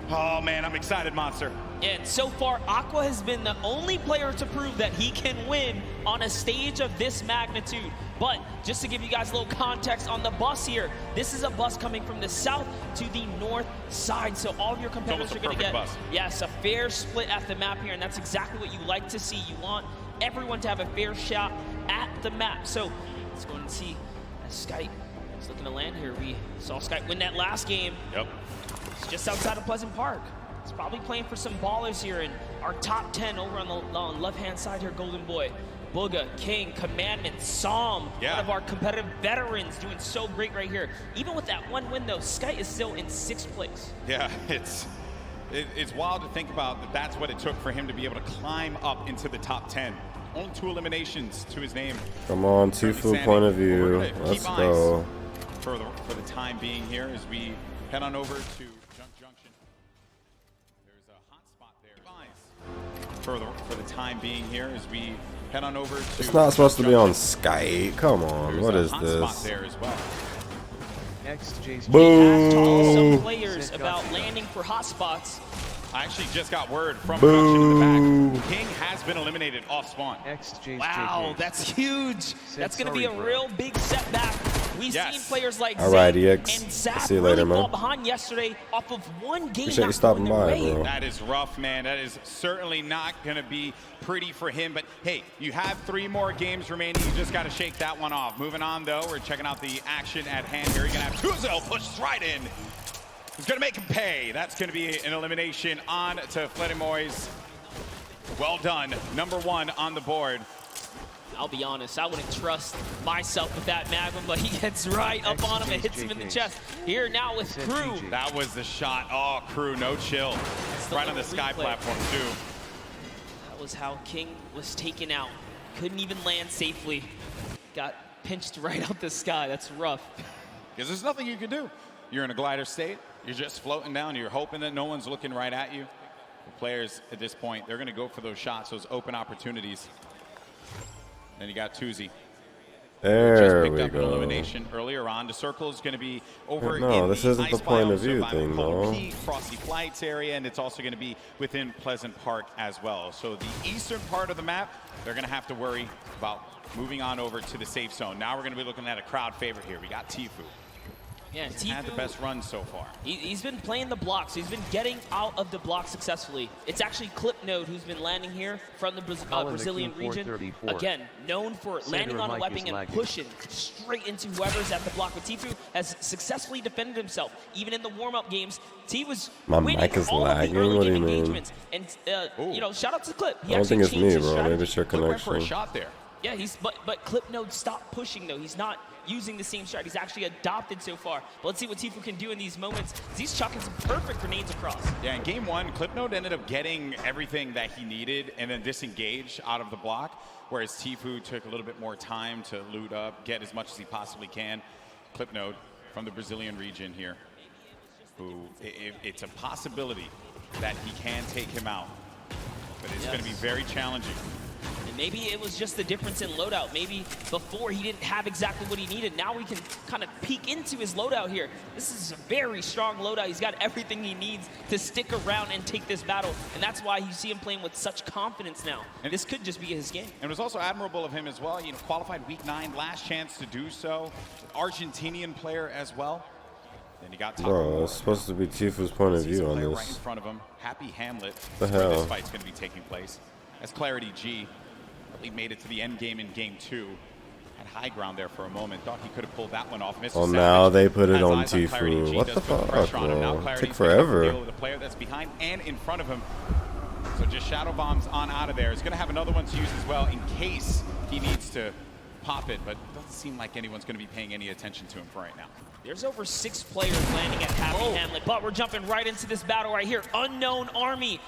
Oh man, I'm excited, Monster. And so far, Aqua has been the only player to prove that he can win on a stage of this magnitude. But just to give you guys a little context on the bus here, this is a bus coming from the south to the north side. So all of your competitors are going to get, yes, a fair split at the map here. And that's exactly what you like to see. You want everyone to have a fair shot at the map. So let's go and see as Skype is looking to land here. We saw Skype win that last game. Yep. It's just outside of Pleasant Park. He's probably playing for some ballers here in our top 10 over on the left-hand side here, Golden Boy. Booga, King, Commandment, Psalm, Yeah. one of our competitive veterans doing so great right here. Even with that one win though, Sky is still in 6th place. Yeah, it's wild to think about that that's what it took for him to be able to climb up into the top 10. Only 2 eliminations to his name. Come on, Tfue point of view. Let's go. For the time being here as we head on over to Junction. There's a hot spot there. For the time being here as we head on over to It's not supposed to be on Skype. Come on, what is spot this? there as well. Talked to some players about landing for hotspots. I actually just got word from Junction in the back. King has been eliminated off spawn. Wow, that's huge. That's going to be a real big setback. We've seen players like Alright, Zay EX. and Zap See you really later, man. fall behind yesterday off of one game. Appreciate you not stopping going by, their way. bro. That is rough, man. That is certainly not going to be pretty for him. But hey, you have 3 more games remaining. You just got to shake that one off. Moving on, though, we're checking out the action at hand here. You're going to have Tuzel pushed right in. He's going to make him pay. That's going to be an elimination on to Fledimoys. Well done. Number 1 on the board. I'll be honest, I wouldn't trust myself with that Magnum, but he gets right up on him and hits him in the chest. Here now with Crew. That was the shot. Oh, Crew, no chill. Right on the Sky platform, too. That was how King was taken out. Couldn't even land safely. Got pinched right out the sky. That's rough. Because there's nothing you can do. You're in a glider state. You're just floating down. You're hoping that no one's looking right at you. The players at this point, they're going to go for those shots, those open opportunities. Then you got Tuzi. There Just we picked up an go. elimination earlier on. The circle is going to be over No, in this the isn't the ice point biome, of view so thing, Polar though. Peak, Frosty Flights area, and it's also going to be within Pleasant Park as well. So the eastern part of the map, they're going to have to worry about moving on over to the safe zone. Now we're going to be looking at a crowd favorite here. We got Tfue. Yeah, He's had the best run so far. He's been playing the blocks. He's been getting out of the block successfully. It's actually Clipnode who's been landing here from the Brazilian region. Again, known for landing on a weapon and pushing straight into whoever's at the block. But Tfue has successfully defended himself. Even in the warm-up games, T was My winning mic is all of the lagging? early What do game you mean? engagements. And, you know, shout out to Clip. He I don't think actually it's me, changed his bro. strategy. Maybe it's your Clip went for a connection. shot there. Yeah, but Clipnode stopped pushing though. He's not using the same strat. He's actually adopted so far. But let's see what Tfue can do in these moments. He's chucking some perfect grenades across. Yeah, in game 1, Clipnode ended up getting everything that he needed and then disengaged out of the block, whereas Tfue took a little bit more time to loot up, get as much as he possibly can. Clipnode from the Brazilian region here, who it's a possibility that he can take him out, but it's going to be very challenging. And maybe it was just the difference in loadout. Maybe before he didn't have exactly what he needed. Now we can kind of peek into his loadout here. This is a very strong loadout. He's got everything he needs to stick around and take this battle. And that's why you see him playing with such confidence now. And this could just be his game. And it was also admirable of him as well. You know, qualified week 9, last chance to do so. Argentinian player as well. Then you got Bro, it's supposed to be Tfue's point of view on right in this. front of him. Happy Hamlet. The Where this hell? fight's going to be taking place. As Clarity G probably made it to the end game in game 2. Had high ground there for a moment. Thought he could have pulled that one off. Mr. Oh, Savage now they put it has on eyes Clarity Tfue. G, What does the put fuck, pressure on him. Now bro? Clarity's Take picking up the forever. deal with the player that's behind and in front of him. So just shadow bombs on out of there. He's going to have another one to use as well in case he needs to pop it, but it doesn't seem like anyone's going to be paying any attention to him for right now. There's over 6 players landing at Happy Hamlet, but we're jumping right into this battle right here. Unknown Army,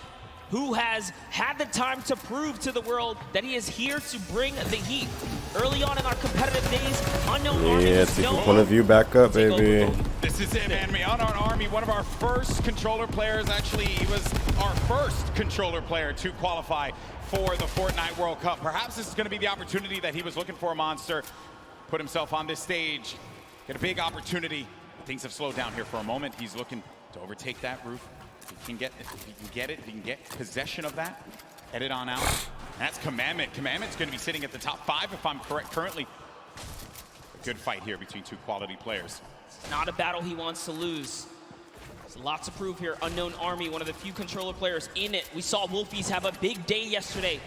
who has had the time to prove to the world that he is here to bring the heat. Early on in our competitive days, Unknown Army Yeah, was Tfue known point of view back up, baby. This is it, man. Unknown Army, one of our first controller players. Actually, he was our first controller player to qualify for the Fortnite World Cup. Perhaps this is going to be the opportunity that he was looking for, Monster. Put himself on this stage. Get a big opportunity. Things have slowed down here for a moment. He's looking to overtake that roof. If he can get possession of that, head it on out. That's Commandment. Commandment's going to be sitting at the top 5 if I'm correct currently. A good fight here between 2 quality players. not a battle he wants to lose. There's lots to prove here. Unknown Army, one of the few controller players in it. We saw Wolfies have a big day yesterday.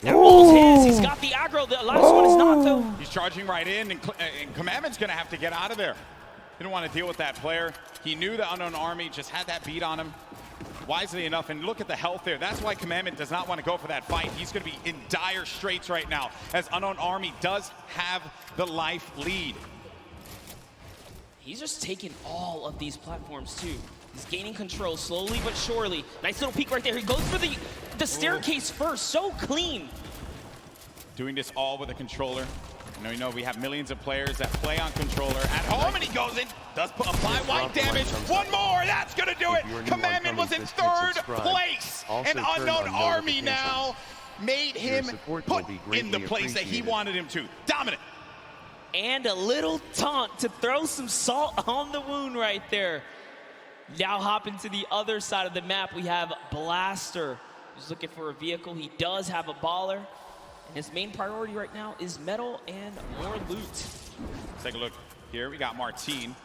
That roll's his. He's got the aggro. The last one is not, though. He's charging right in, and Commandment's going to have to get out of there. He didn't want to deal with that player. He knew the Unknown Army just had that beat on him. wisely enough, and look at the health there. That's why Commandment does not want to go for that fight. He's going to be in dire straits right now, as Unknown Army does have the life lead. He's just taking all of these platforms too. He's gaining control slowly but surely. Nice little peek right there. He goes for the staircase first, so clean. Doing this all with a controller. You know we have millions of players that play on controller at home, and he goes in, does apply white damage. One more, that's gonna do it. Commandment was in 3rd place, and Unknown Army now made him put in the place that he wanted him to. Dominant. And a little taunt to throw some salt on the wound right there. Now hopping to the other side of the map, we have Blaster, who's looking for a vehicle. He does have a baller. And his main priority right now is metal and more loot. Let's take a look here. We got Martine.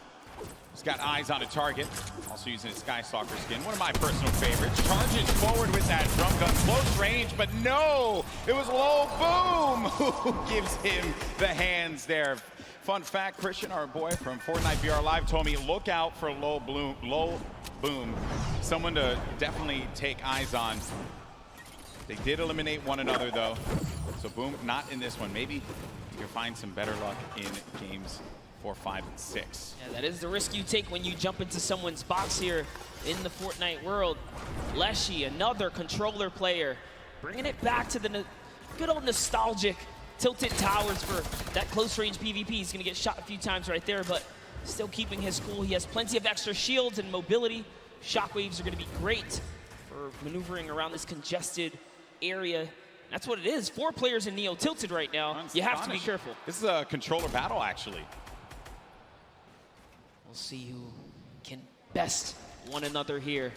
He's got eyes on a target. Also using his Skystalker skin. One of my personal favorites. Charges forward with that drum gun. Close range, but no! It was Low Boom who gives him the hands there. Fun fact, Christian, our boy from Fortnite VR Live, told me look out for Low Boom. Someone to definitely take eyes on. They did eliminate one another though. So Boom, not in this one. Maybe you can find some better luck in games 4, 5, and 6. Yeah, that is the risk you take when you jump into someone's box here in the Fortnite world. Leshy, another controller player, bringing it back to the good old nostalgic Tilted Towers for that close-range PvP. He's gonna get shot a few times right there, but still keeping his cool. He has plenty of extra shields and mobility. Shockwaves are gonna be great for maneuvering around this congested area. That's what it is. 4 players in Neo Tilted right now. You have to be careful. This is a controller battle, actually. We'll see who can best one another here.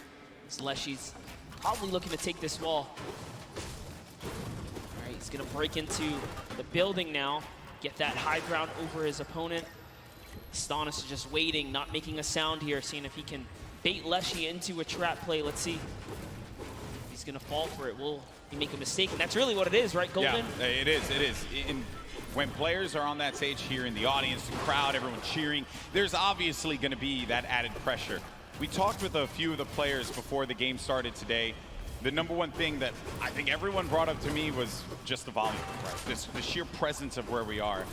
It's Leshy's probably looking to take this wall. All right, he's gonna break into the building now, get that high ground over his opponent. Astonis is just waiting, not making a sound here, seeing if he can bait Leshy into a trap play. Let's see. He's gonna fall for it. Will he make a mistake? And that's really what it is, right, Golden? Yeah, it is. When players are on that stage here in the audience, the crowd, everyone cheering, there's obviously going to be that added pressure. We talked with a few of the players before the game started today. The number one thing that I think everyone brought up to me was just the volume, right? The sheer presence of where we are.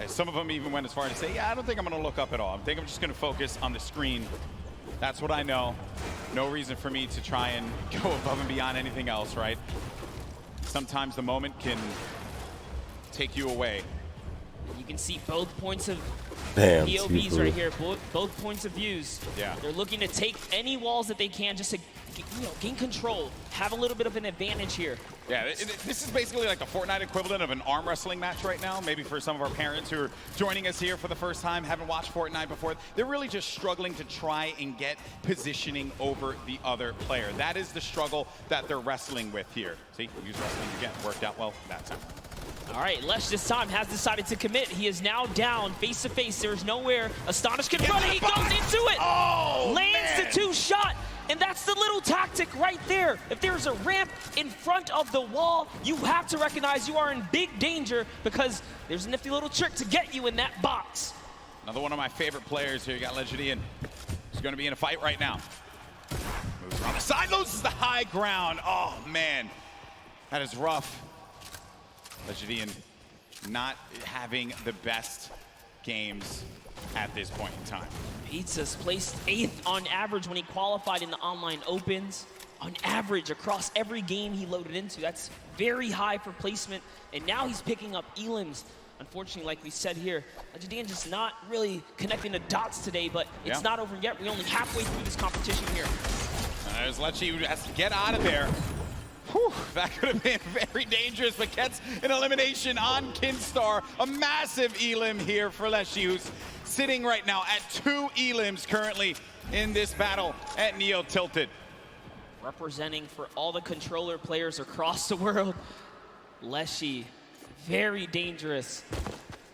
Some of them even went as far as to say, yeah, I don't think I'm going to look up at all. I think I'm just going to focus on the screen. That's what I know. No reason for me to try and go above and beyond anything else, right? Sometimes the moment can take you away. You can see both points of Damn, POVs right here, both points of views. Yeah. They're looking to take any walls that they can just to gain control, have a little bit of an advantage here. Yeah, this is basically like the Fortnite equivalent of an arm wrestling match right now. Maybe for some of our parents who are joining us here for the first time, haven't watched Fortnite before, they're really just struggling to try and get positioning over the other player. That is the struggle that they're wrestling with here. See, use wrestling again, worked out well that time. All right, Lesh this time has decided to commit. He is now down face to face. There's nowhere Astonish can run. He goes into it. Oh, lands the 2-shot. And that's the little tactic right there. If there's a ramp in front of the wall, you have to recognize you are in big danger because there's a nifty little trick to get you in that box. Another one of my favorite players here. You got Legendian. He's going to be in a fight right now. Moves around the side, loses the high ground. Oh, man. That is rough. Legendian not having the best games at this point in time. Pizza's placed 8th on average when he qualified in the online opens. On average, across every game he loaded into. That's very high for placement. And now he's picking up elims. Unfortunately, like we said here, Legendian just not really connecting the dots today, but it's not over yet. We're only halfway through this competition here. There's Lechi who has to get out of there. Whew, that could have been very dangerous, but gets an elimination on Kinstar. A massive elim here for Leshi, who's sitting right now at 2 elims currently in this battle at Neo Tilted. Representing for all the controller players across the world, Leshi, very dangerous.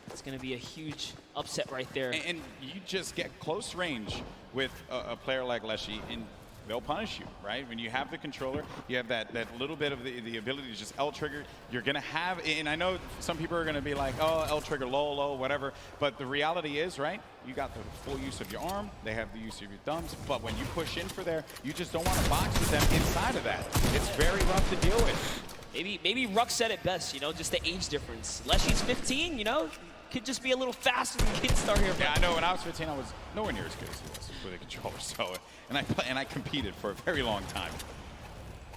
It's going to be a huge upset right there. And you just get close range with a player like Leshi, and they'll punish you, right? When you have the controller, you have that little bit of the ability to just L trigger. You're gonna have, and I know some people are gonna be like, oh, L trigger, low, whatever. But the reality is, right? You got the full use of your arm. They have the use of your thumbs. But when you push in for there, you just don't want to box with them inside of that. It's very rough to deal with. Maybe Ruck said it best, you know, just the age difference. Leshy's 15, you know, could just be a little faster than Kid Star here. Yeah, I know. When I was 15, I was nowhere near as good as he was with a controller. So, and I competed for a very long time.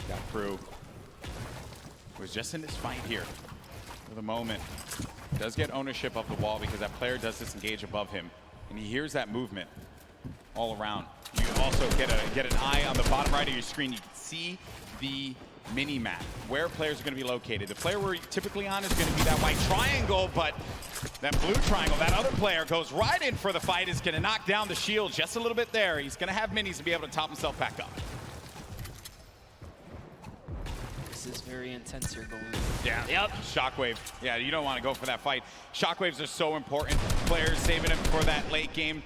Got through. Was just in this fight here for the moment. Does get ownership of the wall because that player does disengage above him, and he hears that movement all around. You also get an eye on the bottom right of your screen. You can see the mini map where players are going to be located. The player we're typically on is going to be that white triangle, but that blue triangle, that other player goes right in for the fight, is going to knock down the shield just a little bit there. He's going to have minis to be able to top himself back up. This is very intense here going. Yeah. Yep. Shockwave. Yeah, you don't want to go for that fight. Shockwaves are so important. Players saving them for that late game.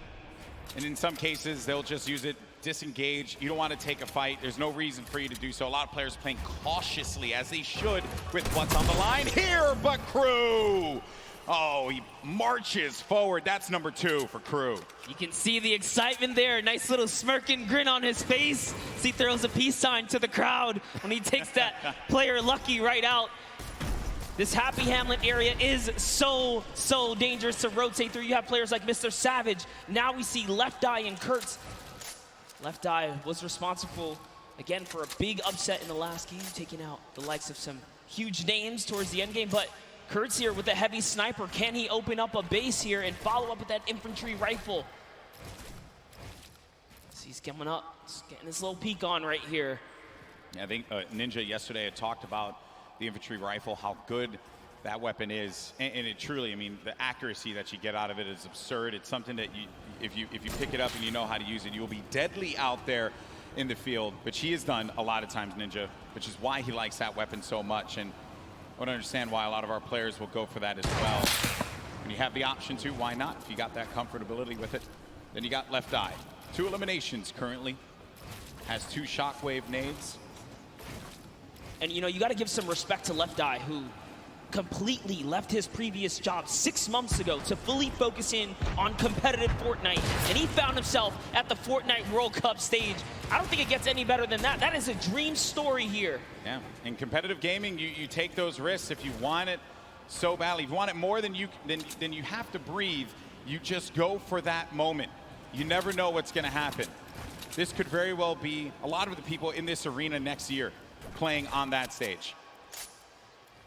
And in some cases, they'll just use it, disengage. You don't want to take a fight. There's no reason for you to do so. A lot of players playing cautiously, as they should, with what's on the line here. But Crew, oh, he marches forward. That's number 2 for Crew. You can see the excitement there. Nice little smirking grin on his face. He throws a peace sign to the crowd when he takes that player Lucky right out. This Happy Hamlet area is so dangerous to rotate through. You have players like Mr. Savage. Now we see Left Eye and Kurtz. Left Eye was responsible, again, for a big upset in the last game, taking out the likes of some huge names towards the end game. But Kurtz here with a heavy sniper. Can he open up a base here and follow up with that infantry rifle? So he's coming up, he's getting his little peek on right here. Yeah, I think Ninja yesterday had talked about the infantry rifle, how good that weapon is, and it truly, I mean, the accuracy that you get out of it is absurd. It's something that if you pick it up and you know how to use it, you'll be deadly out there in the field, which he has done a lot of times, Ninja, which is why he likes that weapon so much, and I would understand why a lot of our players will go for that as well. When you have the option to, why not? If you got that comfortability with it. Then you got Left Eye. 2 eliminations currently. Has 2 shockwave nades. And you know, you got to give some respect to Left Eye, who completely left his previous job 6 months ago to fully focus in on competitive Fortnite. And he found himself at the Fortnite World Cup stage. I don't think it gets any better than that. That is a dream story here. Yeah, in competitive gaming, you take those risks if you want it so badly. If you want it more than you have to breathe, you just go for that moment. You never know what's going to happen. This could very well be a lot of the people in this arena next year playing on that stage.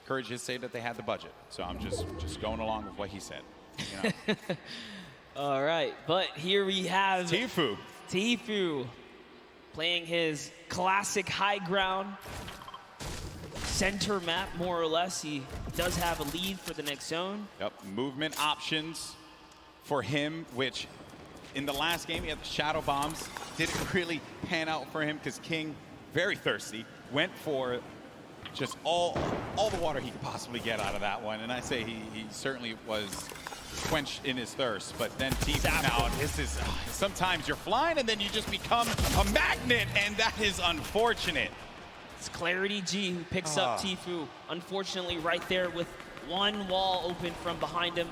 Courage did say that they had the budget, so I'm just going along with what he said. You know? All right, but here we have Tfue. Tfue playing his classic high ground center map, more or less. He does have a lead for the next zone. Yep, movement options for him, which in the last game he had the shadow bombs. Didn't really pan out for him because King, very thirsty, went for just all the water he could possibly get out of that one. And I say he certainly was quenched in his thirst. But then Tfue now, this is, sometimes you're flying and then you just become a magnet, and that is unfortunate. It's Clarity G who picks up Tfue. Unfortunately, right there with one wall open from behind him.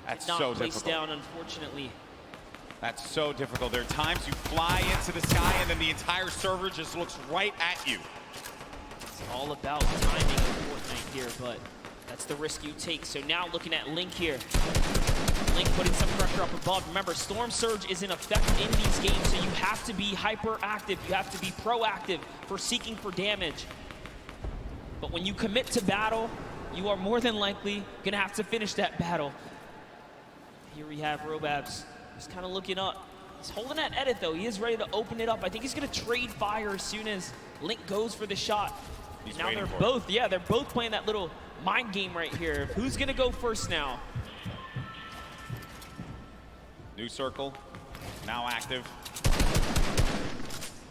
That's not so placed difficult. down, unfortunately. That's so difficult. There are times you fly into the sky and then the entire server just looks right at you. It's all about timing in Fortnite here, but that's the risk you take. So now looking at Link here. Link putting some pressure up above. Remember, Storm Surge is in effect in these games, so you have to be hyperactive. You have to be proactive for seeking for damage. But when you commit to battle, you are more than likely going to have to finish that battle. Here we have Robabs. He's kind of looking up. He's holding that edit, though. He is ready to open it up. I think he's going to trade fire as soon as Link goes for the shot. He's now waiting they're for both, yeah, they're both playing that little mind game right here. Who's going to go first now? New circle, now active.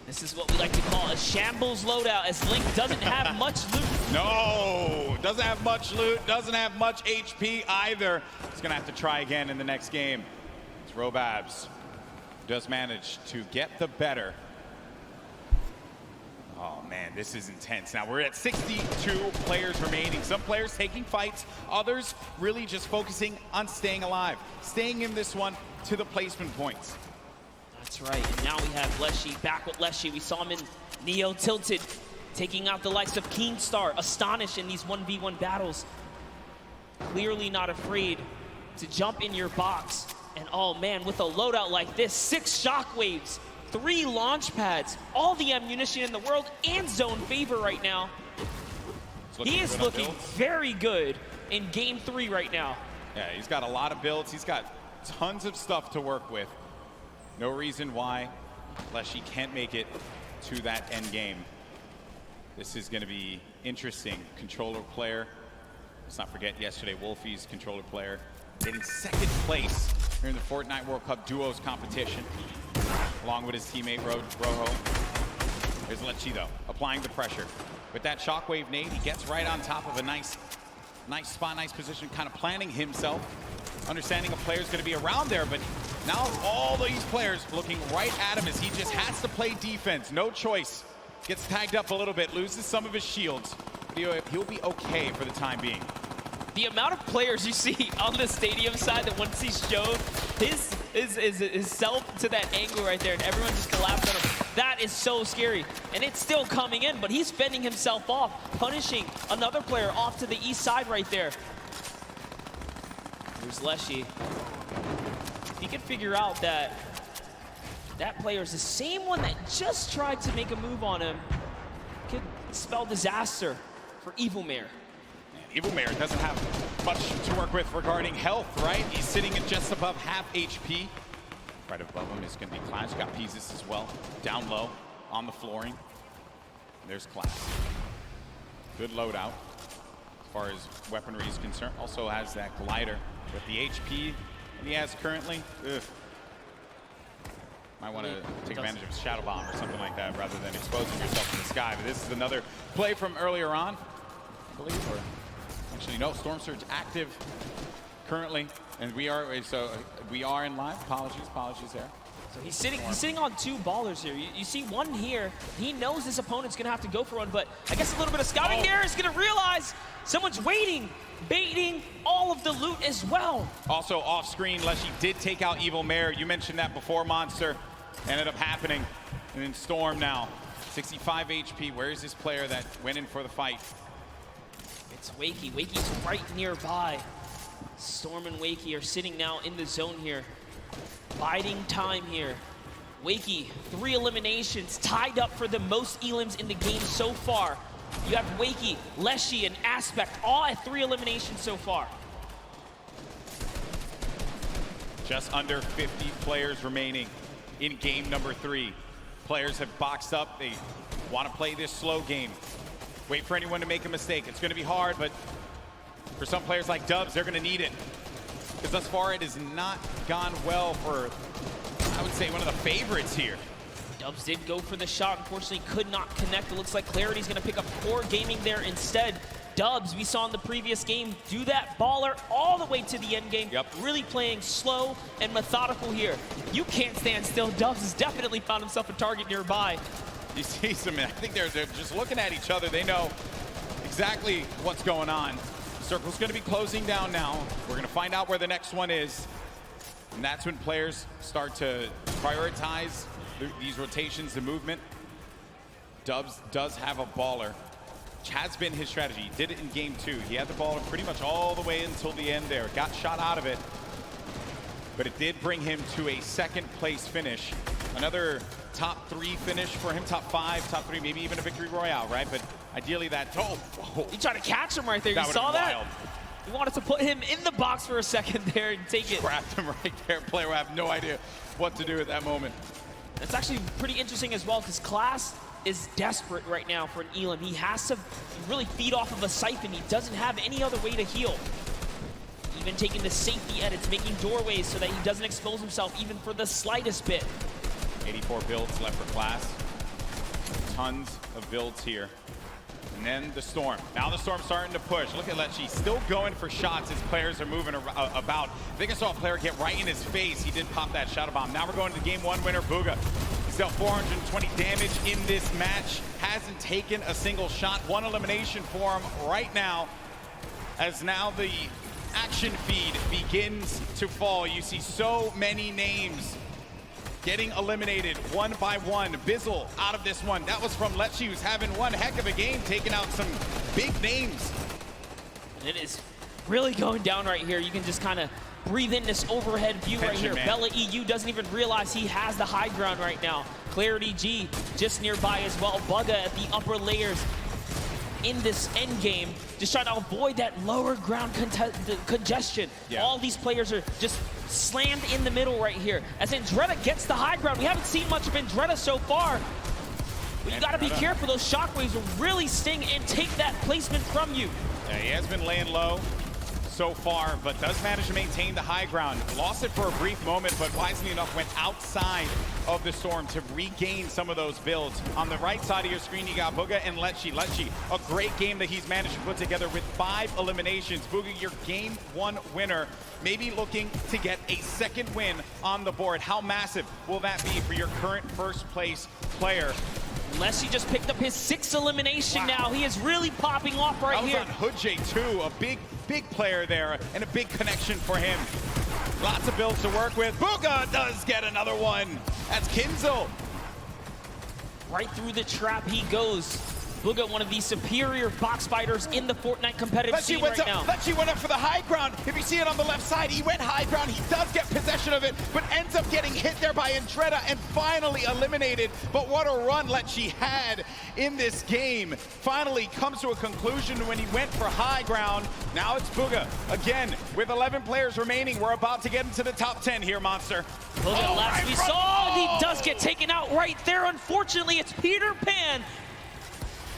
This is what we like to call a shambles loadout, as Link doesn't have much loot. No, doesn't have much loot, doesn't have much HP either. He's going to have to try again in the next game. Robabs does manage to get the better Oh man, this is intense. Now we're at 62 players remaining. Some players taking fights, others really just focusing on staying alive, staying in this one to the placement points. That's right, and now we have Leshy back with Leshy. We saw him in Neo Tilted, taking out the likes of Keemstar, Astonish in these 1v1 battles. Clearly not afraid to jump in your box. And oh man, with a loadout like this, 6 shockwaves, 3 launch pads, all the ammunition in the world, and zone favor right now. He is looking very good in game 3 right now. Yeah, he's got a lot of builds. He's got tons of stuff to work with. No reason why Leshy can't make it to that end game. This is going to be interesting. Controller player. Let's not forget yesterday, Wolfie's controller player getting 2nd place here in the Fortnite World Cup Duos competition, along with his teammate Rojo. Here's Leshy though, applying the pressure. With that shockwave nade, he gets right on top of a nice spot, nice position, kind of planning himself, understanding a player's going to be around there, but now all these players looking right at him as he just has to play defense. No choice. Gets tagged up a little bit, loses some of his shields. He'll be okay for the time being. The amount of players you see on the stadium side that once he's shown his self to that angle right there and everyone just collapsed on him, that is so scary. And it's still coming in, but he's fending himself off, punishing another player off to the east side right there. Here's Leshy. If he can figure out that that player is the same one that just tried to make a move on him, could spell disaster for Evil Mare. Evil Mare doesn't have much to work with regarding health, right? He's sitting at just above half HP. Right above him is going to be Clash. Got Peasus as well. Down low on the flooring. There's Clash. Good loadout as far as weaponry is concerned. Also has that glider with the HP that he has currently. Ugh. Might want to take advantage of Shadow Bomb or something like that rather than exposing yourself to the sky. But this is another play from earlier on, I believe. Or actually, no, Storm Surge active currently, and we are in live. Apologies there. So he's sitting on 2 ballers here. You see one here. He knows his opponent's gonna have to go for one, but I guess a little bit of scouting there is gonna realize someone's waiting, baiting all of the loot as well. Also off screen, Leshy did take out Evil Mare. You mentioned that before, Monster. Ended up happening. And then Storm now, 65 HP. Where is this player that went in for the fight? It's Wakey. Wakey's right nearby. Storm and Wakey are sitting now in the zone here. Biding time here. Wakey, 3 eliminations, tied up for the most elims in the game so far. You have Wakey, Leshy, and Aspect, all at 3 eliminations so far. Just under 50 players remaining in game number 3. Players have boxed up. They want to play this slow game. Wait for anyone to make a mistake. It's going to be hard, but for some players like Dubs, they're going to need it. Because thus far, it has not gone well for, I would say, one of the favorites here. Dubs did go for the shot. Unfortunately, could not connect. It looks like Clarity's going to pick up Core Gaming there instead. Dubs, we saw in the previous game, do that baller all the way to the end game. Yep. Really playing slow and methodical here. You can't stand still. Dubs has definitely found himself a target nearby. You see some, I think they're just looking at each other. They know exactly what's going on. Circle's going to be closing down now. We're going to find out where the next one is. And that's when players start to prioritize these rotations, the movement. Dubs does have a baller, which has been his strategy. He did it in game 2. He had the ball pretty much all the way until the end there. Got shot out of it. But it did bring him to a 2nd place finish. Another top 3 finish for him, top 5, top 3, maybe even a victory royale, right? But ideally that, He tried to catch him right there. You saw that? He wanted to put him in the box for a second there and take it. Trapped him right there. Player will have no idea what to do at that moment. That's actually pretty interesting as well, because Class is desperate right now for an Elam. He has to really feed off of a Siphon. He doesn't have any other way to heal. Even taking the safety edits, making doorways so that he doesn't expose himself even for the slightest bit. 84 builds left for Class. Tons of builds here. And then the Storm. Now the Storm starting to push. Look at Leshy still going for shots as players are moving about. I think I saw a player get right in his face. He did pop that Shadow Bomb. Now we're going to game 1 winner, Booga. dealt 420 damage in this match. Hasn't taken a single shot. One elimination for him right now, as now the action feed begins to fall. You see so many names getting eliminated one by one. Bizzle out of this one. That was from Lecce, who's having one heck of a game, taking out some big names. And it is really going down right here. You can just kind of breathe in this overhead view right here. Man. Bella EU doesn't even realize he has the high ground right now. Clarity G just nearby as well. Bugga at the upper layers in this end game, just trying to avoid that lower ground congestion. Yeah. All these players are just slammed in the middle right here. As Andretta gets the high ground. We haven't seen much of Andretta so far. But you got to be careful. Those shockwaves will really sting and take that placement from you. Yeah, he has been laying low so far, but does manage to maintain the high ground. Lost it for a brief moment, but wisely enough went outside of the storm to regain some of those builds. On the right side of your screen, you got Bugga and Lecce. Lecce, a great game that he's managed to put together with 5 eliminations. Bugga, your game 1 winner, maybe looking to get a second win on the board. How massive will that be for your current first place player? Lecce just picked up his 6th elimination now. He is really popping off right here. That was on Hoodjay too, a big player there, and a big connection for him. Lots of builds to work with. Bugga does get another one. That's Kinzel. Right through the trap he goes. Bugga, one of the superior box fighters in the Fortnite competitive scene right now. Lecce went up for the high ground. If you see it on the left side, he went high ground. He does get possession of it, but ends up getting hit there by Andretta and finally eliminated. But what a run Lecce had in this game. Finally comes to a conclusion when he went for high ground. Now it's Bugga again with 11 players remaining. We're about to get into the top 10 here, Monster. Bugga, last we saw, he does get taken out right there. Unfortunately, it's Peter Pan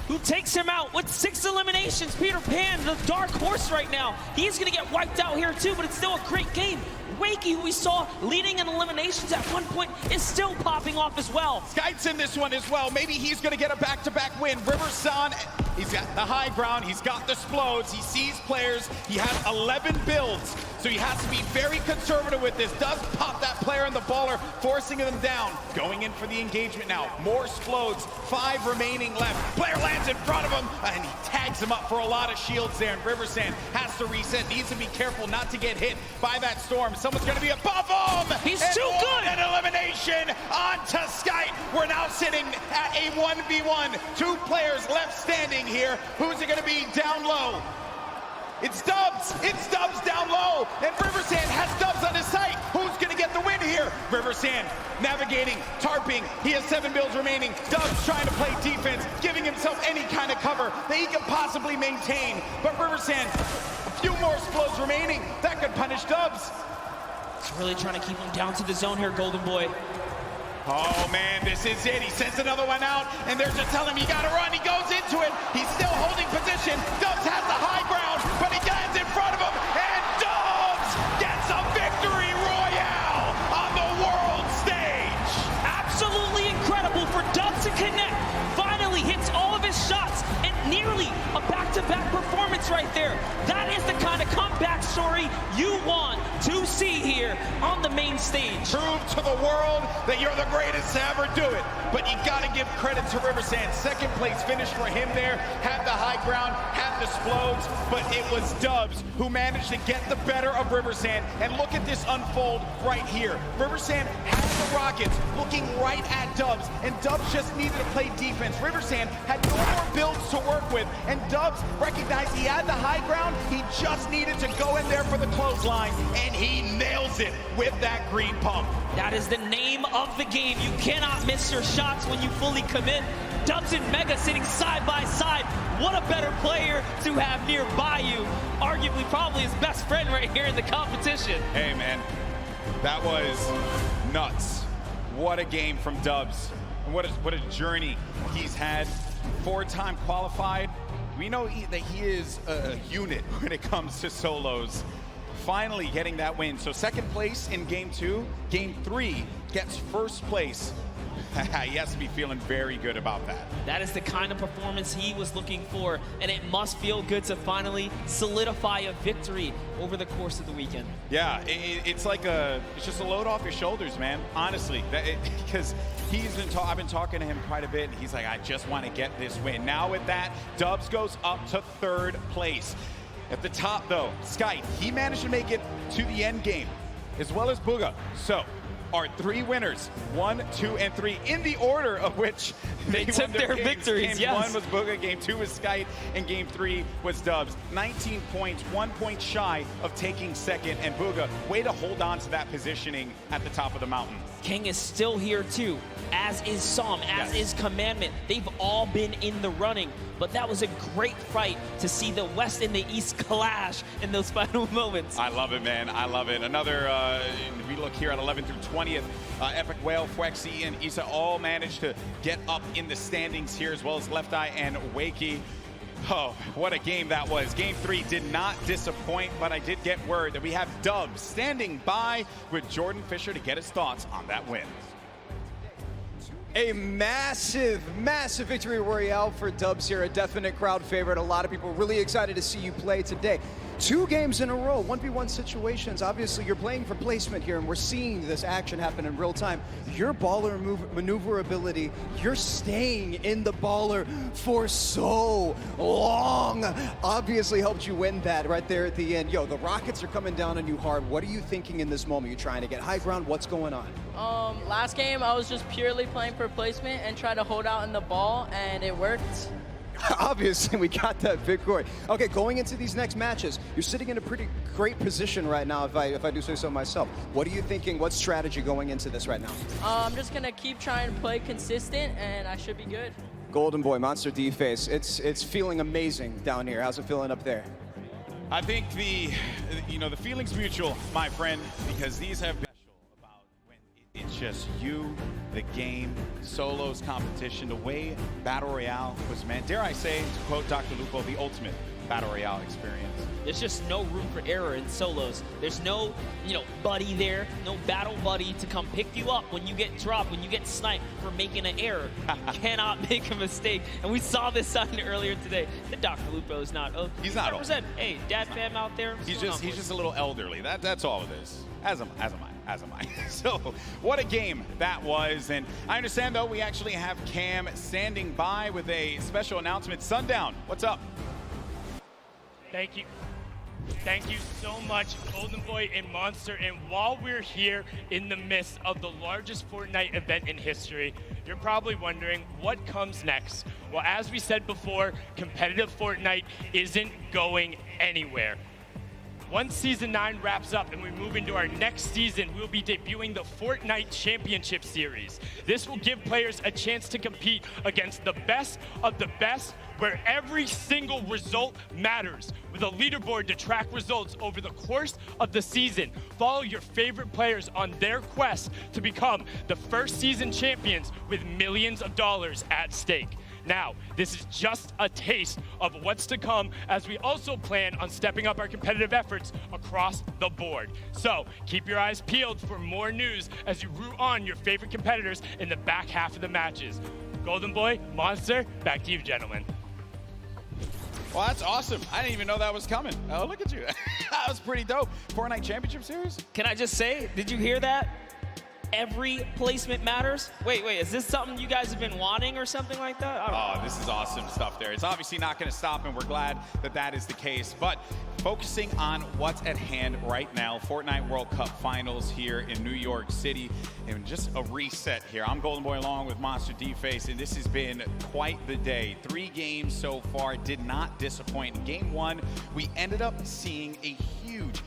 who takes him out with 6 eliminations. Peter Pan, the dark horse right now. He's gonna get wiped out here too, but it's still a great game. Wakey, who we saw leading in eliminations at one point, is still popping off as well. Skype's in this one as well. Maybe he's gonna get a back-to-back win. Riverson, he's got the high ground, he's got the explodes, he sees players, he has 11 builds, so he has to be very conservative with this. Does pop that player in the baller, forcing them down. Going in for the engagement now. More explodes, 5 remaining left. Player lands in front of him, and he tags him up for a lot of shields there, and Riversand has to reset, needs to be careful not to get hit by that storm. Someone's gonna be above him! He's too good! An elimination onto Skype. We're now sitting at a 1v1. 2 players left standing here. Who's it gonna be down low? It's Dubs! It's Dubs down low! And Riversand has Dubs on his site! Who's gonna get the win here? Riversand navigating, tarping. He has 7 builds remaining. Dubs trying to play defense, giving himself any kind of cover that he can possibly maintain. But Riversand, a few more explodes remaining. That could punish Dubs. He's really trying to keep him down to the zone here, Golden Boy. Oh man, this is it. He sends another one out, and they're just telling him, you gotta run. He goes into it. He's still holding position. Dubs has the high ground, but he lands in front of him, and Dubs gets a victory royale on the world stage. Absolutely incredible for Dubs to connect. Finally hits all of his shots, and nearly a back-to-back performance right there. That is the kind of comeback story you want to see here on the main stage. Prove to the world that you're the greatest to ever do it. But you gotta give credit to Riversand. Second place finish for him there. Had the high ground, had the explodes, but it was Dubs who managed to get the better of Riversand. And look at this unfold right here. Riversand had the Rockets looking right at Dubs, and Dubs just needed to play defense. Riversand had no more builds to work with, and Dubs recognized he had the high ground. He just needed to go in there for the clothesline, and he nails it with that green pump. That is the name of the game. You cannot miss your shots when you fully commit. Dubs and Mega sitting side by side. What a better player to have nearby you. Arguably probably his best friend right here in the competition. Hey man, that was nuts. What a game from Dubs. And what a journey he's had. 4-time qualified. We know that he is a unit when it comes to solos. Finally getting that win. So second place in game 2. Game 3 gets first place. He has to be feeling very good about that. That is the kind of performance he was looking for, and it must feel good to finally solidify a victory over the course of the weekend. Yeah, it's like it's just a load off your shoulders, man. Honestly, because I've been talking to him quite a bit, and he's like, I just want to get this win. Now with that, Dubs goes up to 3rd place. At the top, though, Sky, he managed to make it to the end game, as well as Booga. So, our 3 winners, 1, 2, and 3, in the order of which they took their victories. Game 1 was Booga, Game 2 was Skype, and Game 3 was Dubs. 19 points, 1 point shy of taking 2nd, and Booga, way to hold on to that positioning at the top of the mountain. King is still here too, as is Psalm, as is Commandment. They've all been in the running, but that was a great fight to see the West and the East clash in those final moments. I love it, man. I love it. Another, we look here at 11th through 20th. Epic Whale, Fwexy, and Issa all managed to get up in the standings here, as well as Left Eye and Wakey. Oh, what a game that was. Game 3 did not disappoint, but I did get word that we have Dubs standing by with Jordan Fisher to get his thoughts on that win. A massive, massive victory royale for Dubs here, a definite crowd favorite. A lot of people really excited to see you play today. 2 games in a row, 1v1 situations. Obviously, you're playing for placement here, and we're seeing this action happen in real time. Your baller maneuverability, you're staying in the baller for so long, obviously helped you win that right there at the end. Yo, the Rockets are coming down on you hard. What are you thinking in this moment? You trying to get high ground? What's going on? Last game, I was just purely playing for placement and try to hold out in the ball, and it worked. Obviously, we got that victory. Okay, going into these next matches, you're sitting in a pretty great position right now, if I do say so myself. What are you thinking? What strategy going into this right now? I'm just going to keep trying to play consistent, and I should be good. Golden Boy, Monster D-Face, it's feeling amazing down here. How's it feeling up there? I think the feeling's mutual, my friend, because these have been about when it's just you, the game, solos, competition, the way Battle Royale was meant. Dare I say, to quote Dr. Lupo, the ultimate Battle Royale experience. There's just no room for error in solos. There's no, buddy there, no battle buddy to come pick you up when you get dropped, when you get sniped for making an error. You cannot make a mistake. And we saw this sign earlier today. The Dr. Lupo is not. He's not old. Hey, dad fam out there. He's just a little elderly. That's all it is. As am I. So, what a game that was. And I understand, though, we actually have Cam standing by with a special announcement. Sundown, what's up? Thank you. Thank you so much, Golden Boy and Monster. And while we're here in the midst of the largest Fortnite event in history, you're probably wondering what comes next. Well, as we said before, competitive Fortnite isn't going anywhere. Once Season 9 wraps up and we move into our next season, we'll be debuting the Fortnite Championship Series. This will give players a chance to compete against the best of the best, where every single result matters, with a leaderboard to track results over the course of the season. Follow your favorite players on their quest to become the first season champions with millions of dollars at stake. Now, this is just a taste of what's to come, as we also plan on stepping up our competitive efforts across the board. So keep your eyes peeled for more news as you root on your favorite competitors in the back half of the matches. Golden Boy, Monster, back to you, gentlemen. Well, that's awesome. I didn't even know that was coming. Oh, look at you. That was pretty dope. Fortnite Championship Series? Can I just say, did you hear that? Every placement matters. Wait, is this something you guys have been wanting or something like that? I don't know. This is awesome stuff there. It's obviously not going to stop, and we're glad that that is the case. But focusing on what's at hand right now, Fortnite World Cup Finals here in New York City, and just a reset here. I'm Golden Boy along with Monster D-Face, and this has been quite the day. 3 games so far, did not disappoint. In Game 1, we ended up seeing a huge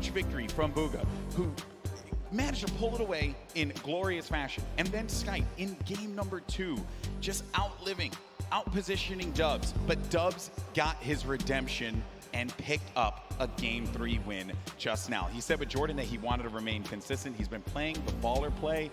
victory from Booga, who managed to pull it away in glorious fashion. And then Skype in game number 2, just outpositioning Dubs. But Dubs got his redemption and picked up a Game 3 win just now. He said with Jordan that he wanted to remain consistent. He's been playing the baller play.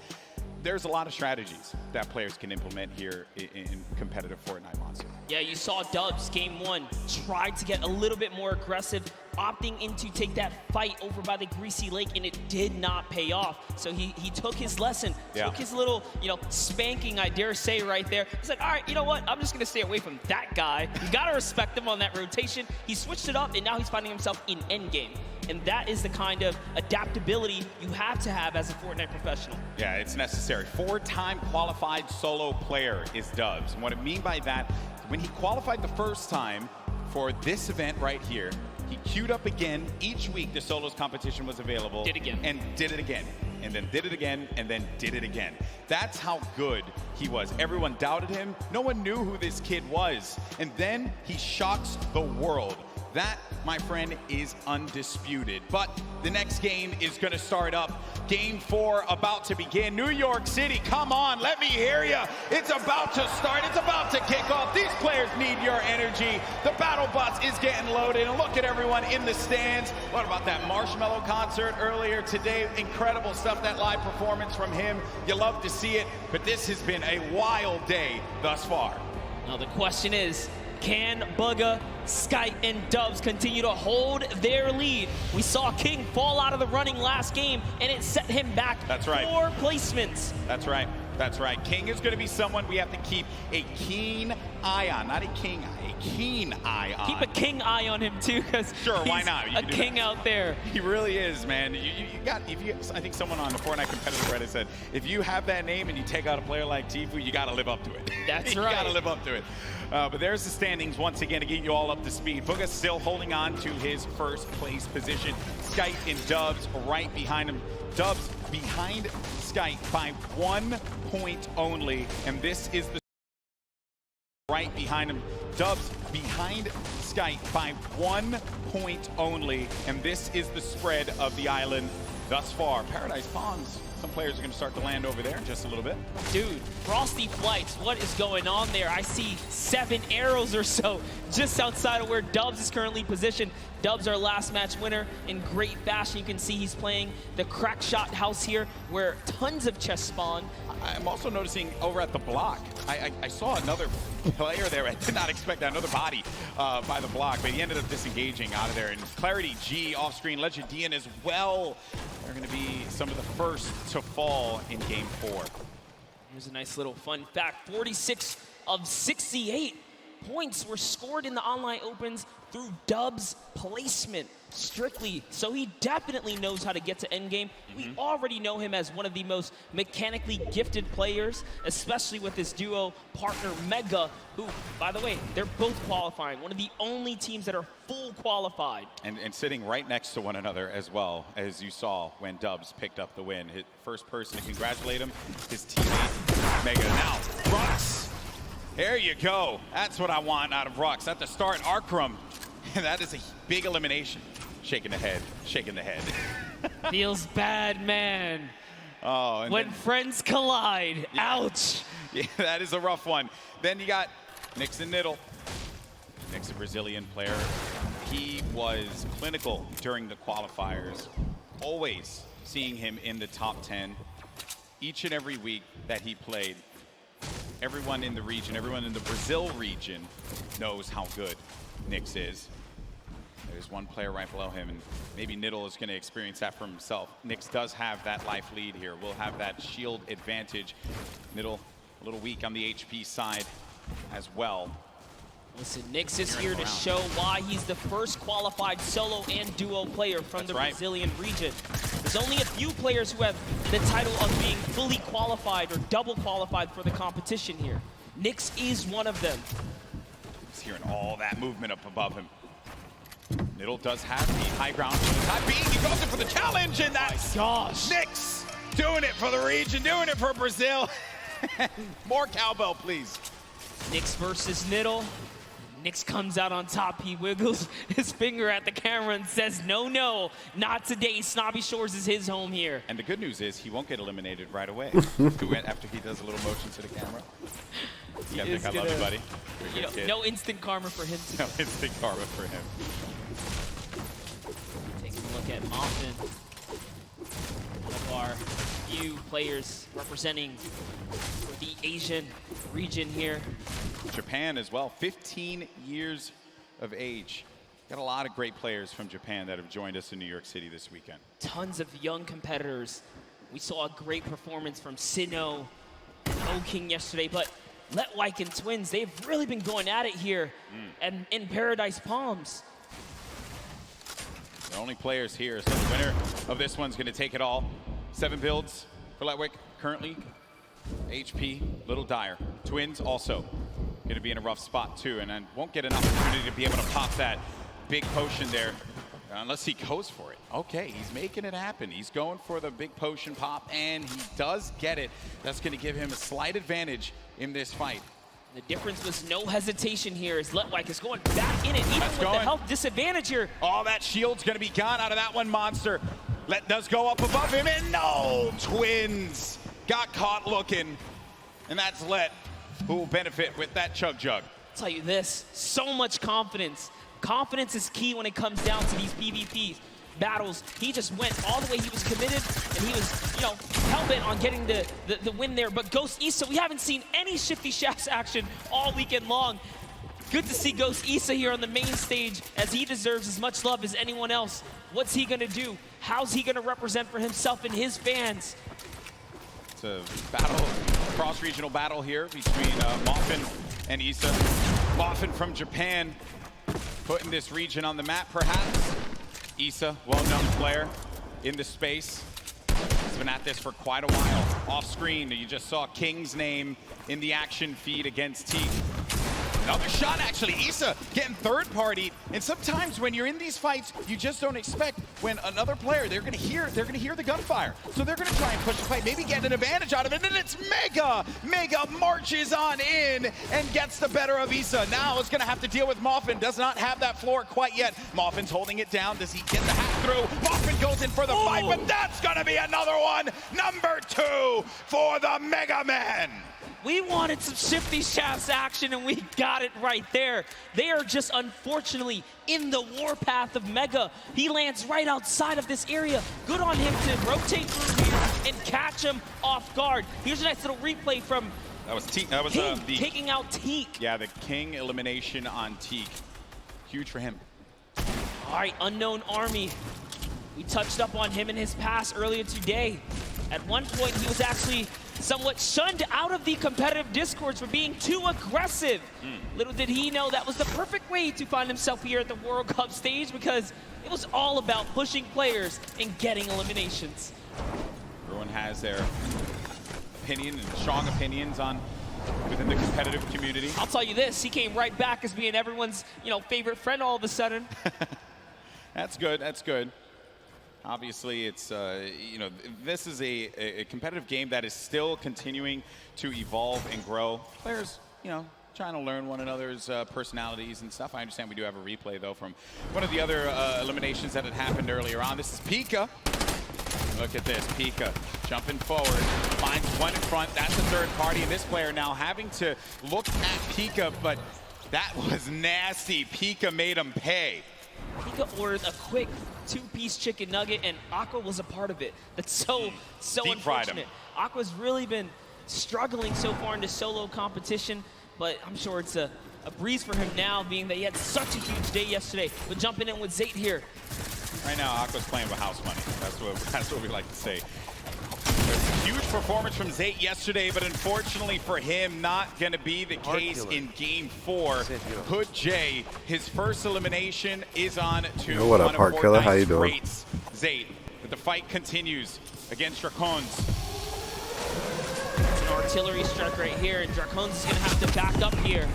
there's a lot of strategies that players can implement here in competitive Fortnite Monster. Yeah, you saw Dubs game 1 try to get a little bit more aggressive, opting in to take that fight over by the Greasy Lake, and it did not pay off. So he took his lesson, took his little, spanking, I dare say, right there. He's like, all right, you know what? I'm just going to stay away from that guy. You got to respect him on that rotation. He switched it up, and now he's finding himself in endgame. And that is the kind of adaptability you have to have as a Fortnite professional. Yeah, it's necessary. 4-time qualified solo player is Dubs. And what I mean by that, when he qualified the first time for this event right here, he queued up again. Each week the solos competition was available. Did again. And did it again. And then did it again, and then did it again. That's how good he was. Everyone doubted him. No one knew who this kid was. And then he shocks the world. That, my friend, is undisputed. But the next game is going to start up. Game 4 about to begin. New York City, come on, let me hear you. It's about to start. It's about to kick off. These players need your energy. The battle bus is getting loaded. And look at everyone in the stands. What about that Marshmallow concert earlier today? Incredible stuff, that live performance from him. You love to see it. But this has been a wild day thus far. Now the question is, can Bugha, Skype, and Dubs continue to hold their lead? We saw King fall out of the running last game, and it set him back 4 placements. That's right. That's right. King is going to be someone we have to keep a keen eye on. Not a king eye, a keen eye on. Keep a king eye on him, too, because why not? a king out there. He really is, man. I think someone on the Fortnite competitive Reddit said, if you have that name and you take out a player like Tfue, you got to live up to it. That's you right. You got to live up to it. But there's the standings once again to get you all up to speed. Bugha still holding on to his first place position. Skype and Dubs right behind him. Dubs behind Skype by 1 point only, and this is the right behind him. Dubs behind Skype by 1 point only, and this is the spread of the island thus far. Paradise Palms, some players are going to start to land over there in just a little bit. Dude, Frosty Flights, what is going on there? I see 7 arrows or so just outside of where Dubs is currently positioned. Dubs, our last match winner, in great fashion. You can see he's playing the crack shot house here where tons of chests spawn. I'm also noticing over at the block, I saw another player there. I did not expect that, another body by the block, but he ended up disengaging out of there. And Clarity G off screen, Legendian as well. They're going to be some of the first to fall in game 4. Here's a nice little fun fact. 46 of 68 points were scored in the online opens through Dubs' placement strictly. So he definitely knows how to get to endgame. We already know him as one of the most mechanically gifted players, especially with his duo partner Mega, who, by the way, they're both qualifying. One of the only teams that are full qualified. And sitting right next to one another as well, as you saw when Dubs picked up the win. His first person to congratulate him, his teammate Mega. Now, Rux. There you go. That's what I want out of Rux. At the start, Arkram. That is a big elimination. Shaking the head, shaking the head. Feels bad, man. Oh, and when friends collide, ouch. Yeah, that is a rough one. Then you got Nix and Niddle. Nix, a Brazilian player. He was clinical during the qualifiers. Always seeing him in the top 10 each and every week that he played. Everyone in the region, everyone in the Brazil region knows how good Nix is. There's one player right below him, and maybe Niddle is going to experience that for himself. Nix does have that life lead here. We'll have that shield advantage. Niddle a little weak on the HP side as well. Listen, Nix is here to show why he's the first qualified solo and duo player from the Brazilian region. There's only a few players who have the title of being fully qualified or double qualified for the competition here. Nix is one of them. He's hearing all that movement up above him. Niddle does have the high ground for the time being. He goes in for the challenge, and that's Nix doing it for the region, doing it for Brazil. More cowbell, please. Nix versus Niddle. Nix comes out on top. He wiggles his finger at the camera and says, no, no, not today. Snobby Shores is his home here. And the good news is he won't get eliminated right away. After he does a little motion to the camera. Yeah, I love you, buddy. No instant karma for him. No instant karma for him. Taking a look at Moffin. far. Few players representing the Asian region here. Japan as well, 15 years of age. Got a lot of great players from Japan that have joined us in New York City this weekend. Tons of young competitors. We saw a great performance from Sinnoh and O-King yesterday, but Letwike and Twins, they've really been going at it here and in Paradise Palms. The only players here, so the winner of this one's gonna take it all. 7 builds for Letwike currently. HP, little dire. Twins also gonna be in a rough spot too, and then won't get an opportunity to be able to pop that big potion there unless he goes for it. Okay, he's making it happen. He's going for the big potion pop, and he does get it. That's gonna give him a slight advantage in this fight. The difference was no hesitation here as Letwike is going back in it, even with the health disadvantage here. Oh, that shield's gonna be gone out of that one, Monster. Let does go up above him, and no! Twins got caught looking, and that's Let who will benefit with that Chug Jug. I'll tell you this, so much confidence. Confidence is key when it comes down to these PvP battles. He just went all the way, he was committed, and he was, you know, hell-bent on getting the win there. But Ghost Issa, we haven't seen any Shifty Shafts action all weekend long. Good to see Ghost Issa here on the main stage, as he deserves as much love as anyone else. What's he gonna do? How's he gonna represent for himself and his fans? It's a battle, cross-regional battle here between Moffin and Issa. Moffin from Japan, putting this region on the map, perhaps. Issa, well-known player in the space. He's been at this for quite a while. Off screen, you just saw King's name in the action feed against Teak. Another shot, actually. Issa getting third-partied, and sometimes when you're in these fights, you just don't expect when another player, they're gonna hear the gunfire, so they're gonna try and push the fight, maybe get an advantage out of it, and it's Mega! Mega marches on in and gets the better of Issa. Now it's gonna have to deal with Moffin. Does not have that floor quite yet. Moffin's holding it down. Does he get the hack through? Moffin goes in for the fight, but that's gonna be another one. Number 2 for the Mega Man. We wanted some Shifty Shafts action, and we got it right there. They are just unfortunately in the warpath of Mega. He lands right outside of this area. Good on him to rotate through here and catch him off guard. Here's a nice little replay from That was Teak. That was King the taking out Teak. Yeah, the King elimination on Teak. Huge for him. All right, Unknown Army. We touched up on him in his past earlier today. At one point, he was actually somewhat shunned out of the competitive discords for being too aggressive. Little did he know that was the perfect way to find himself here at the World Cup stage, because it was all about pushing players and getting eliminations. Everyone has their opinion and strong opinions on within the competitive community. I'll tell you this, he came right back as being everyone's, you know, favorite friend all of a sudden. That's good, that's good. Obviously, it's, you know, this is a competitive game that is still continuing to evolve and grow. Players, you know, trying to learn one another's personalities and stuff. I understand we do have a replay, though, from one of the other eliminations that had happened earlier on. This is Pika. Look at this, Pika jumping forward, finds one in front. That's the third party, and this player now having to look at Pika, but that was nasty. Pika made him pay. Pika ordered a quick 2-piece chicken nugget, and Aqua was a part of it. That's so unfortunate. Aqua's really been struggling so far in the solo competition, but I'm sure it's a breeze for him now, being that he had such a huge day yesterday. But jumping in with Zayt here. Right now, Aqua's playing with house money. That's what we like to say. There's a huge performance from Zayt yesterday, but unfortunately for him, not going to be the case in Game 4. Hood J, his first elimination is on to Yo, what up, Heart Killer? How you doing? Greats. Zayt, but the fight continues against Dracons. It's an artillery strike right here, and Dracons is going to have to back up here.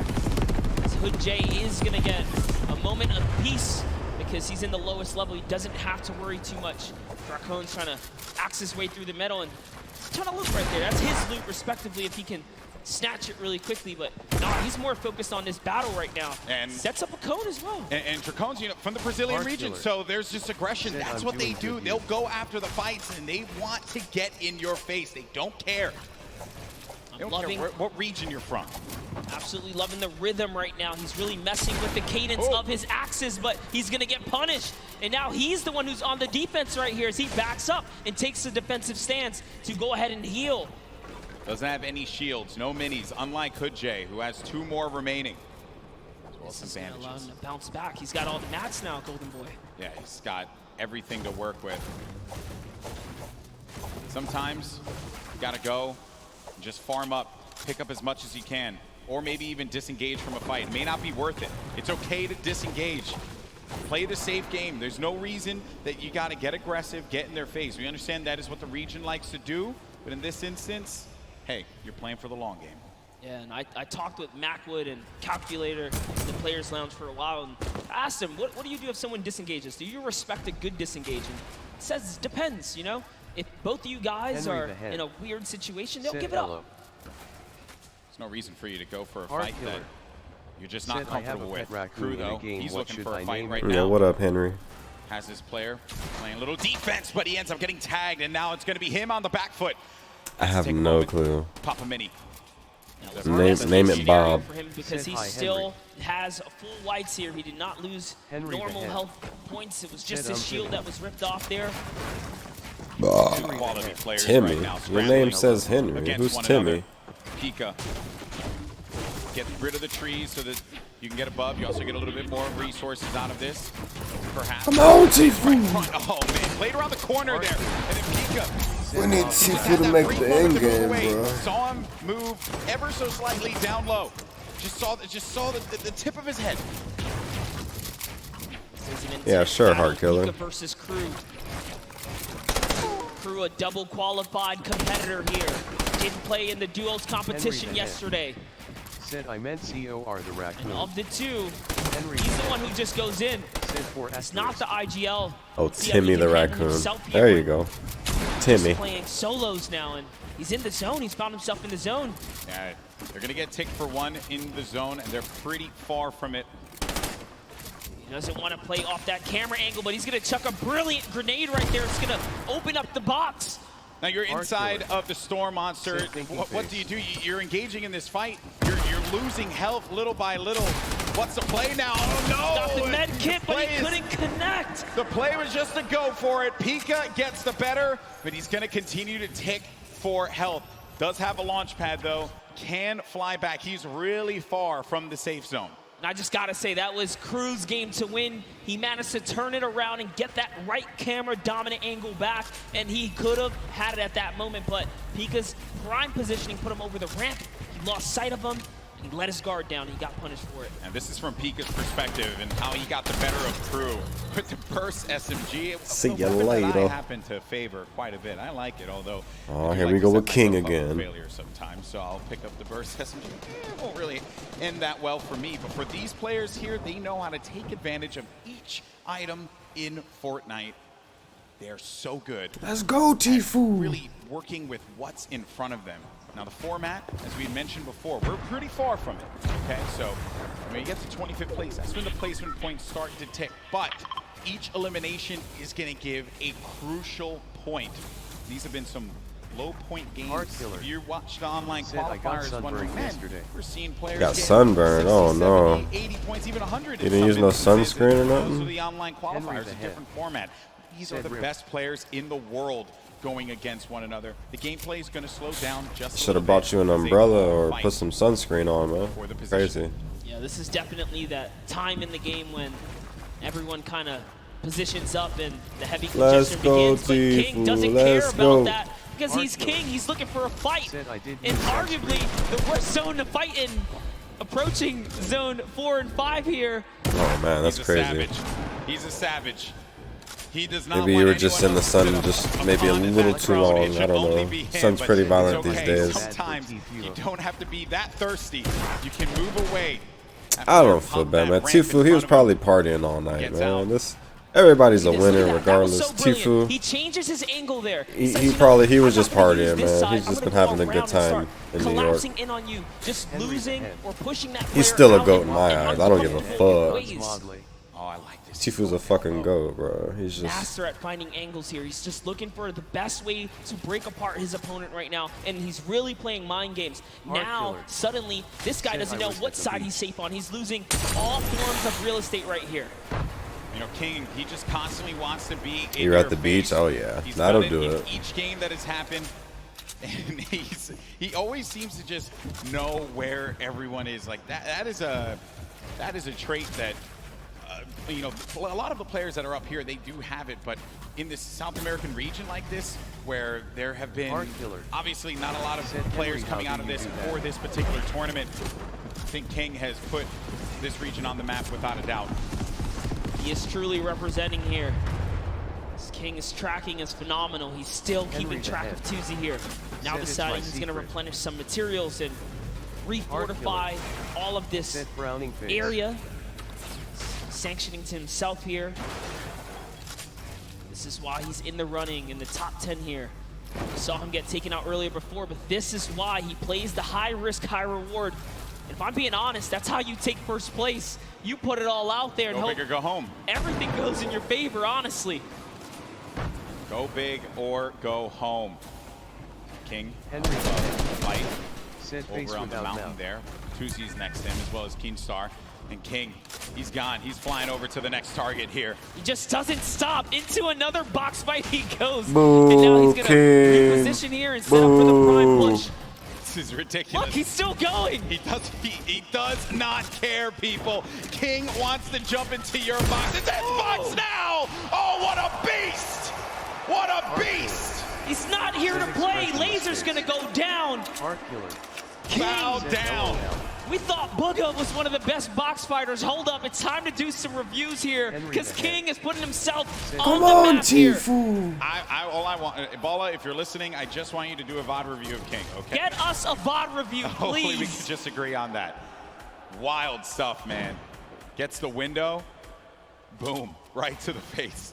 As Hood J is going to get a moment of peace, because he's in the lowest level. He doesn't have to worry too much. Dracons trying to axe his way through the middle, and he's trying to loot right there. That's his loot, respectively, if he can snatch it really quickly. But no, he's more focused on this battle right now. And sets up a cone as well. And Dracons, you know, from the Brazilian region, so there's just aggression. That's what they do. They'll go after the fights, and they want to get in your face. They don't care. They don't care what region you're from. Absolutely loving the rhythm right now. He's really messing with the cadence of his axes, but he's going to get punished. And now he's the one who's on the defense right here as he backs up and takes the defensive stance to go ahead and heal. Doesn't have any shields, no minis, unlike Hoodjay, who has 2 more remaining. As well as some bandages. Allow him to bounce back. He's got all the mats now, Golden Boy. Yeah, he's got everything to work with. Sometimes you gotta go and just farm up, pick up as much as you can, or maybe even disengage from a fight. It may not be worth it. It's okay to disengage. Play the safe game. There's no reason that you gotta get aggressive, get in their face. We understand that is what the region likes to do, but in this instance, hey, you're playing for the long game. Yeah, and I talked with Macwood and Calculator in the Players Lounge for a while, and I asked him, what do you do if someone disengages? Do you respect a good disengage? And he says, depends, you know? If both of you guys are in a weird situation, they'll give it up. There's no reason for you to go for a fight that you're just not comfortable with. Crew, though, he's looking for a fight right now. Yeah, what up, Henry? Has his player playing a little defense, but he ends up getting tagged, and now it's going to be him on the back foot. I have no clue. Pop a mini. Name it Bob. For him because he still has full whites here. He did not lose normal health points. It was just his shield that was ripped off there. Timmy. Your name says Henry. Who's Timmy? Pika. Get rid of the trees so that you can get above. You also get a little bit more resources out of this. Perhaps. Come on, Tfue. Oh, man. Played around the corner there. And then Pika. We need Tfue to make the end game, bro. Saw him move ever so slightly down low. Just saw the tip of his head. Yeah, sure, Heart Killer. Versus Crew. Crew, a double qualified competitor here. Didn't play in the duels competition yesterday. Said I meant COR the raccoon. And of the two, he's the one who just goes in. It's not the IGL. Oh, Timmy the raccoon. There you go. Timmy. He's playing solos now, and he's in the zone. He's found himself in the zone. Yeah, they're going to get ticked for 1 in the zone, and they're pretty far from it. He doesn't want to play off that camera angle, but he's going to chuck a brilliant grenade right there. It's going to open up the box. Now you're inside of the Storm Monster. What do? You're engaging in this fight. You're losing health little by little. What's the play now? Oh no! Got the med kit, but he couldn't connect. The play was just to go for it. Pika gets the better, but he's going to continue to tick for health. Does have a launch pad though. Can fly back. He's really far from the safe zone. And I just gotta say, that was Crew's game to win. He managed to turn it around and get that right camera dominant angle back, and he could have had it at that moment, but Pika's prime positioning put him over the ramp. He lost sight of him, and he let his guard down, and he got punished for it. And this is from Pika's perspective and how he got the better of Crew. With the burst SMG, see you later. I later. happen to favor quite a bit. I like it, although oh, here we go with King again. Failure sometimes, so I'll pick up the burst SMG. It won't really end that well for me, but for these players here, they know how to take advantage of each item in Fortnite. They're so good. Let's go, Tfue. Really working with what's in front of them. Now the format, as we mentioned before, we're pretty far from it. Okay, so when you get to 25th place, that's when the placement points start to tick. But each elimination is going to give a crucial point. These have been some low point games. If you watched the online qualifiers, wondering, man, we're seeing players got sunburned. Oh no. 70, 80 points, even 100. You didn't use no sunscreen or Those are nothing? the online qualifiers, a different format. These are the best players in the world going against one another. The gameplay is going to slow down just Should have brought you an umbrella or put some sunscreen on, man. Crazy. Yeah, this is definitely that time in the game when everyone kind of positions up and the heavy congestion begins, but King doesn't care about that because he's King. He's looking for a fight, and arguably the worst zone to fight in, approaching zone 4 and 5 here. Oh man, that's crazy. Savage. He's a savage. He does not Maybe you were just in the sun just maybe a little too long. I don't know. Sun's pretty violent these days. Sometimes you don't have to be that thirsty. You can move away. I don't feel bad, man. Tfue, he was probably partying all night, man. Everybody's a winner regardless. Tfue, he changes his angle there. he was just partying, man. He's just been having a good time in New York. In on you, just losing or pushing that He's still a GOAT in my eyes. I don't give a fuck. Oh, I like this. Tfue's a fucking goat, bro. He's just master at finding angles here. He's just looking for the best way to break apart his opponent right now, and he's really playing mind games. Now, suddenly, this guy doesn't know what side he's safe on. He's losing all forms of real estate right here. You know, King, he just constantly wants to be in you're at the face. beach. Oh yeah, He's that'll done do in it. Each game that has happened, and he always seems to just know where everyone is. Like that is a trait that you know, a lot of the players that are up here, they do have it, but in this South American region like this, where there have been obviously not a lot of players coming out of this for this particular tournament, I think King has put this region on the map without a doubt. He is truly representing here. This King's tracking is phenomenal. He's still keeping track of Tfue here. Now deciding he's going to replenish some materials and refortify all of this area. Sanctioning to himself here. This is why he's in the running in the top 10 here. We saw him get taken out earlier before, but this is why he plays the high risk, high reward. And if I'm being honest, that's how you take first place. You put it all out there and go big or go home. Everything goes in your favor, honestly. Go big or go home. King, fight over on the mountain there. Tuzi's next to him, as well as Keenstar. And King, he's gone. He's flying over to the next target here. He just doesn't stop. Into another box fight he goes. Boo, and now he's going to King. reposition here and set up for the prime push. This is ridiculous. Look, he's still going. He does not care, people. King wants to jump into your box. It's his box now! Oh, what a beast! What a beast! He's not here to play. Laser's going to go down. King. Bow down. We thought Booga was one of the best box fighters. Hold up, it's time to do some reviews here because King is putting himself on the map here. All I want, Bala, if you're listening, I just want you to do a VOD review of King, okay? Get us a VOD review, please. Hopefully we can just agree on that. Wild stuff, man. Gets the window, boom, right to the face,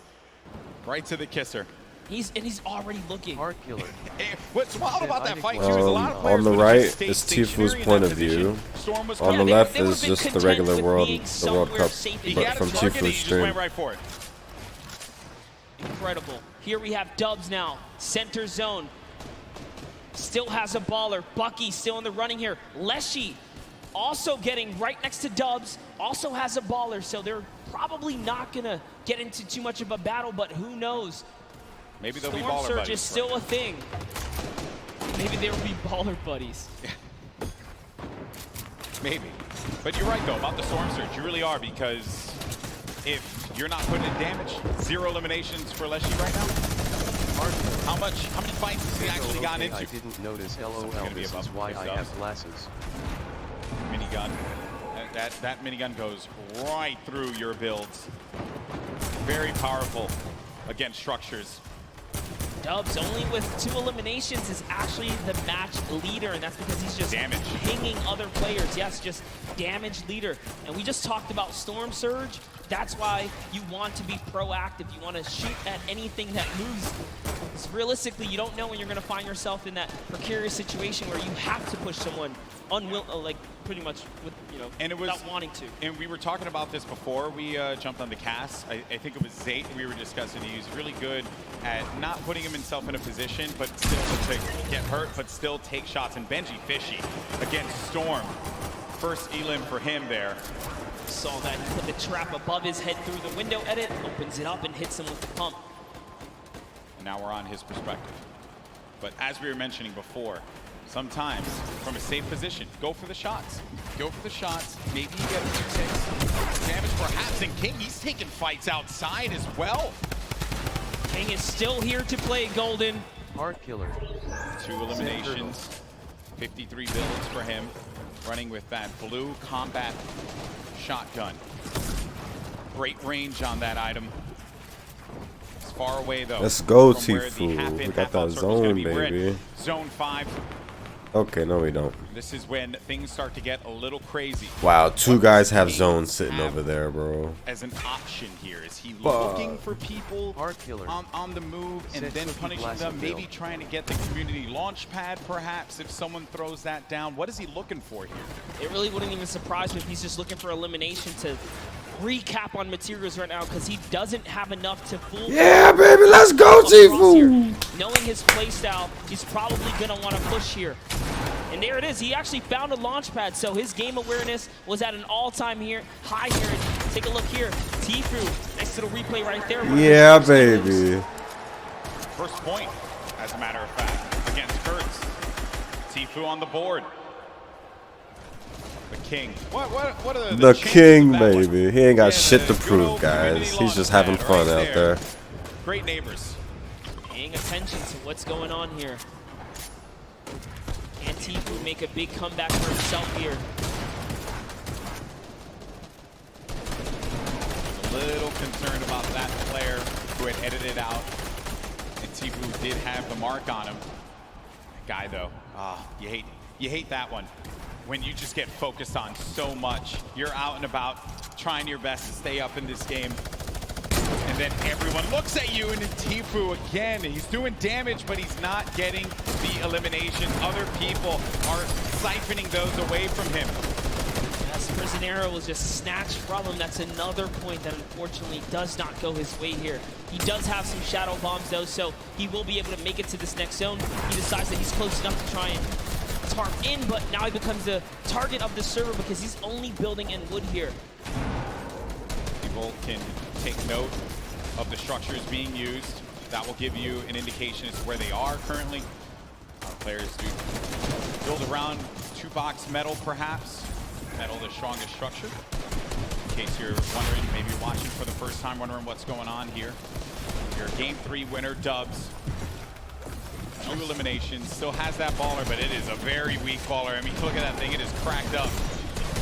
right to the kisser. He's already looking. What's wild about that fight, too, is a lot of players on the would right just stay is Tfue's stationary in point that of view. Storm was On the coming. left they is been just the content regular with World being Cup, somewhere safe in but He from had a target and he Tfue's just went stream. right for it. Incredible. Here we have Dubs now. Center zone. Still has a baller. Bucky still in the running here. Leshy also getting right next to Dubs. Also has a baller, so they're probably not going to get into too much of a battle, but who knows? Maybe they'll be Storm baller Surge buddies. is still a thing. Maybe there will be baller buddies. Maybe. But you're right, though, about the Storm Surge. You really are, because if you're not putting in damage, 0 eliminations for Leshy right now. How many fights has he actually gotten into? I didn't notice. LOL, this is why I have glasses. Minigun. That minigun goes right through your builds. Very powerful against structures. Dubs, only with 2 eliminations, is actually the match leader, and that's because he's just pinging other players. Yes, just damage leader. And we just talked about Storm Surge. That's why you want to be proactive. You want to shoot at anything that moves. Because realistically, you don't know when you're going to find yourself in that precarious situation where you have to push someone like pretty much with, you know, without wanting to. And we were talking about this before we jumped on the cast. I think it was Zayt we were discussing. He's really good at not putting himself in a position, but still to get hurt, but still take shots. And Benji fishy against Storm. First elim for him there. Saw that. He put the trap above his head through the window edit, opens it up and hits him with the pump. And now we're on his perspective. But as we were mentioning before, sometimes from a safe position, go for the shots. Go for the shots. Maybe you get a few ticks. Damage perhaps. And King, he's taking fights outside as well. King is still here to play Golden. Hard killer. 2 eliminations. 53 builds for him. Running with that blue combat shotgun. Great range on that item. It's far away though. Let's go, from where the Tfue. We got half-out that circle's gonna zone, be. We're in baby. Zone 5. Okay, no we don't. This is when things start to get a little crazy. Wow, 2 guys have zones sitting over there, bro. As an option here, is he looking for people on the move and then punishing them? Maybe trying to get the community launch pad, perhaps, if someone throws that down. What is he looking for here? It really wouldn't even surprise me if he's just looking for elimination to recap on materials right now because he doesn't have enough to fool. Yeah, baby, let's go, Tfue. Knowing his playstyle, he's probably gonna want to push here. And there it is. He actually found a launch pad, so his game awareness was at an all-time high here. And take a look here. Tfue, nice little replay right there. Yeah, baby. First point, as a matter of fact, against Kurtz. Tfue on the board. The king. What are The king, baby. He ain't got shit to prove, guys. He's just having fun out there. Great neighbors. Paying attention to what's going on here. Can Tfue make a big comeback for himself here? A little concerned about that player who had edited out. And Tfue did have the mark on him. That guy, though, you hate that one. When you just get focused on so much. You're out and about, trying your best to stay up in this game. And then everyone looks at you, and Tfue again, he's doing damage, but he's not getting the elimination. Other people are siphoning those away from him. Yes, Prisionero was just snatched from him. That's another point that unfortunately does not go his way here. He does have some shadow bombs though, so he will be able to make it to this next zone. He decides that he's close enough to try and tarp in, but now he becomes the target of the server because he's only building in wood here. People can take note of the structures being used. That will give you an indication as to where they are currently. Players do build around 2-box metal, perhaps. Metal, the strongest structure. In case you're wondering, maybe you're watching for the first time, wondering what's going on here. Your Game 3 winner, Dubs. 2 eliminations, still has that baller, but it is a very weak baller. I mean, look at that thing, it is cracked up.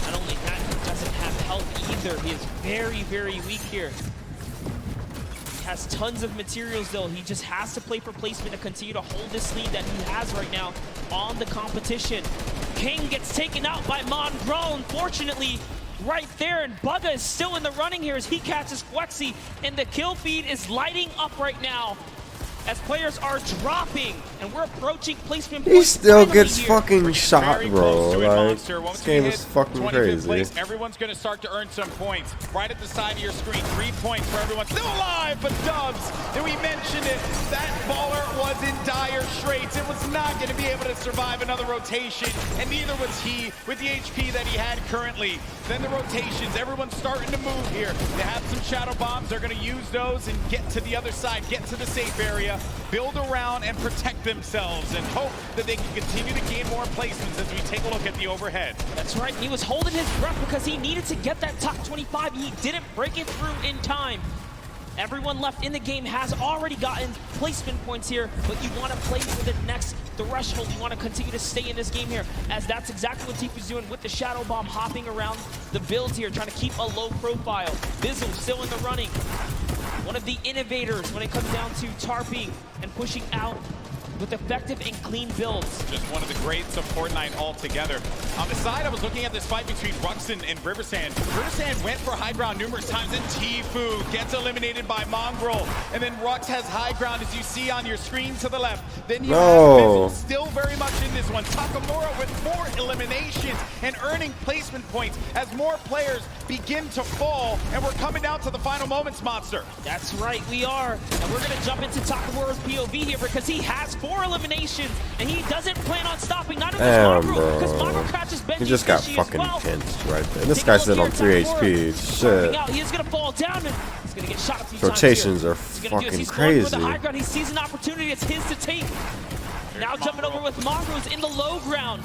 Not only that, he doesn't have health either. He is very, very weak here. He has tons of materials though. He just has to play for placement to continue to hold this lead that he has right now on the competition. King gets taken out by Mongrel, unfortunately, right there, and Bugga is still in the running here as he catches Flexi, and the kill feed is lighting up right now as players are dropping, and we're approaching placement points. He still gets here. fucking shot, bro. Like, this game is fucking crazy. Place, everyone's going to start to earn some points. Right at the side of your screen, 3 points for everyone still alive, but Dubs, and we mentioned it, that baller was in dire straits. It was not going to be able to survive another rotation, and neither was he with the HP that he had currently. Then the rotations, everyone's starting to move here. They have some shadow bombs. They're going to use those and get to the other side, get to the safe area, build around and protect themselves, and hope that they can continue to gain more placements as we take a look at the overhead. That's right. He was holding his breath because he needed to get that top 25. He didn't break it through in time. Everyone left in the game has already gotten placement points here, but you want to play for the next threshold. You want to continue to stay in this game here, as that's exactly what Tfue's doing with the Shadow Bomb, hopping around the builds here, trying to keep a low profile. Bizzle still in the running. One of the innovators when it comes down to tarping and pushing out with effective and clean builds. Just one of the greats of Fortnite altogether. On the side, I was looking at this fight between Ruxin and Riversand. Riversand went for high ground numerous times, and Tfue gets eliminated by Mongrel. And then Rux has high ground, as you see on your screen to the left. Then you have Bizzle still very much in this one. Takamura with more eliminations and earning placement points as more players begin to fall. And we're coming down to the final moments, Monster. That's right, we are. And we're going to jump into Takamura's POV here because he has 4 eliminations, and he doesn't plan on stopping. Not only Mongrel, because Mongrel catches Benji. He just got fucking pinched right there. And this guy's still on 3 HP. Shit. He is going to fall down, and he's going to get shot a few Rotations are times here. fucking crazy. For the high crazy. ground. He sees an opportunity. It's his to take. Now jumping over with Mongrel in the low ground.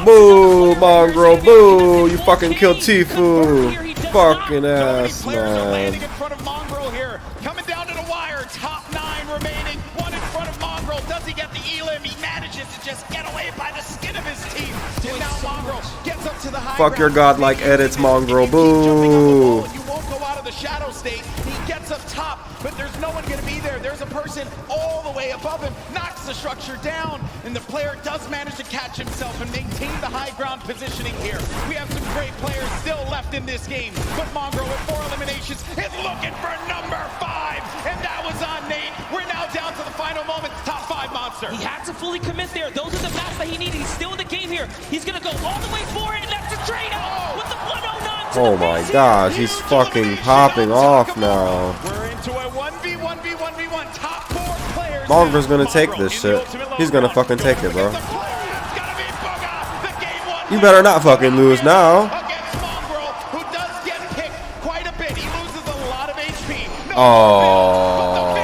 Boo, Mongrel, boo! You fucking killed Tfue. Fucking ass, man. In front of Mongrel here, coming down to the wire. Top 9 remaining. 1 in front of Mongrel. Does he get the elim? He manages to just get away by the skin of his teeth. And now Mongrel gets up to the high Fuck your ground. godlike edits, Mongrel, boo! You won't go out of the shadow state. He gets up top, but there's no one going to be there. There's a person all the way above him, knocks the structure down, and the player does manage to catch himself and maintain the high ground positioning here. We have some great players still left in this game, but Mongrel with 4 eliminations is looking for number 5, and that was on Nate. We're now down to the final moments. Top 5 Monster. He had to fully commit there. Those are the maps that he needed. He's still in the game here. He's going to go all the way for it, and that's a trade out with the 109. Oh my gosh, he's fucking popping off now. We're into a 1v1v1v1. Top 4 players. Mongrel's gonna take this shit. He's gonna fucking take it, bro. You better not fucking lose now. Oh.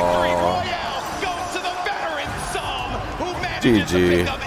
GG.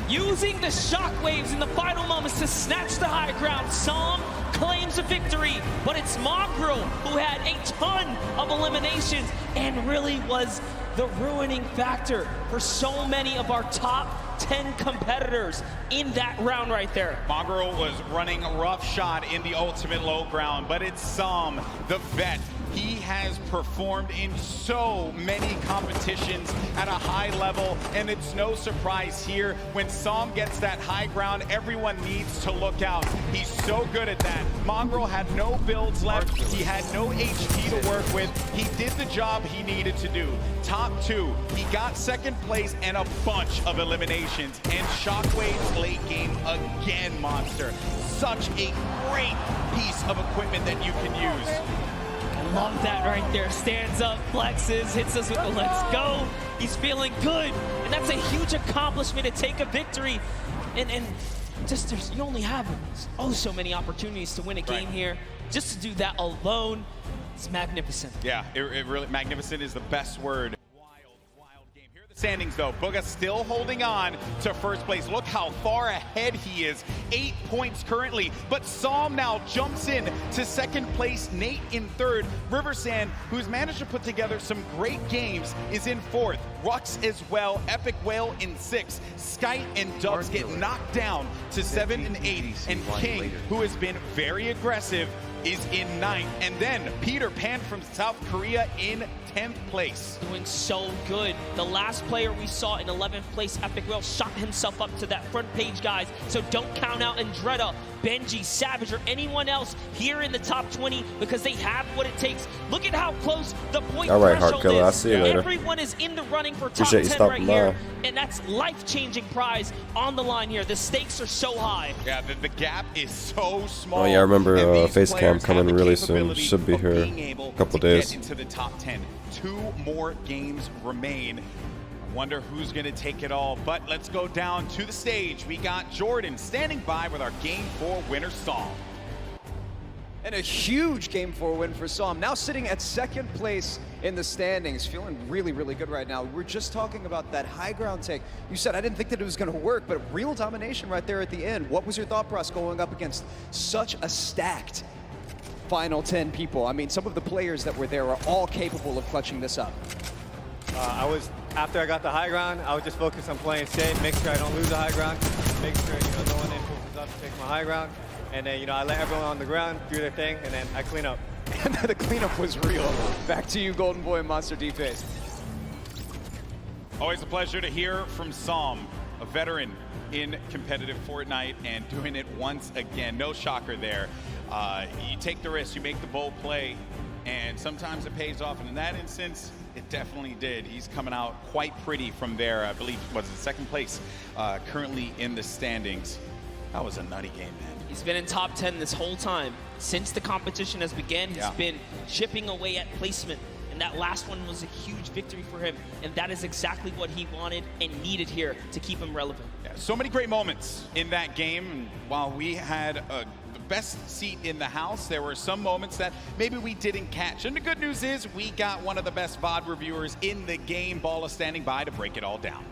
Using the shockwaves in the final moments to snatch the high ground, Psalm claims a victory, but it's Mongrel who had a ton of eliminations and really was the ruining factor for so many of our top 10 competitors in that round right there. Mongrel was running roughshod in the ultimate low ground, but it's Psalm, the vet. He has performed in so many competitions at a high level, and it's no surprise here. When Psalm gets that high ground, everyone needs to look out. He's so good at that. Mongrel had no builds left. He had no HP to work with. He did the job he needed to do. Top 2, he got second place and a bunch of eliminations. And Shockwave's late game again, Monster. Such a great piece of equipment that you can use. Love that right there. Stands up, flexes, hits us with the let's go. He's feeling good. And that's a huge accomplishment to take a victory. And just you only have so many opportunities to win a game here. Just to do that alone, it's magnificent. Yeah, it really, magnificent is the best word. Standings though, Booga still holding on to first place. Look how far ahead he is, 8 points currently, but Psalm now jumps in to second place, Nate in third. Riversand, who's managed to put together some great games, is in fourth. Rux as well, Epic Whale in sixth. Skype and Dubs get knocked down to 7 and 8, and King, who has been very aggressive, is in 9th. And then Peter Pan from South Korea in 10th place. Doing so good. The last player we saw in 11th place, Epic Whale, shot himself up to that front page, guys. So don't count out Andretta, Benji, Savage, or anyone else here in the top 20 because they have what it takes. Look at how close the point threshold is. I'll see you later. Everyone is in the running for top 10 right here. And that's life-changing prize on the line here. The stakes are so high. Yeah, the gap is so small. Oh yeah, I remember Facecam coming really soon. Should be here in a couple days. Get into the top 10. 2 more games remain. I wonder who's going to take it all, but let's go down to the stage. We got Jordan standing by with our Game 4 winner, Psalm. And a huge Game 4 win for Psalm. Now sitting at second place in the standings. Feeling really, really good right now. We're just talking about that high ground take. You said I didn't think that it was going to work, but real domination right there at the end. What was your thought process going up against such a stacked final 10 people? I mean, some of the players that were there are all capable of clutching this up. After I got the high ground, I was just focused on playing safe, make sure I don't lose the high ground, make sure, no one influences up to take my high ground. And then, I let everyone on the ground do their thing, and then I clean up. And the cleanup was real. Back to you, Golden Boy and Monster D-Face. Always a pleasure to hear from Psalm, a veteran in competitive Fortnite and doing it once again. No shocker there. You take the risk, you make the bold play, and sometimes it pays off. And in that instance, it definitely did. He's coming out quite pretty from there. I believe, was it second place currently in the standings. That was a nutty game, man. He's been in top 10 this whole time. Since the competition has begun, he's been chipping away at placement. And that last one was a huge victory for him. And that is exactly what he wanted and needed here to keep him relevant. Yeah, so many great moments in that game. And while we had the best seat in the house, there were some moments that maybe we didn't catch. And the good news is we got one of the best VOD reviewers in the game. Balla standing by to break it all down.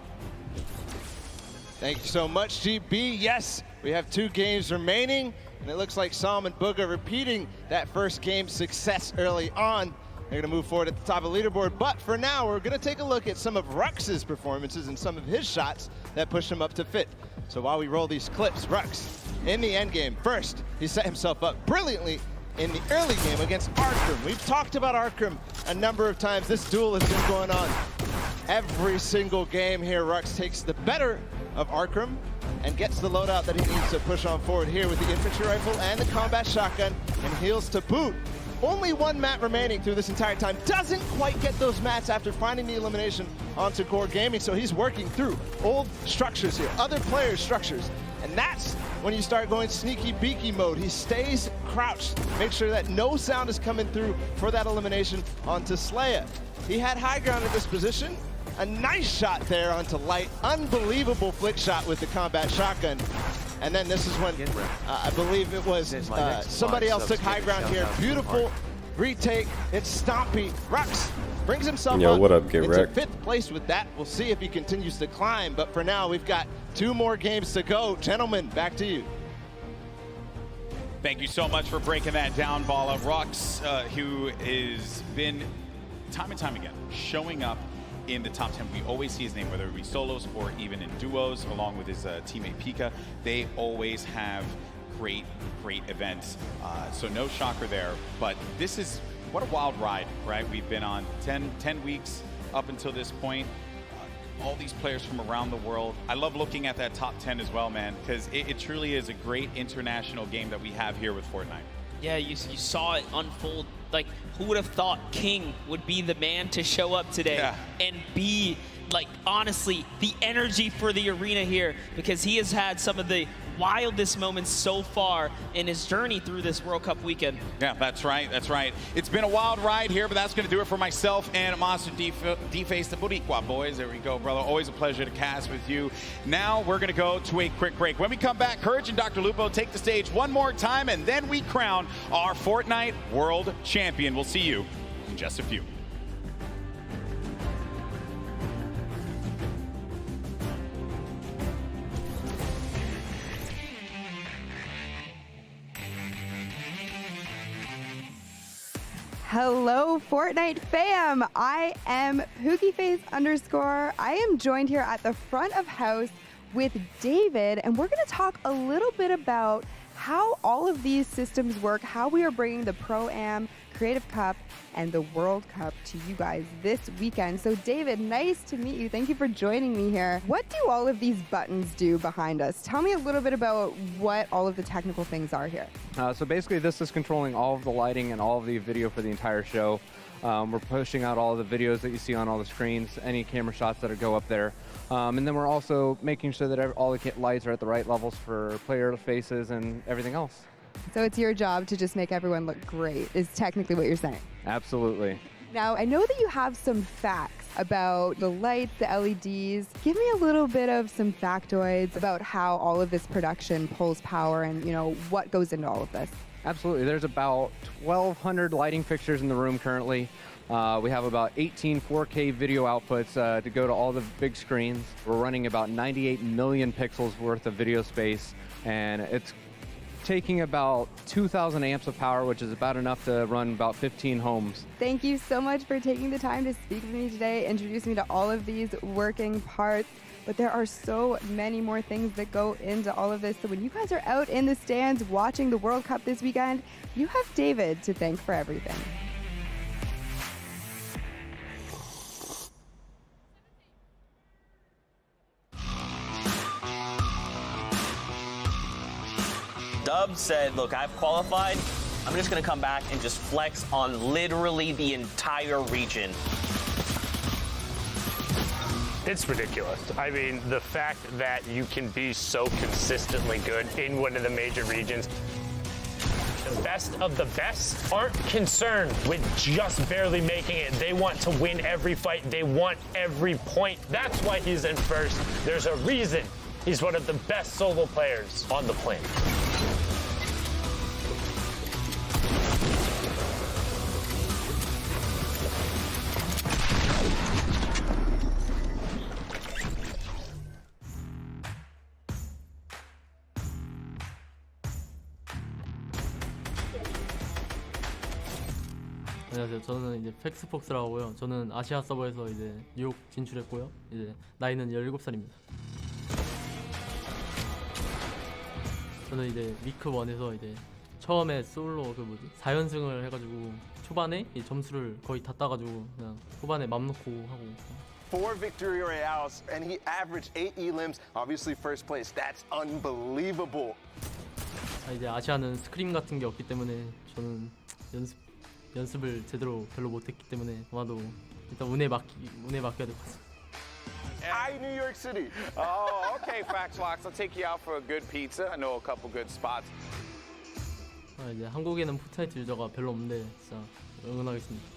Thank you so much, GB. Yes, we have 2 games remaining, and it looks like Psalm and Booga repeating that first game success early on. They're going to move forward at the top of the leaderboard, but for now, we're going to take a look at some of Rux's performances and some of his shots that pushed him up to 5th. So while we roll these clips, Rux, in the end game, first, he set himself up brilliantly in the early game against Arkham. We've talked about Arkham a number of times. This duel has been going on every single game here. Rux takes the better of Arkham and gets the loadout that he needs to push on forward here with the infantry rifle and the combat shotgun and heals to boot. Only 1 mat remaining through this entire time. Doesn't quite get those mats after finding the elimination onto Core Gaming, so he's working through old structures here, other players' structures. And that's when you start going sneaky beaky mode. He stays crouched, make sure that no sound is coming through for that elimination onto Slaya. He had high ground in this position. A nice shot there onto Light. Unbelievable flick shot with the combat shotgun. And then this is when I believe it was somebody else took high ground here. Beautiful retake. It's Stompy. Rux brings himself up what up, Get into Wrecked? 5th place with that. We'll see if he continues to climb. But for now, we've got 2 more games to go. Gentlemen, back to you. Thank you so much for breaking that down, Bala. Rux, who has been time and time again showing up in the top 10. We always see his name, whether it be solos or even in duos, along with his teammate Pika. They always have great events. So no shocker there. But this is, what a wild ride, right? We've been on 10 weeks up until this point. All these players from around the world. I love looking at that top 10 as well, man, because it truly is a great international game that we have here with Fortnite. Yeah, you saw it unfold. Like, who would have thought King would be the man to show up today and be, like, honestly, the energy for the arena here, because he has had some of the wildest moments so far in his journey through this World Cup weekend. Yeah, that's right, that's right. It's been a wild ride here, but that's going to do it for myself and Monster Deface the Boricua boys. There we go, brother. Always a pleasure to cast with you. Now we're going to go to a quick break. When we come back, Courage and Dr. Lupo take the stage one more time, and then we crown our Fortnite World Champion. We'll see you in just a few. Hello, Fortnite fam. I am PookieFace_. I am joined here at the front of house with David, and we're going to talk a little bit about how all of these systems work, how we are bringing the Pro-Am, Creative Cup, and the World Cup to you guys this weekend. So David, nice to meet you. Thank you for joining me here. What do all of these buttons do behind us? Tell me a little bit about what all of the technical things are here. So basically this is controlling all of the lighting and all of the video for the entire show. We're pushing out all the videos that you see on all the screens, any camera shots that go up there. And then we're also making sure that all the lights are at the right levels for player faces and everything else. So it's your job to just make everyone look great, is technically what you're saying. Absolutely. Now, I know that you have some facts about the lights, the LEDs. Give me a little bit of some factoids about how all of this production pulls power and, you know, what goes into all of this. Absolutely. There's about 1,200 lighting fixtures in the room currently. We have about 18 4K video outputs to go to all the big screens. We're running about 98 million pixels worth of video space, and it's taking about 2,000 amps of power, which is about enough to run about 15 homes. Thank you so much for taking the time to speak with me today, introduce me to all of these working parts. But there are so many more things that go into all of this. So when you guys are out in the stands watching the World Cup this weekend, you have David to thank for everything. Dub said, look, I've qualified. I'm just going to come back and just flex on literally the entire region. It's ridiculous. I mean, the fact that you can be so consistently good in one of the major regions. The best of the best aren't concerned with just barely making it. They want to win every fight. They want every point. That's why he's in first. There's a reason he's one of the best solo players on the planet. 안녕하세요. 저는 이제 팩스폭스라고 하고요. 저는 아시아 서버에서 이제 뉴욕 진출했고요. 이제 나이는 17살입니다. 저는 이제 위크 1에서 이제 처음에 솔로 4연승을 해가지고 초반에 이 점수를 거의 다 따가지고 그냥 후반에 맘 놓고 하고. 4 victory royales and he averaged 8 elims. Obviously first place. That's unbelievable. 이제 아시아는 스크림 같은 게 없기 때문에 저는 연습을 제대로 별로 못했기 때문에 아마도 일단 운에 맡겨야 될 것 같습니다. Hi, New York City. Oh, okay, Factbox. I'll take you out for a good pizza. I know a couple good spots. 이제 한국에는 포트나이트 유저가 별로 없는데 진짜 응원하겠습니다.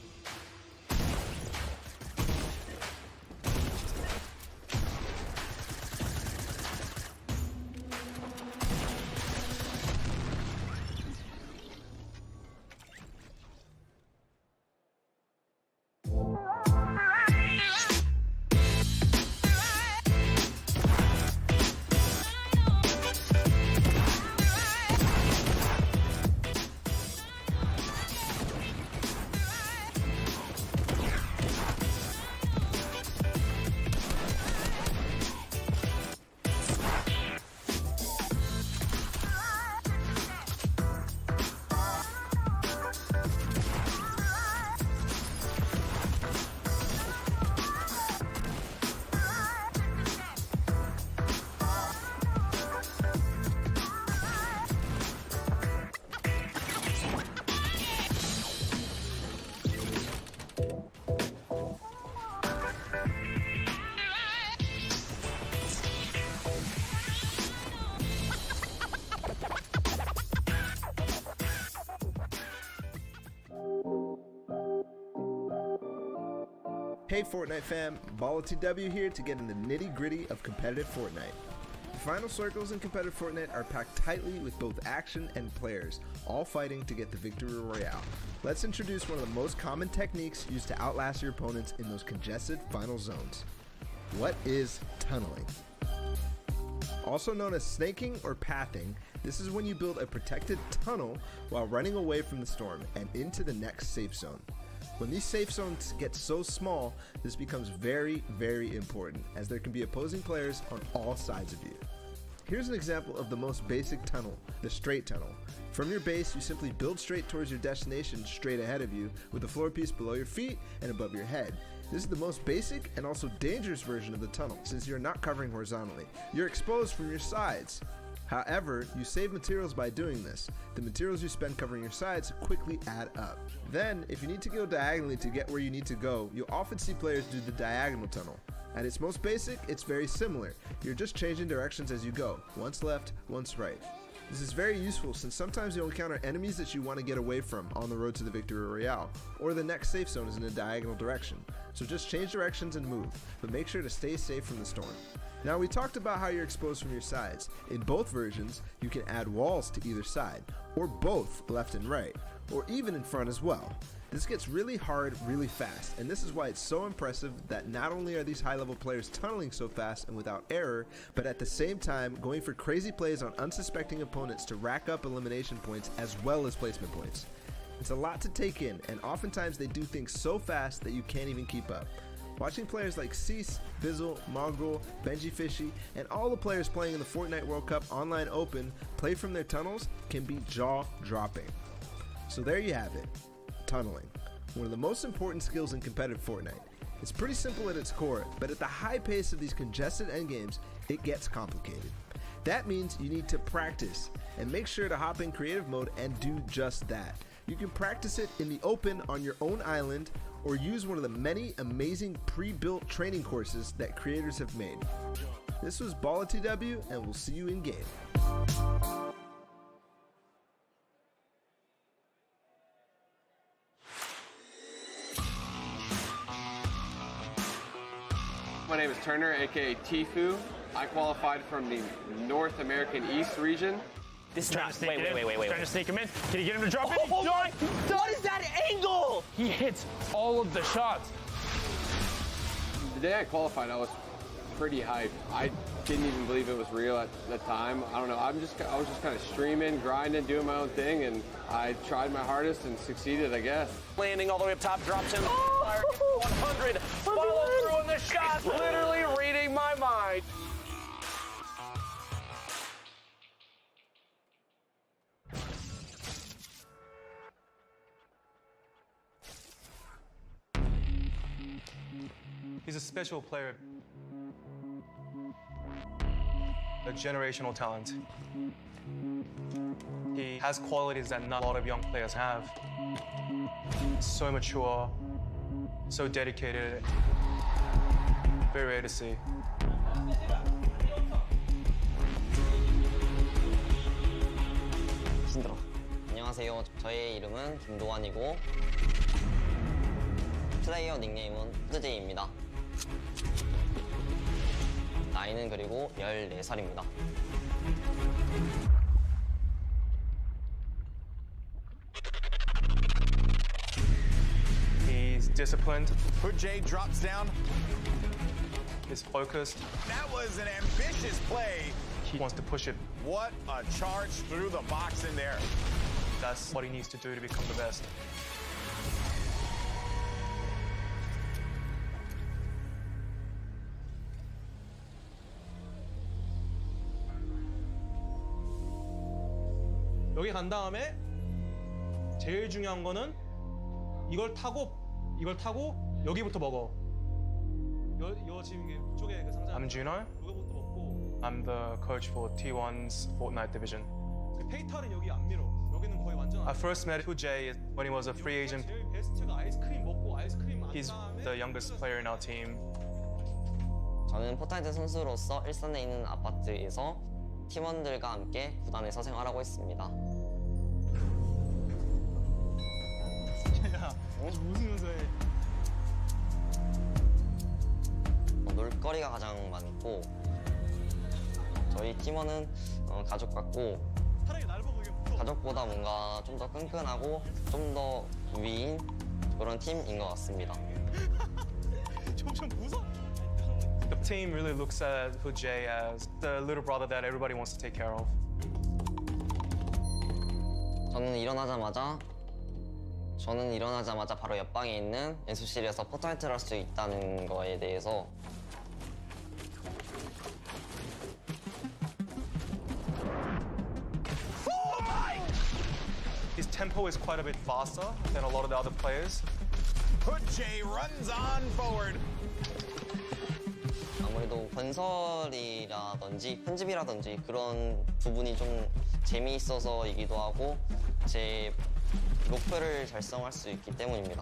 Hey Fortnite fam, BallaTW here to get in the nitty gritty of competitive Fortnite. The final circles in competitive Fortnite are packed tightly with both action and players, all fighting to get the victory royale. Let's introduce one of the most common techniques used to outlast your opponents in those congested final zones. What is tunneling? Also known as snaking or pathing, this is when you build a protected tunnel while running away from the storm and into the next safe zone. When these safe zones get so small, this becomes very, very important, as there can be opposing players on all sides of you. Here's an example of the most basic tunnel, the straight tunnel. From your base, you simply build straight towards your destination straight ahead of you, with a floor piece below your feet and above your head. This is the most basic and also dangerous version of the tunnel, since you're not covering horizontally. You're exposed from your sides. However, you save materials by doing this. The materials you spend covering your sides quickly add up. Then, if you need to go diagonally to get where you need to go, you'll often see players do the diagonal tunnel. At its most basic, it's very similar. You're just changing directions as you go, once left, once right. This is very useful since sometimes you'll encounter enemies that you want to get away from on the road to the victory royale, or the next safe zone is in a diagonal direction. So just change directions and move, but make sure to stay safe from the storm. Now we talked about how you're exposed from your sides. In both versions, you can add walls to either side, or both left and right, or even in front as well. This gets really hard really fast, and this is why it's so impressive that not only are these high-level players tunneling so fast and without error, but at the same time going for crazy plays on unsuspecting opponents to rack up elimination points as well as placement points. It's a lot to take in, and oftentimes they do things so fast that you can't even keep up. Watching players like Cease, Bizzle, Mongrel, Benji Fishy, and all the players playing in the Fortnite World Cup Online Open play from their tunnels can be jaw-dropping. So there you have it, tunneling. One of the most important skills in competitive Fortnite. It's pretty simple at its core, but at the high pace of these congested endgames, it gets complicated. That means you need to practice, and make sure to hop in creative mode and do just that. You can practice it in the open on your own island, or use one of the many amazing pre-built training courses that creators have made. This was BallaTW, and we'll see you in game. My name is Turner, aka Tfue. I qualified from the North American East region. This is not. Wait. Trying to sneak him in. Can you get him to drop it? Oh my! What is that angle? He hits all of the shots. The day I qualified, I was pretty hyped. I didn't even believe it was real at the time. I don't know. I was just kind of streaming, grinding, doing my own thing, and I tried my hardest and succeeded, I guess. Landing all the way up top, drops him. 100. Follow through on the shot. Literally reading my mind. He's a special player, a generational talent. He has qualities that not a lot of young players have. So mature, so dedicated. Very rare to see. 힘들어. 안녕하세요. 저의 이름은 김도환이고 플레이어 닉네임은 후드제이입니다. 나이는 그리고 14살입니다. He's disciplined. Hoodjay drops down. He's focused. That was an ambitious play. He wants to push it. What a charge through the box in there. That's what he needs to do to become the best. 여기 간 다음에 제일 중요한 거는 이걸 타고 여기부터 먹어. 요 지금 이쪽에 그 상자. I'm Juno. 이거부터 먹고. I'm the coach for T1's Fortnite division. 페이탈은 여기 안 밀어. 여기는 거의 완전. I first met Tfue when he was a free agent. 제일 베스트가 아이스크림 먹고 아이스크림 안 He's 다음에. the youngest player in our team. 저는 포트나이트 선수로서 일산에 있는 아파트에서 팀원들과 함께 구단에서 생활하고 있습니다. 야, 웃으면서 해. 놀거리가 가장 많고 저희 팀원은 가족 같고 가족보다 뭔가 좀 더 끈끈하고 좀 더 위인 그런 팀인 것 같습니다. 좀 무서워. The team really looks at Hoodjay as the little brother that everybody wants to take care of. 저는 일어나자마자 바로 옆방에 있는 연습실에서 포트나이트를 할 수 있다는 거에 대해서 His tempo is quite a bit faster than a lot of the other players. Hoodjay runs on forward. 아무래도 건설이라든지 편집이라든지 그런 부분이 좀 재미있어서이기도 하고 제 목표를 달성할 수 있기 때문입니다.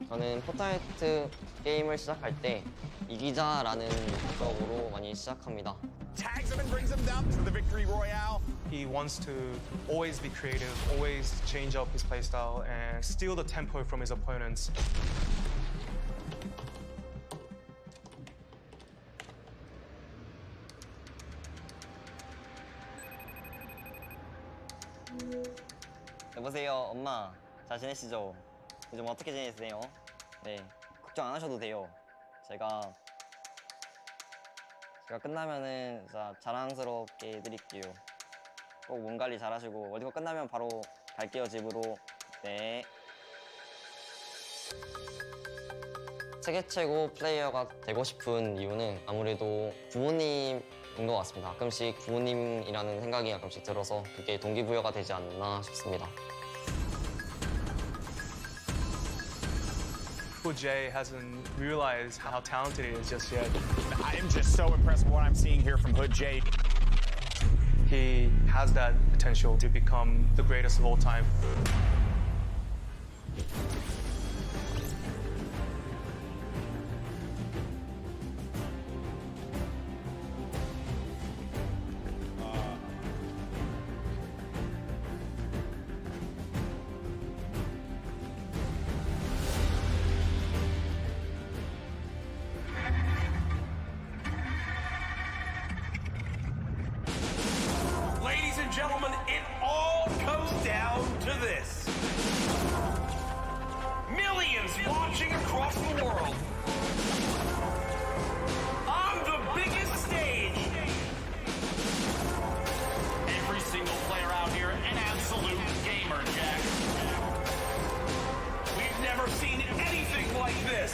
저는 포트나이트 게임을 시작할 때 이기자라는 목적으로 많이 시작합니다. Tags him and brings him down to the victory royale. He wants to always be creative, always change up his playstyle and steal the tempo from his opponents. 여보세요, 엄마. 잘 지내시죠? 요즘 어떻게 지내세요? 네, 걱정 안 하셔도 돼요. 제가 끝나면은 진짜 자랑스럽게 해드릴게요. 꼭 몸 관리 잘하시고 어디가 끝나면 바로 갈게요, 집으로. 네. 세계 최고 플레이어가 되고 싶은 이유는 아무래도 부모님인 것 같습니다. 가끔씩 부모님이라는 생각이 가끔씩 들어서 그게 동기부여가 되지 않나 싶습니다. Hoodjay hasn't realized how talented he is just yet. I am just so impressed with what I'm seeing here from Hoodjay. He has that potential to become the greatest of all time. Ladies and gentlemen, it all comes down to this. Millions watching across the world. On the biggest stage. Every single player out here, an absolute gamer, Jack. We've never seen anything like this.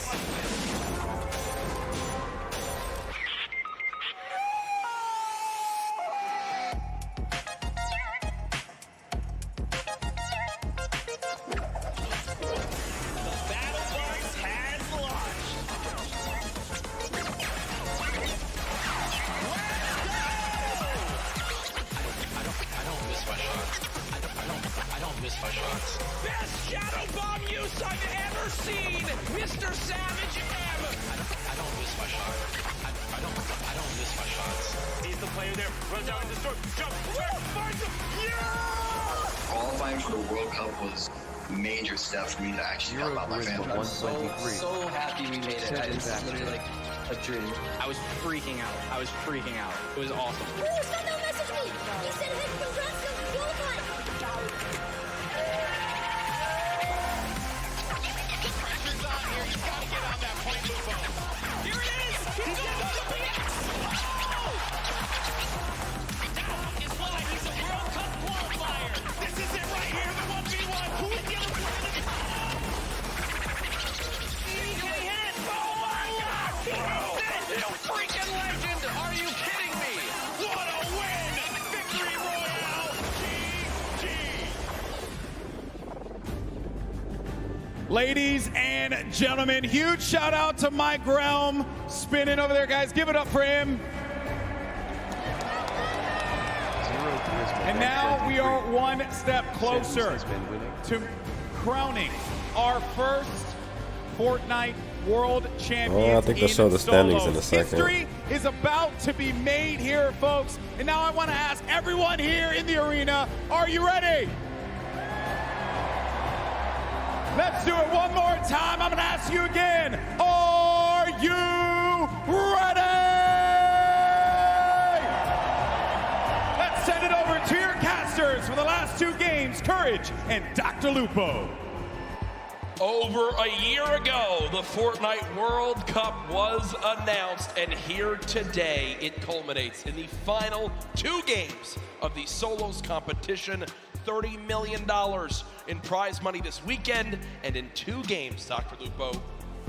Best shadow bomb use I've ever seen! Mr. Savage M I don't miss my shot. I don't miss my shots. He's the player there. Runs out in the storm. Jump. Finds him. Yeah! Qualifying for the World Cup was a major step for me to actually help out my family. I'm so happy we made it. It's literally like a dream. I was freaking out. It was awesome. Ooh, Sando messaged me. He said, hey, congrats on qualifying. Pressure's on here. He's got to get on that point, Lupo. Here it is. He's got WPX. That is why he's a World Cup qualifier. This is it right here. The 1v1. Who is the other player? He's getting hit. Oh my God. You freaking legend. Are you kidding me? What a win! Victory Royale! GG! Ladies and gentlemen, huge shout out to Mike Realm spinning over there, guys. Give it up for him. And now we are one step closer to crowning our first Fortnite World Champions. I think they'll show the standings in a second. History is about to be made here, folks. And now I want to ask everyone here in the arena, are you ready? Let's do it one more time. I'm going to ask you again. Are you ready? Let's send it over to your casters for the last two games, Courage and Dr. Lupo. Over a year ago, the Fortnite World Cup was announced, and here today it culminates in the final two games of the solos competition. $30 million in prize money this weekend, and in two games, Dr. Lupo,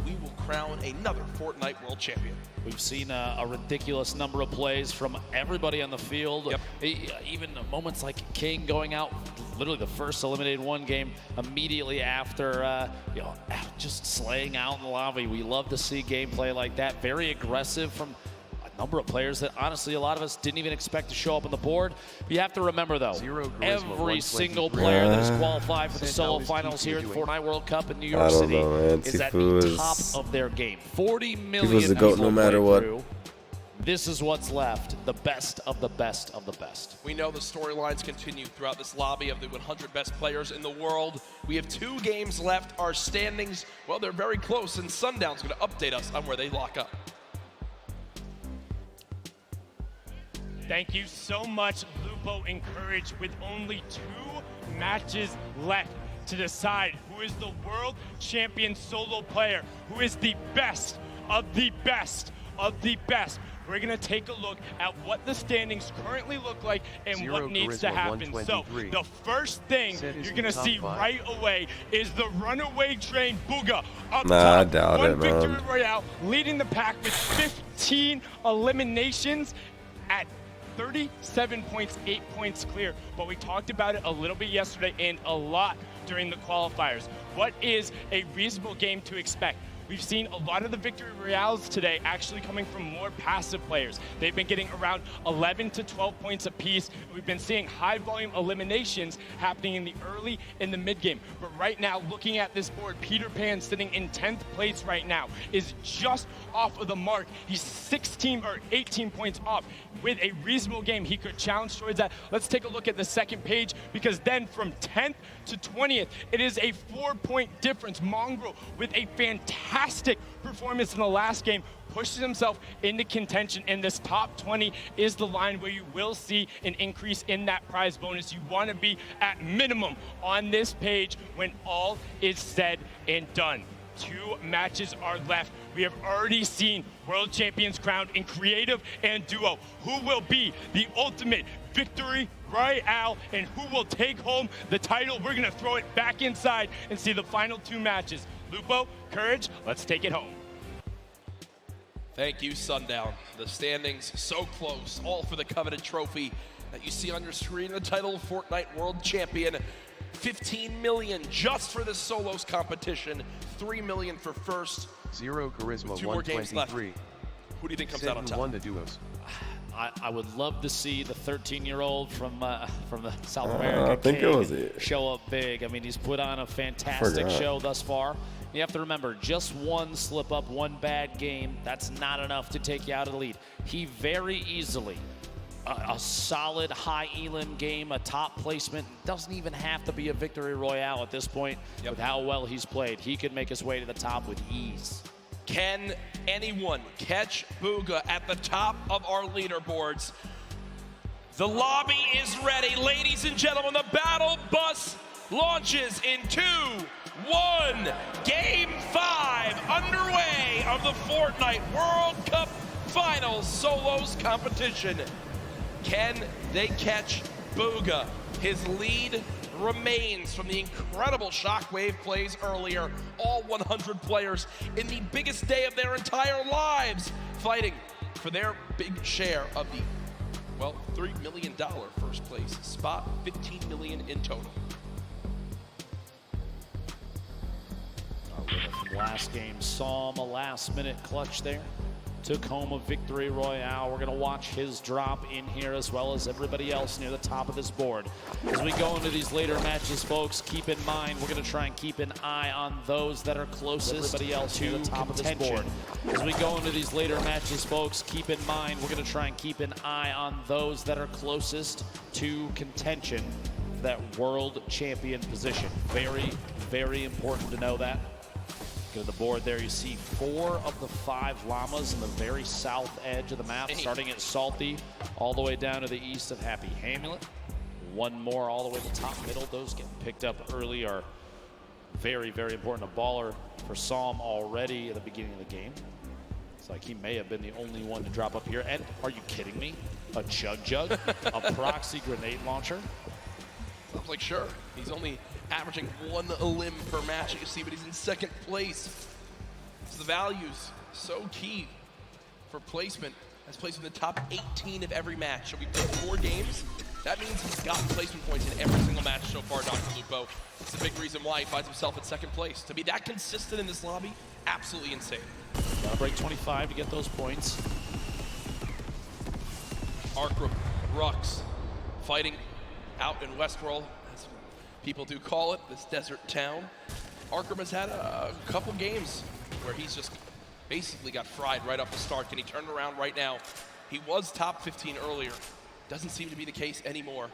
we will crown another Fortnite World Champion. We've seen a ridiculous number of plays from everybody on the field. Yep. Even moments like King going out, literally the first eliminated one game immediately after, just slaying out in the lobby. We love to see gameplay like that. Very aggressive from a number of players that honestly a lot of us didn't even expect to show up on the board. But you have to remember though, every single player that is qualified for the solo finals here at the Fortnite World Cup in New York City is at the top of their game. 40 million Tfue's the GOAT no matter what. Through. This is what's left, the best of the best of the best. We know the storylines continue throughout this lobby of the 100 best players in the world. We have two games left. Our standings, well, they're very close, and Sundown's going to update us on where they lock up. Thank you so much, Lupo and Courage, with only 2 matches left to decide who is the world champion solo player, who is the best of the best of the best. We're going to take a look at what the standings currently look like and what needs to happen. So the first thing you're going to see right away is the runaway train Bugha up top. I doubt One it, victory man. royale, leading the pack with 15 eliminations at 37 points, 8 points clear. But we talked about it a little bit yesterday and a lot during the qualifiers. What is a reasonable game to expect? We've seen a lot of the victory royales today actually coming from more passive players. They've been getting around 11 to 12 points apiece. We've been seeing high volume eliminations happening in the early and the mid game. But right now, looking at this board, Peter Pan sitting in 10th place right now is just off of the mark. He's 16 or 18 points off. With a reasonable game, he could challenge towards that. Let's take a look at the second page, because then from 10th to 20th, it is a 4-point difference. Mongrel, with a fantastic performance in the last game, pushes himself into contention, and this top 20 is the line where you will see an increase in that prize bonus. You want to be at minimum on this page when all is said and done. 2 matches are left. We have already seen world champions crowned in creative and duo. Who will be the ultimate victory royale and who will take home the title? We're going to throw it back inside and see the final 2 matches. Lupo, Courage, let's take it home. Thank you, Sundown. The standings so close, all for the coveted trophy that you see on your screen, the title of Fortnite World Champion. 15 million just for the solos competition, 3 million for first. Zero Charisma, 2 more games left. 123. Who do you think comes out on top? 7-1 the duos. I would love to see the 13-year-old from the South America I think King it was it. show up big. I mean, he's put on a fantastic show thus far. You have to remember, just one slip up, one bad game, that's not enough to take you out of the lead. He very easily, a solid high elim game, a top placement, doesn't even have to be a victory royale at this point. With how well he's played, he could make his way to the top with ease. Can anyone catch Bugha at the top of our leaderboards? The lobby is ready. Ladies and gentlemen, the battle bus launches in 2, 1. Game 5 underway of the Fortnite World Cup Finals Solos competition. Can they catch Bugha? His lead remains from the incredible shockwave plays earlier. All 100 players in the biggest day of their entire lives fighting for their big share of the, well, $3 million first place spot, $15 million in total. Our winner from last game, Psalm, a last-minute clutch there. Took home a victory royale. We're going to watch his drop in here as well as everybody else near the top of this board. As we go into these later matches, folks, keep in mind we're going to try and keep an eye on those that are closest to the top of this board. As we go into these later matches, folks, keep in mind we're going to try and keep an eye on those that are closest to contention for that world champion position. Very, very important to know that. Go to the board there, you see 4 of the 5 llamas in the very south edge of the map, starting at Salty, all the way down to the east of Happy Hamlet. 1 more all the way to the top middle. Those getting picked up early are very, very important. A baller for Psalm already at the beginning of the game. It's like he may have been the only one to drop up here. And are you kidding me? A Jug, a proxy grenade launcher. Sounds like sure. He's only averaging 1 limb per match. You can see, but he's in 2nd place. So the value's so key for placement. Has placed in the top 18 of every match. So we played 4 games. That means he's gotten placement points in every single match so far, Dr. Lupo. It's the big reason why he finds himself in 2nd place. To be that consistent in this lobby, absolutely insane. Gotta break 25 to get those points. Arkram, Rux, fighting out in Westworld, as people do call it, this desert town. Arkram has had a couple games where he's just basically got fried right off the start. Can he turn it around right now? He was top 15 earlier. Doesn't seem to be the case anymore.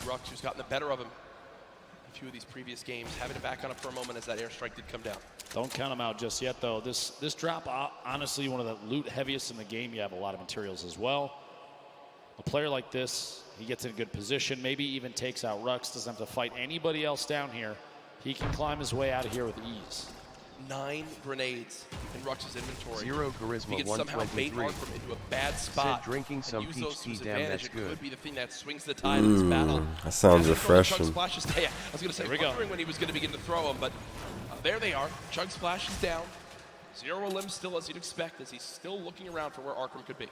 Rux, who's gotten the better of him a few of these previous games, having to back on it for a moment as that airstrike did come down. Don't count him out just yet, though. This drop, honestly, one of the loot heaviest in the game. You have a lot of materials as well. A player like this, he gets in a good position, maybe even takes out Rux, doesn't have to fight anybody else down here. He can climb his way out of here with ease. 9 grenades in Rux's inventory. 0 charisma, he can somehow bait 123. Arkram into a bad spot. Said drinking some and use those to peach his tea, damn, advantage. that's It good. could be the thing that swings the tide in this battle. That sounds Chug refreshing. Splashes, yeah, I was going to say, wondering when he was going to begin to throw him, but there they are. Chug Splash is down. 0 limbs still, as you'd expect, as he's still looking around for where Arkram could be.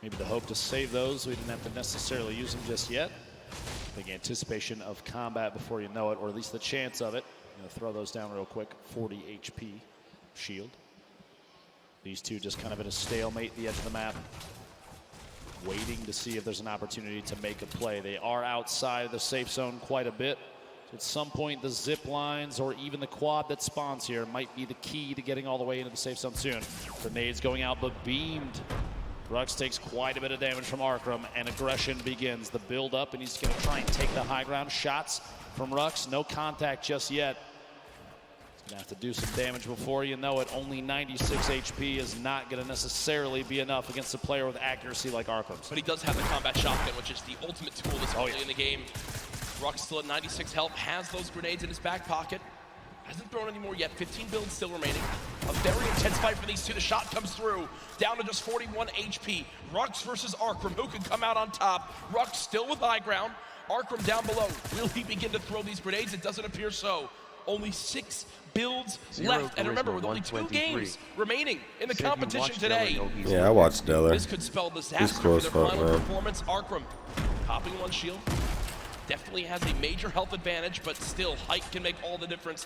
Maybe the hope to save those. We didn't have to necessarily use them just yet. Big anticipation of combat before you know it, or at least the chance of it. I'm gonna throw those down real quick. 40 HP shield. These two just kind of at a stalemate at the edge of the map, waiting to see if there's an opportunity to make a play. They are outside the safe zone quite a bit. So at some point, the zip lines or even the quad that spawns here might be the key to getting all the way into the safe zone soon. Grenades going out, but beamed. Rux takes quite a bit of damage from Arkram, and aggression begins. The build up, and he's going to try and take the high ground. Shots from Rux, no contact just yet. He's going to have to do some damage before you know it. Only 96 HP is not going to necessarily be enough against a player with accuracy like Arkram. But he does have the combat shotgun, which is the ultimate tool this early in the game. Rux still at 96 health, has those grenades in his back pocket. Hasn't thrown any more yet. 15 builds still remaining. A very intense fight for these two. The shot comes through. Down to just 41 HP. Rux versus Arkram. Who can come out on top? Rux still with high ground. Arkram down below. Will he begin to throw these grenades? It doesn't appear so. Only 6 builds left. And remember, with only 2 games remaining in the competition today. Yeah, I watched Deller. This could spell disaster He's close for their fuck, final man. performance. Arkram popping 1 shield. Definitely has a major health advantage, but still, height can make all the difference.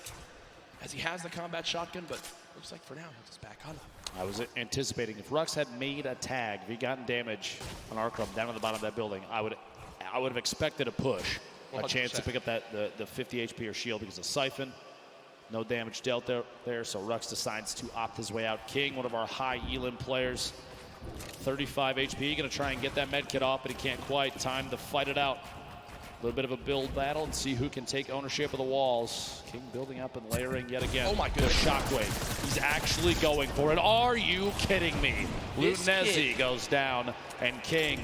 as he has the combat shotgun, but looks like for now he'll just back on. I was anticipating if Rux had made a tag, if he'd gotten damage on Arkham down at the bottom of that building, I would have expected a push, a 100%. chance to pick up the 50 HP or shield because of Siphon. No damage dealt there, so Rux decides to opt his way out. King, one of our high Elim players, 35 HP, gonna try and get that med kit off, but he can't quite. Time to fight it out. A little bit of a build battle and see who can take ownership of the walls. King building up and layering yet again. Oh my goodness. The shockwave. He's actually going for it. Are you kidding me? Lutenezi goes down, and King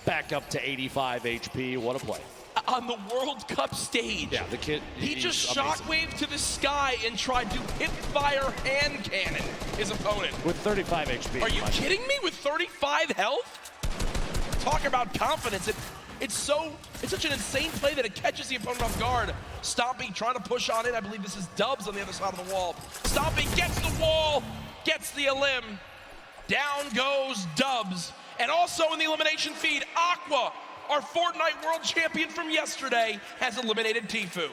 back up to 85 HP. What a play. On the World Cup stage. Yeah, the kid. He just amazing. shockwaved to the sky and tried to hip fire hand cannon his opponent. With 35 HP. Are you kidding me? With 35 health? Talk about confidence. It's such an insane play that it catches the opponent off guard. Stompy trying to push on in. I believe this is Dubs on the other side of the wall. Stompy gets the wall, gets the elim. Down goes Dubs. And also in the elimination feed, Aqua, our Fortnite world champion from yesterday, has eliminated Tfue.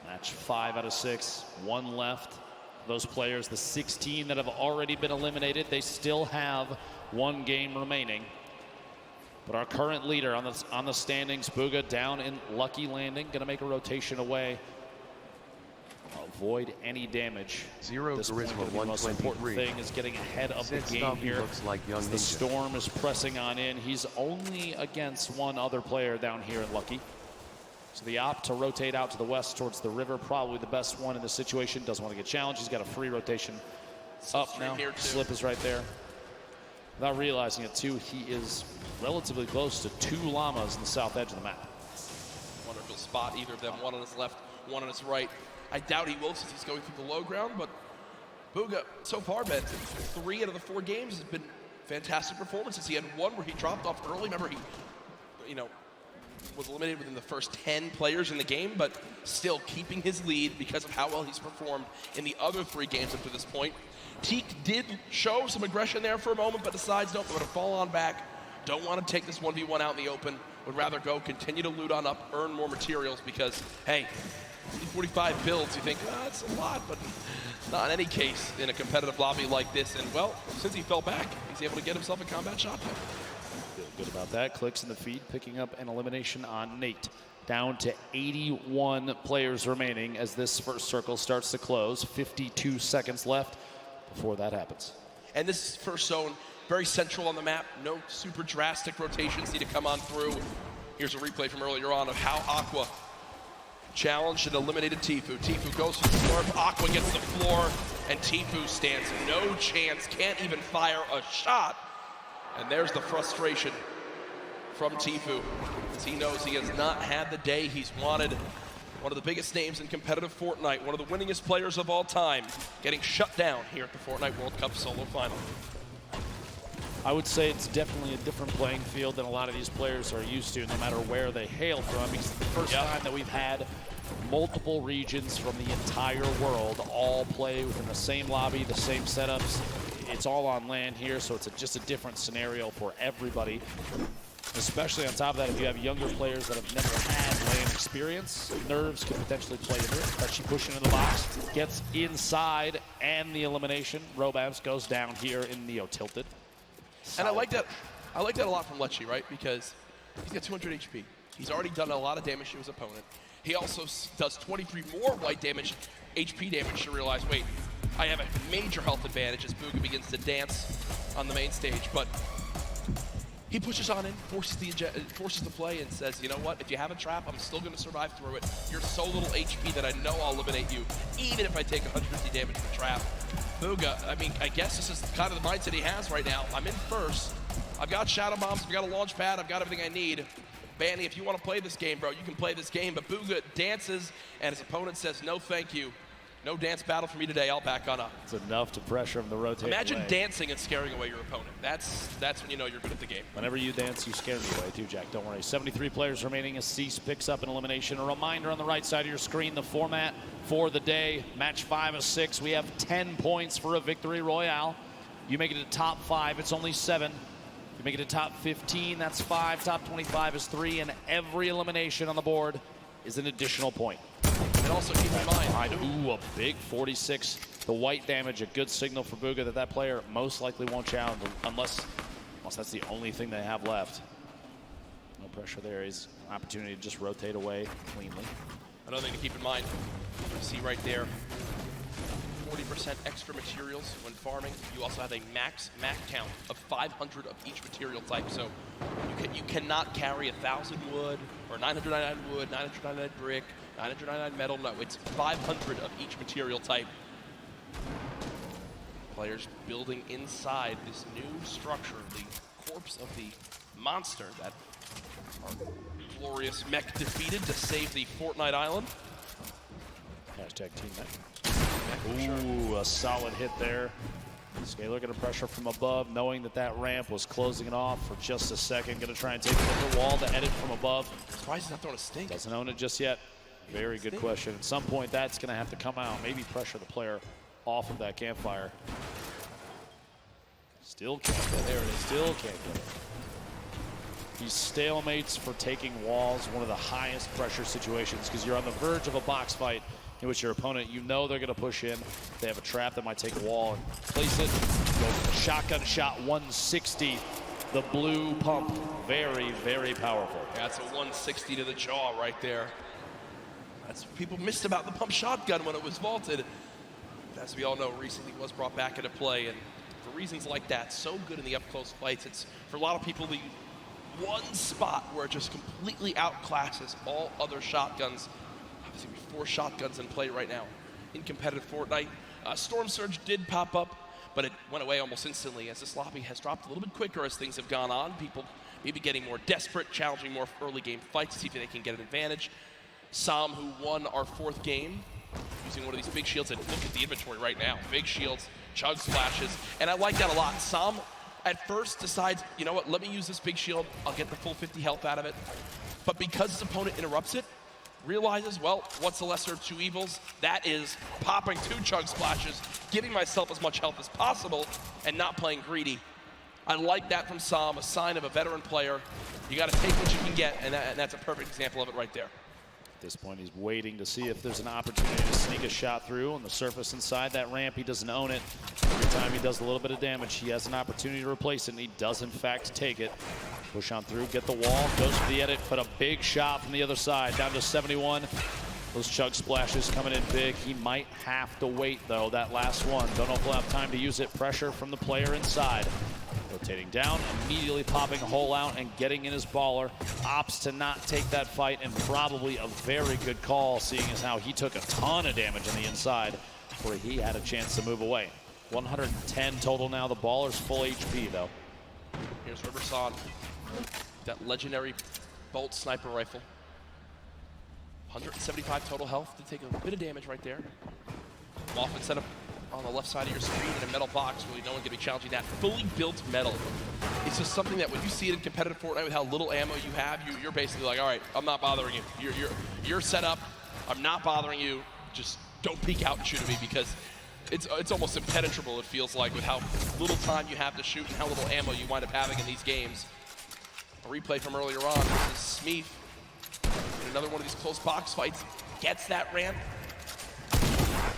Match 5 out of 6, 1 left. Those players, the 16 that have already been eliminated, they still have 1 game remaining. But our current leader on the standings, Bugha, down in Lucky Landing, gonna make a rotation away. Avoid any damage. Zero charisma, the most important thing is getting ahead of the game here. Looks like young the ninja. Storm is pressing on in. He's only against 1 other player down here in Lucky. So the opt to rotate out to the west towards the river, probably the best one in this situation. Doesn't want to get challenged. He's got a free rotation up now. Slip is right there. Without realizing it too, he is relatively close to 2 llamas in the south edge of the map. Wonderful spot, either of them, one on his left, one on his right. I doubt he will since he's going through the low ground, but Bugha, so far, Ben, 3 out of the 4 games has been fantastic performances. He had one where he dropped off early. Remember, he, was eliminated within the first 10 players in the game, but still keeping his lead because of how well he's performed in the other 3 games up to this point. Teak did show some aggression there for a moment, but decides, nope, I'm going to fall on back. Don't want to take this 1v1 out in the open. Would rather go continue to loot on up, earn more materials because, hey, 45 builds, you think, that's a lot, but not in any case in a competitive lobby like this. And, well, since he fell back, he's able to get himself a combat shotgun. Feel good about that. Clicks in the feed, picking up an elimination on Nate. Down to 81 players remaining as this first circle starts to close. 52 seconds left before that happens. And this first zone, very central on the map. No super drastic rotations need to come on through. Here's a replay from earlier on of how Aqua challenged and eliminated Tfue. Tfue goes for the slurp, Aqua gets the floor, and Tfue stands no chance, can't even fire a shot. And there's the frustration from Tfue, as he knows he has not had the day he's wanted. One of the biggest names in competitive Fortnite, one of the winningest players of all time, getting shut down here at the Fortnite World Cup Solo Final. I would say it's definitely a different playing field than a lot of these players are used to, no matter where they hail from. Because it's the first time that we've had multiple regions from the entire world all play within the same lobby, the same setups. It's all on land here, so it's just a different scenario for everybody. Especially on top of that, if you have younger players that have never had land experience, nerves could potentially play into it. But she pushes into the box, gets inside, and the elimination. Robams goes down here in Neo Tilted. And I like that a lot from Lechi, right? Because he's got 200 HP. He's already done a lot of damage to his opponent. He also does 23 more white damage, HP damage to realize, wait, I have a major health advantage as Bugha begins to dance on the main stage. But he pushes on in, forces the play, and says, you know what, if you have a trap, I'm still going to survive through it. You're so little HP that I know I'll eliminate you, even if I take 150 damage from the trap. Bugha, I mean, I guess this is kind of the mindset he has right now. I'm in first. I've got shadow bombs, I've got a launch pad, I've got everything I need. Banny, if you want to play this game, bro, you can play this game. But Bugha dances, and his opponent says, no, thank you. No dance battle for me today. I'll back on up. It's enough to pressure him to rotate. Imagine away. dancing and scaring away your opponent. That's when you know you're good at the game. Whenever you dance, you scare me away too, Jack. Don't worry. 73 players remaining as Cease picks up an elimination. A reminder on the right side of your screen, the format for the day. Match 5 of 6. We have 10 points for a victory royale. You make it to top 5, it's only 7. You make it to top 15, that's 5. Top 25 is 3. And every elimination on the board is an additional point. And also keep in mind, ooh, a big 46. The white damage, a good signal for Bugha that player most likely won't challenge unless that's the only thing they have left. No pressure there. Is an opportunity to just rotate away cleanly. Another thing to keep in mind, you see right there, 40% extra materials when farming. You also have a max count of 500 of each material type. So you cannot carry 1,000 wood or 999 wood, 999 brick, 999 metal. No, it's 500 of each material type. Players building inside this new structure, the corpse of the monster that our glorious mech defeated to save the Fortnite island. Hashtag team mech. Ooh, a solid hit there. Scalar gonna pressure from above, knowing that ramp was closing it off for just a second. Gonna try and take the wall to edit from above. Surprised he's not throwing a stink. Doesn't own it just yet. Very good question. At some point, that's gonna have to come out. Maybe pressure the player off of that campfire. Still can't get it. There it is. Still can't get it. These stalemates for taking walls, one of the highest pressure situations, because you're on the verge of a box fight in which your opponent, you know they're going to push in. They have a trap that might take a wall and place it. Go shotgun shot 160. The blue pump, very, very powerful. That's a 160 to the jaw right there. That's what people missed about the pump shotgun when it was vaulted. As we all know, recently was brought back into play, and for reasons like that, so good in the up-close fights. It's, for a lot of people, the one spot where it just completely outclasses all other shotguns. Obviously, we have 4 shotguns in play right now in competitive Fortnite. Storm Surge did pop up, but it went away almost instantly as this lobby has dropped a little bit quicker as things have gone on. People maybe getting more desperate, challenging more early game fights to see if they can get an advantage. Sam, who won our 4th game, using one of these big shields, and look at the inventory right now. Big shields, chug splashes, and I like that a lot. Sam at first decides, you know what, let me use this big shield. I'll get the full 50 health out of it. But because his opponent interrupts it, realizes, well, what's the lesser of 2 evils? That is popping 2 chug splashes, giving myself as much health as possible, and not playing greedy. I like that from Sam, a sign of a veteran player. You got to take what you can get, and that's a perfect example of it right there. At this point, he's waiting to see if there's an opportunity to sneak a shot through on the surface inside that ramp. He doesn't own it. Every time he does a little bit of damage, he has an opportunity to replace it, and he does, in fact, take it. Push on through, get the wall, goes for the edit, but a big shot from the other side, down to 71. Those chug splashes coming in big. He might have to wait, though, that last one. Don't know if he'll have time to use it. Pressure from the player inside. Rotating down, immediately popping a hole out and getting in his baller. Opts to not take that fight, and probably a very good call, seeing as how he took a ton of damage on the inside where he had a chance to move away. 110 total now. The baller's full HP, though. Here's Riverson, that legendary bolt sniper rifle. 175 total health to take a bit of damage right there. Often set up on the left side of your screen in a metal box. Really, no one can be challenging that. Fully built metal. It's just something that when you see it in competitive Fortnite with how little ammo you have, you're basically like, all right, I'm not bothering you. You're set up. I'm not bothering you. Just don't peek out and shoot at me, because it's almost impenetrable, it feels like, with how little time you have to shoot and how little ammo you wind up having in these games. A replay from earlier on. This is Smeeth in another one of these close box fights. Gets that ramp.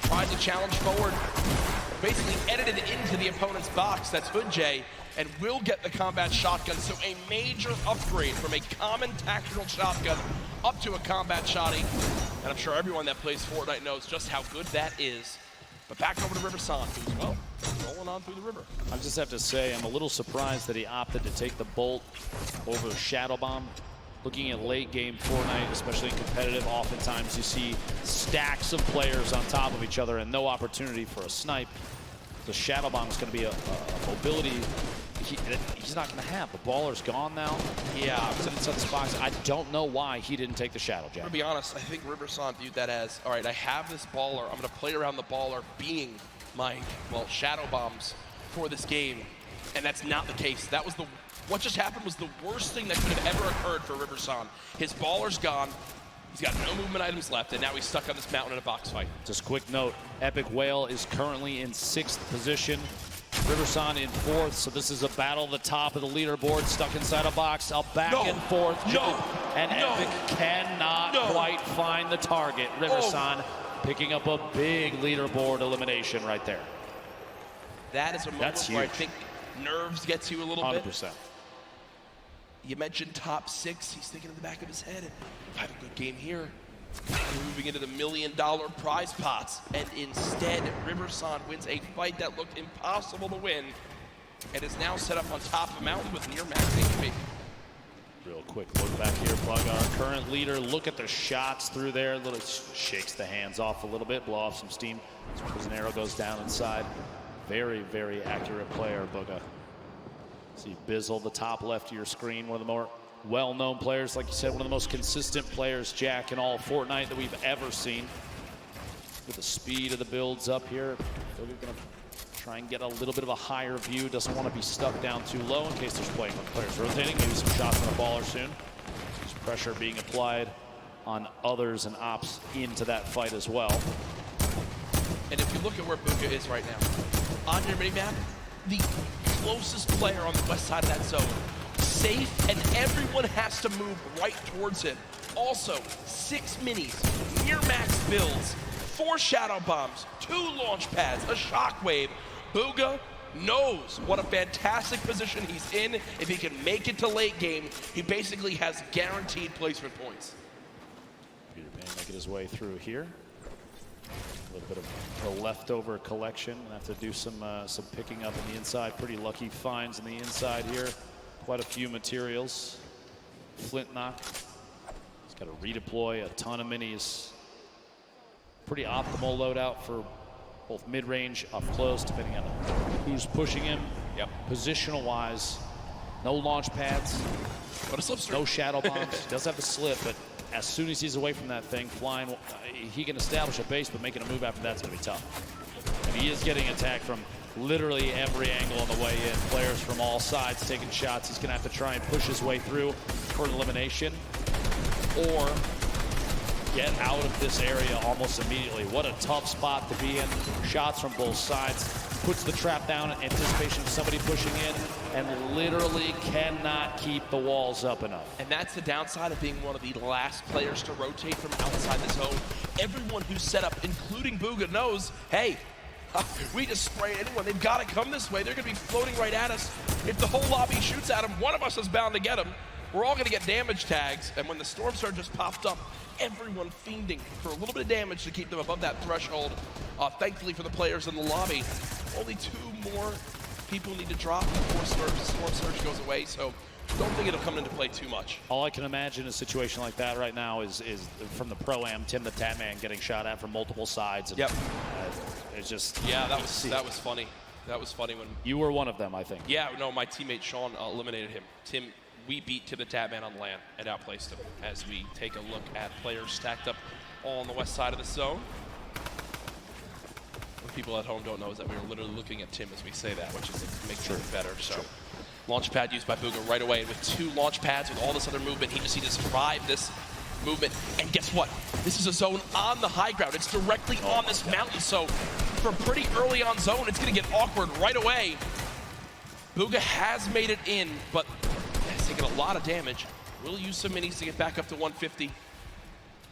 Tries to challenge forward. Basically edited into the opponent's box. That's Hood J. And will get the combat shotgun. So a major upgrade from a common tactical shotgun up to a combat shotty. And I'm sure everyone that plays Fortnite knows just how good that is. But back over to Riverson, who's, well, rolling on through the river. I just have to say, I'm a little surprised that he opted to take the bolt over the Shadow Bomb. Looking at late game Fortnite, especially in competitive, oftentimes you see stacks of players on top of each other and no opportunity for a snipe. The Shadow Bomb is going to be a mobility he's not going to have. The baller's gone now. Yeah. Inside this box. I don't know why he didn't take the Shadow Jab. To be honest, I think Riverson viewed that as, all right, I have this baller. I'm going to play around the baller being my, well, Shadow Bombs for this game. And that's not the case. That was what just happened was the worst thing that could have ever occurred for Riverson. His baller's gone. He's got no movement items left, and now he's stuck on this mountain in a box fight. Just quick note, Epic Whale is currently in 6th position. Riverson in 4th, so this is a battle at the top of the leaderboard, stuck inside a box. Back and forth. And Epic cannot quite find the target. Riverson picking up a big leaderboard elimination right there. That is a moment That's where I huge. think nerves gets you a little 100%. bit. You mentioned top 6. He's thinking in the back of his head, if I have a good game here, we're moving into the $1 million prize pots. And instead, Riverson wins a fight that looked impossible to win and is now set up on top of a mountain with near max HP. Real quick look back here, Plug, our current leader. Look at the shots through there. Little shakes the hands off a little bit, blow off some steam as an arrow goes down inside. Very, very accurate player, Booga. See Bizzle, the top left of your screen, one of the more well-known players. Like you said, one of the most consistent players, Jack, in all of Fortnite that we've ever seen. With the speed of the builds up here, Booga gonna try and get a little bit of a higher view. Doesn't want to be stuck down too low in case there's players rotating. Maybe some shots on the baller soon. There's pressure being applied on others and ops into that fight as well. And if you look at where Booga is right now, on your minimap, the closest player on the west side of that zone, safe, and everyone has to move right towards him. Also, 6 minis, near max builds, 4 shadow bombs, 2 launch pads, a shockwave. Booga knows what a fantastic position he's in. If he can make it to late game, he basically has guaranteed placement points. Peter Pan making his way through here. A little bit of a leftover collection. Gonna have to do some picking up in the inside. Pretty lucky finds in the inside here. Quite a few materials. Flint knock. He's got to redeploy a ton of minis. Pretty optimal loadout for both mid-range, up close, depending on who's pushing him. Yep. Positional wise, no launch pads, but a slipstream. No shadow bombs. He does have the slip, but as soon as he's away from that thing, flying, he can establish a base, but making a move after that's going to be tough. And he is getting attacked from literally every angle on the way in. Players from all sides taking shots. He's going to have to try and push his way through for an elimination, or get out of this area almost immediately. What a tough spot to be in. Shots from both sides. Puts the trap down in anticipation of somebody pushing in, and literally cannot keep the walls up enough. And that's the downside of being one of the last players to rotate from outside the zone. Everyone who's set up, including Booga, knows, hey, we just spray anyone. They've got to come this way. They're going to be floating right at us. If the whole lobby shoots at them, one of us is bound to get them. We're all going to get damage tags, and when the Storm Surge just popped up, everyone fiending for a little bit of damage to keep them above that threshold. Thankfully for the players in the lobby, only 2 more people need to drop before Storm Surge goes away, so don't think it'll come into play too much. All I can imagine in a situation like that right now is from the Pro-Am, Tim the Tatman getting shot at from multiple sides. And, yep. It's just... Yeah, that was funny. That was funny when... You were one of them, I think. Yeah, no, my teammate Sean eliminated him. Tim, we beat Tim the Tatman on LAN and outplaced him as we take a look at players stacked up all on the west side of the zone. What people at home don't know is that we were literally looking at Tim as we say that, which is makes it better. So, launch pad used by Booga right away. With 2 launch pads, with all this other movement, he just needs to survive this movement. And guess what? This is a zone on the high ground. It's directly on this mountain, so for pretty early on zone, it's going to get awkward right away. Booga has made it in, but has taken a lot of damage. Will use some minis to get back up to 150.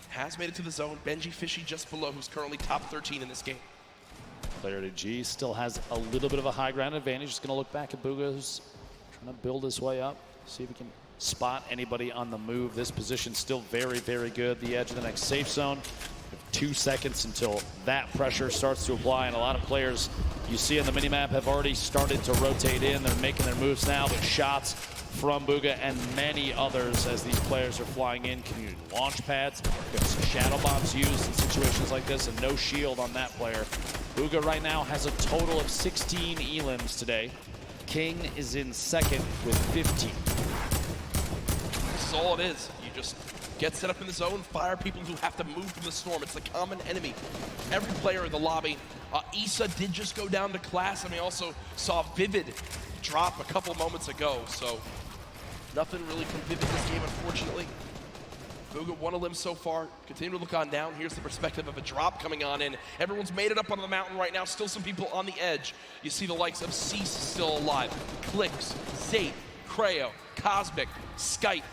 Has made it to the zone. Benji Fishy just below, who's currently top 13 in this game. Player to G still has a little bit of a high ground advantage. Just going to look back at Booga, who's trying to build his way up. See if he can spot anybody on the move. This position still very, very good. The edge of the next safe zone. 2 seconds until that pressure starts to apply, and a lot of players you see on the minimap have already started to rotate in. They're making their moves now, but shots from Booga and many others as these players are flying in. Community launch pads, some shadow bombs used in situations like this, and no shield on that player. Booga right now has a total of 16 elims today. King is in second with 15. That's all it is. You just get set up in the zone, fire people who have to move from the storm. It's the common enemy. Every player in the lobby. Issa did just go down to class, and we also saw Vivid drop a couple moments ago, so nothing really from Vivid this game, unfortunately. Booga 1 elim so far. Continue to look on down. Here's the perspective of a drop coming on in. Everyone's made it up onto the mountain right now. Still some people on the edge. You see the likes of Cease still alive. Clicks, Zate, Creo, Cosmic, Skype,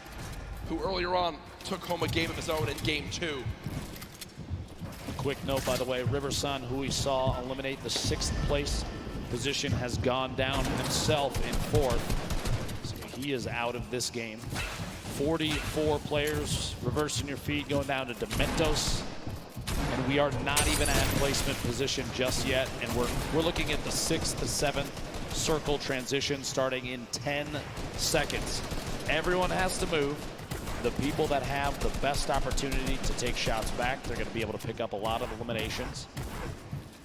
who earlier on took home a game of his own in game 2. Quick note, by the way, Riverson, who we saw eliminate the 6th place position, has gone down himself in 4th. So he is out of this game. 44 players reversing your feet, going down to Dementos. And we are not even at placement position just yet. And we're looking at the 6th to 7th circle transition starting in 10 seconds. Everyone has to move. The people that have the best opportunity to take shots back, they're going to be able to pick up a lot of eliminations.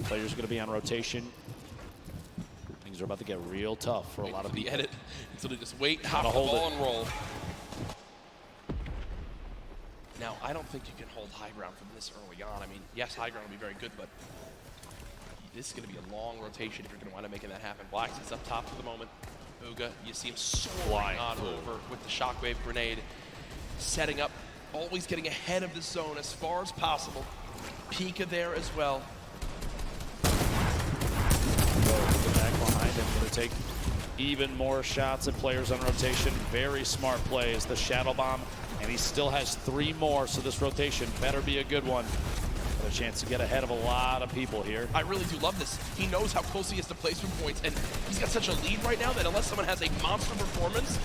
Players are going to be on rotation. Things are about to get real tough for a lot of people. The edit, so they just wait, hop the ball, and roll. Now, I don't think you can hold high ground from this early on. I mean, yes, high ground will be very good, but this is going to be a long rotation if you're going to wind up making that happen. Blacks is up top for the moment. Bugha, you see him soaring on over with the shockwave grenade. Setting up, always getting ahead of the zone as far as possible. Pika there as well. The back behind him, going to take even more shots at players on rotation. Very smart play as the Shadow Bomb, and he still has 3 more, so this rotation better be a good one. Got a chance to get ahead of a lot of people here. I really do love this. He knows how close he is to placement points, and he's got such a lead right now that unless someone has a monster performance,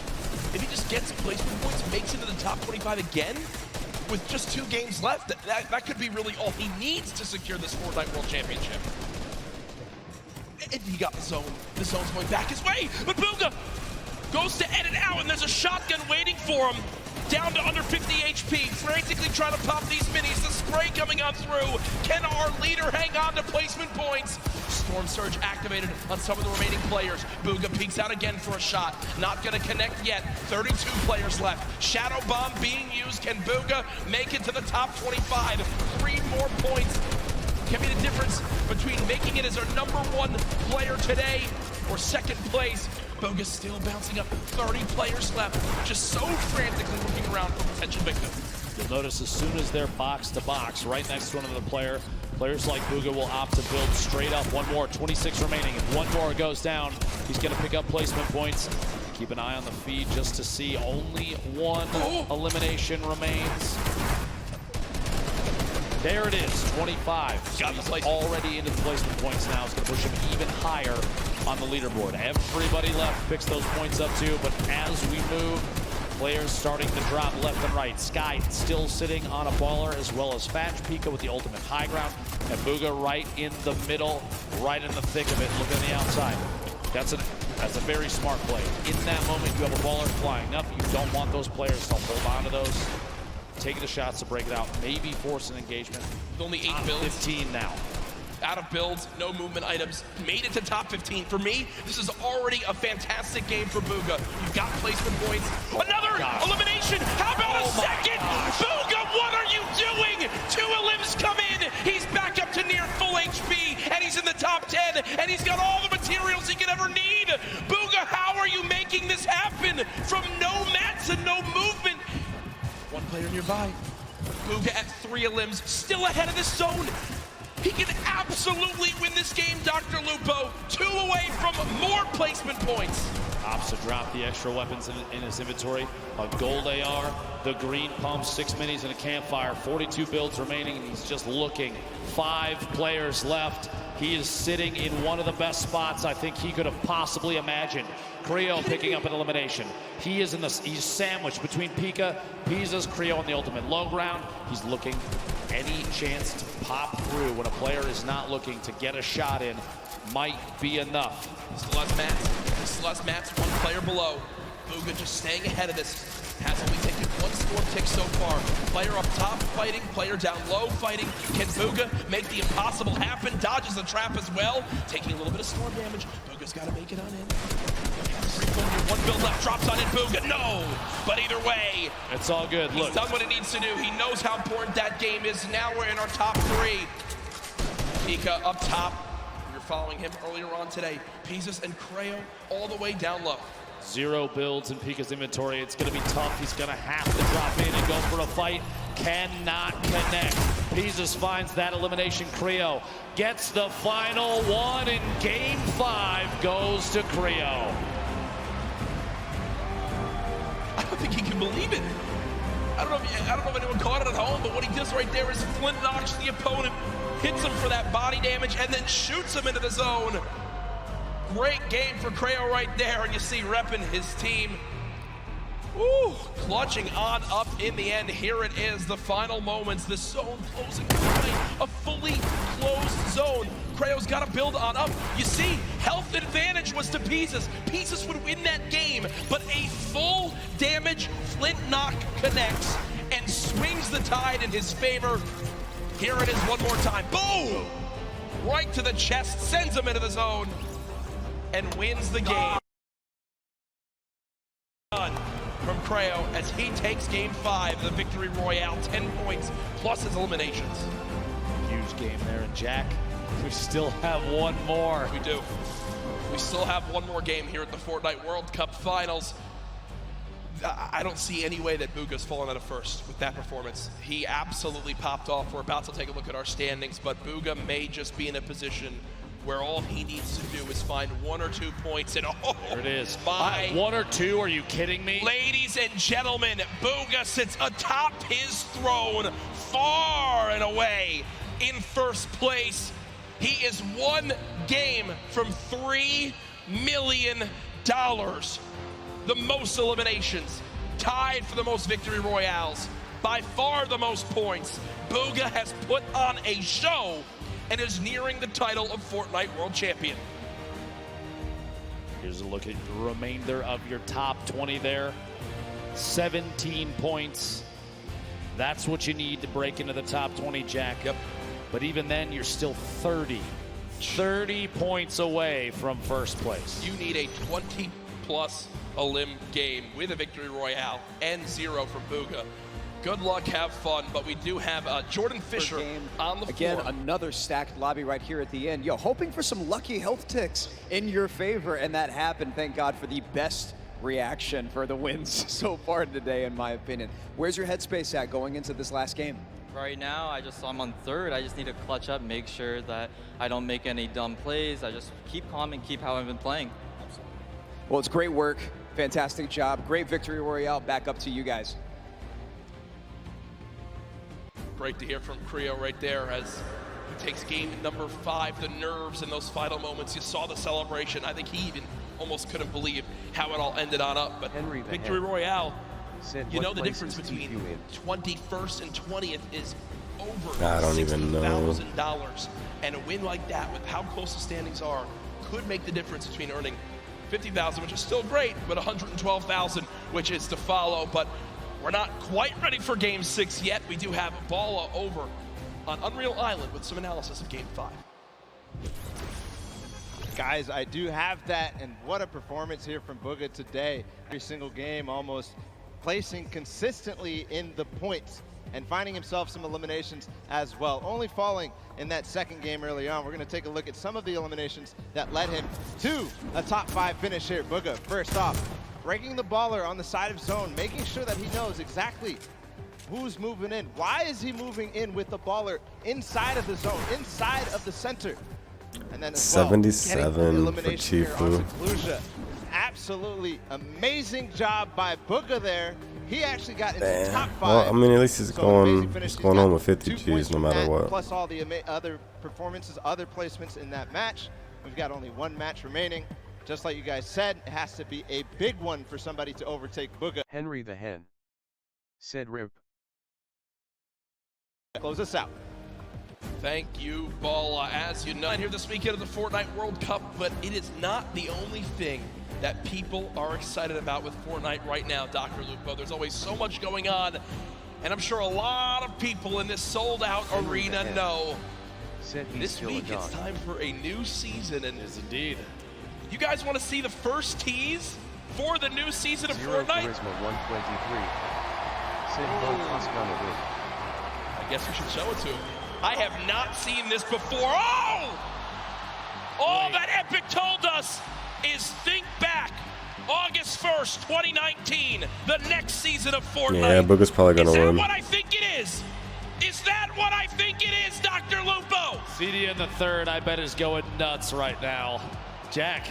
if he just gets placement points, makes it to the top 25 again, with just 2 games left, that could be really all he needs to secure this Fortnite World Championship. And he got the zone. The zone's going back his way, but Bugha goes to edit out, and there's a shotgun waiting for him. Down to under 50 HP, frantically trying to pop these minis. The spray coming on through. Can our leader hang on to placement points? Storm Surge activated on some of the remaining players. Bugha peeks out again for a shot. Not gonna connect yet. 32 players left. Shadow Bomb being used. Can Bugha make it to the top 25? 3 more points can be the difference between making it as our #1 player today or 2nd place. Bugha still bouncing up. 30 players left. Just so frantically looking around for potential victims. You'll notice as soon as they're box to box, right next to another player, players like Bugha will opt to build straight up. 1 more, 26 remaining. If 1 more goes down, he's going to pick up placement points. Keep an eye on the feed just to see only 1 elimination remains. There it is, 25. So he's already into the placement points now. It's going to push him even higher on the leaderboard. Everybody left picks those points up too, but as we move, players starting to drop left and right. Sky still sitting on a baller, as well as Fatch. Pika with the ultimate high ground, and Bugha right in the middle, right in the thick of it. Look on the outside. That's a very smart play. In that moment, you have a baller flying up. You don't want those players to hold on to those. Taking the shots to break it out, maybe force an engagement. With only 8 builds. 15 now. Out of builds, no movement items, made it to top 15. For me, this is already a fantastic game for Bugha. You've got placement points. Another elimination! How about a second? Bugha, what are you doing? 2 elims come in. He's back up to near full HP, and he's in the top 10, and he's got all the materials he could ever need. Bugha, how are you making this happen? From no mats and no movement. 1 player nearby. Bugha at 3 elims, still ahead of the zone. He can absolutely win this game, Dr. Lupo. 2 away from more placement points. Opts to drop the extra weapons in his inventory. A gold AR, the green pump, 6 minis, and a campfire. 42 builds remaining, and he's just looking. 5 players left. He is sitting in one of the best spots I think he could have possibly imagined. Creo picking up an elimination. He's sandwiched between Pika, Pisa's, Creo on the ultimate low ground. He's looking any chance to pop through when a player is not looking to get a shot in might be enough. Still has mats. Still has mats, 1 player below. Bugha just staying ahead of this. Has only taken 1 score tick so far. Player up top fighting, player down low fighting. Can Bugha make the impossible happen? Dodges the trap as well. Taking a little bit of storm damage. Bugha's got to make it on in. 1 build left, drops on in Bugha. No! But either way, it's all good. Look, he's done what he needs to do. He knows how important that game is. Now we're in our top 3. Pika up top. We were following him earlier on today. Pizzas and Creo all the way down low. 0 builds in Pika's inventory. It's going to be tough. He's going to have to drop in and go for a fight. Cannot connect. Pizzas finds that elimination. Creo gets the final 1 in game 5. Goes to Creo. I don't think he can believe it. I don't know if anyone caught it at home, but what he does right there is Flint knocks the opponent, hits him for that body damage, and then shoots him into the zone. Great game for Creo right there, and you see repping his team. Ooh, clutching on up in the end. Here it is, the final moments. The zone closing tight, a fully closed zone. Creo's got to build on up. You see, health advantage was to Pieces. Pieces would win that game, but a full damage Flint knock connects and swings the tide in his favor. Here it is one more time. Boom! Right to the chest, sends him into the zone, and wins the game. From Creo as he takes game 5, the victory royale, 10 points plus his eliminations. Huge game there, and Jack, we still have one more. We do. We still have one more game here at the Fortnite World Cup Finals. I don't see any way that Booga's fallen out of first with that performance. He absolutely popped off. We're about to take a look at our standings, but Booga may just be in a position where all he needs to do is find 1 or 2 points, and there it is. My 1 or 2, are you kidding me? Ladies and gentlemen, Booga sits atop his throne, far and away in first place. He is 1 game from $3 million. The most eliminations, tied for the most victory royales, by far the most points. Booga has put on a show and is nearing the title of Fortnite World Champion. Here's a look at the remainder of your top 20 there. 17 points. That's what you need to break into the top 20, Jack. Yep. But even then, you're still 30 points away from first place. You need a 20-plus elim game with a victory royale and 0 from Booga. Good luck, have fun, but we do have Jordan Fisher on the floor. Again, another stacked lobby right here at the end. Yo, hoping for some lucky health ticks in your favor, and that happened. Thank God for the best reaction for the wins so far today, in my opinion. Where's your headspace at going into this last game? Right now, I'm on 3rd. I just need to clutch up, make sure that I don't make any dumb plays. I just keep calm and keep how I've been playing. Well, it's great work. Fantastic job. Great victory royale. Back up to you guys. Great to hear from Creo right there as he takes game number 5, the nerves in those final moments. You saw the celebration. I think he even almost couldn't believe how it all ended on up. But victory royale, you know the difference between 21st and 20th is over I don't even know. $60,000. And a win like that, with how close the standings are, could make the difference between earning $50,000, which is still great, but $112,000, which is to follow. But we're not quite ready for Game 6 yet. We do have Balla over on Unreal Island with some analysis of Game 5. Guys, I do have that, and what a performance here from Booga today. Every single game almost placing consistently in the points and finding himself some eliminations as well. Only falling in that second game early on. We're going to take a look at some of the eliminations that led him to a top 5 finish here. Booga, first off, breaking the baller on the side of zone, making sure that he knows exactly who's moving in. Why is he moving in with the baller inside of the zone, inside of the center? And then as 77 for Tfue. Absolutely amazing job by Booga there. He actually got into the top 5. Well, I mean, at least he's going on with 50 Gs no matter what. Plus all the other performances, other placements in that match. We've got only 1 match remaining. Just like you guys said, it has to be a big one for somebody to overtake Booga. Henry the Hen said rip. Close us out. Thank you, Balla. As you know, here this weekend of the Fortnite World Cup, but it is not the only thing that people are excited about with Fortnite right now, Dr. Lupo. There's always so much going on, and I'm sure a lot of people in this sold-out arena know this week it's time for a new season. And yes, indeed. You guys want to see the first tease for the new season of Zero Fortnite? Charisma 123. Said Bo's gonna win. I guess we should show it to him. I have not seen this before. Oh! All that Epic told us is think back. August 1st, 2019, the next season of Fortnite. Yeah, Booga's probably gonna win. Is that what I think it is? Is that what I think it is, Dr. Lupo? CD in the 3rd, I bet, is going nuts right now. Jack,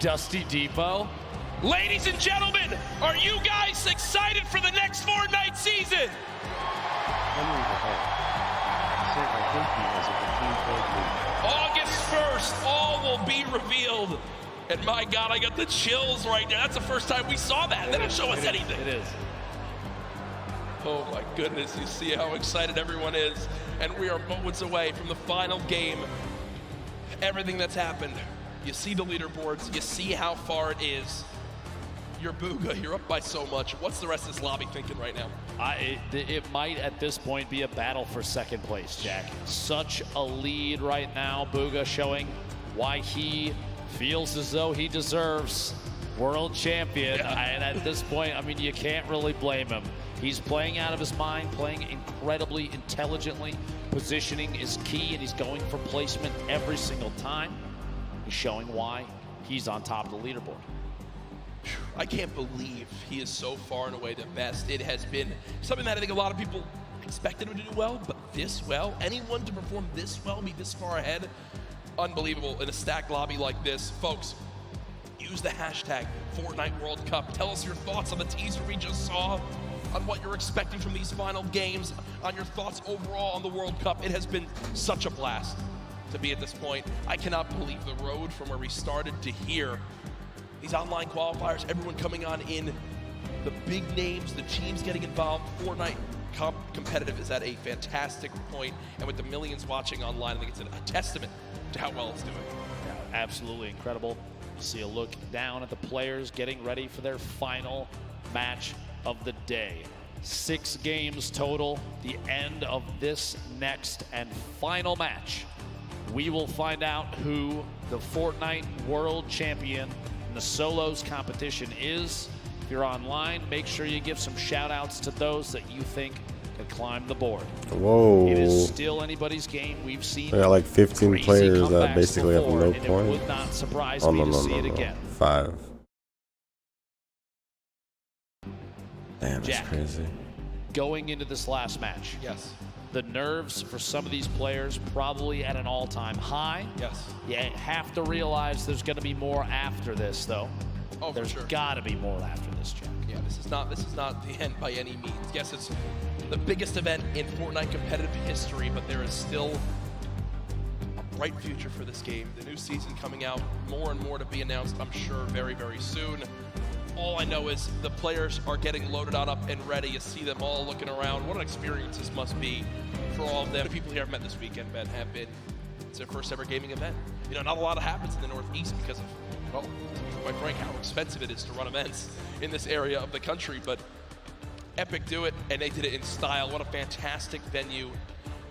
Dusty Depot, Ladies and gentlemen, are you guys excited for the next Fortnite season? August 1st, all will be revealed. And my God, I got the chills right now. That's the first time we saw that. They didn't show us anything. It is. Oh my goodness, you see how excited everyone is. And we are moments away from the final game. Everything that's happened. You see the leaderboards, you see how far it is. You're Booga, you're up by so much. What's the rest of this lobby thinking right now? It might at this point be a battle for second place, Jack. Such a lead right now. Booga showing why he feels as though he deserves world champion. And at this point, I mean, you can't really blame him. He's playing out of his mind, playing incredibly intelligently. Positioning is key, and he's going for placement every single time. He's showing why he's on top of the leaderboard. I can't believe he is so far and away the best. It has been something that I think a lot of people expected him to do well, but this well, anyone to perform this well, be this far ahead, unbelievable in a stacked lobby like this. Folks, use the hashtag Fortnite World Cup. Tell us your thoughts on the teaser we just saw, on what you're expecting from these final games, on your thoughts overall on the World Cup. It has been such a blast to be at this point. I cannot believe the road from where we started to here. These online qualifiers, everyone coming on in, the big names, the teams getting involved. Fortnite competitive is at a fantastic point, and with the millions watching online, I think it's a testament to how well it's doing. Yeah, absolutely incredible. You see a look down at the players getting ready for their final match of the day. 6 games total, the end of this next and final match. We will find out who the Fortnite World Champion in the solos competition is. If you're online, make sure you give some shout outs to those that you think can climb the board. Whoa. It is still anybody's game. We've seen They got like 15 players that basically have no and point. It would not surprise me to see it again. 5. Damn, that's Jack, crazy. going into this last match. Yes. The nerves for some of these players probably at an all-time high. Yes. You have to realize there's going to be more after this, though. Oh, there's for sure. got to be more after this, Jack. Yeah, this is not the end by any means. Yes, it's the biggest event in Fortnite competitive history, but there is still a bright future for this game. The new season coming out, more and more to be announced, I'm sure, very, very soon. All I know is the players are getting loaded on up and ready. You see them all looking around. What an experience this must be for all of them. The people here I've met this weekend, Ben, have been, it's their first ever gaming event. You know, not a lot happens in the Northeast because of, well, to be quite frank, how expensive it is to run events in this area of the country. But Epic do it, and they did it in style. What a fantastic venue.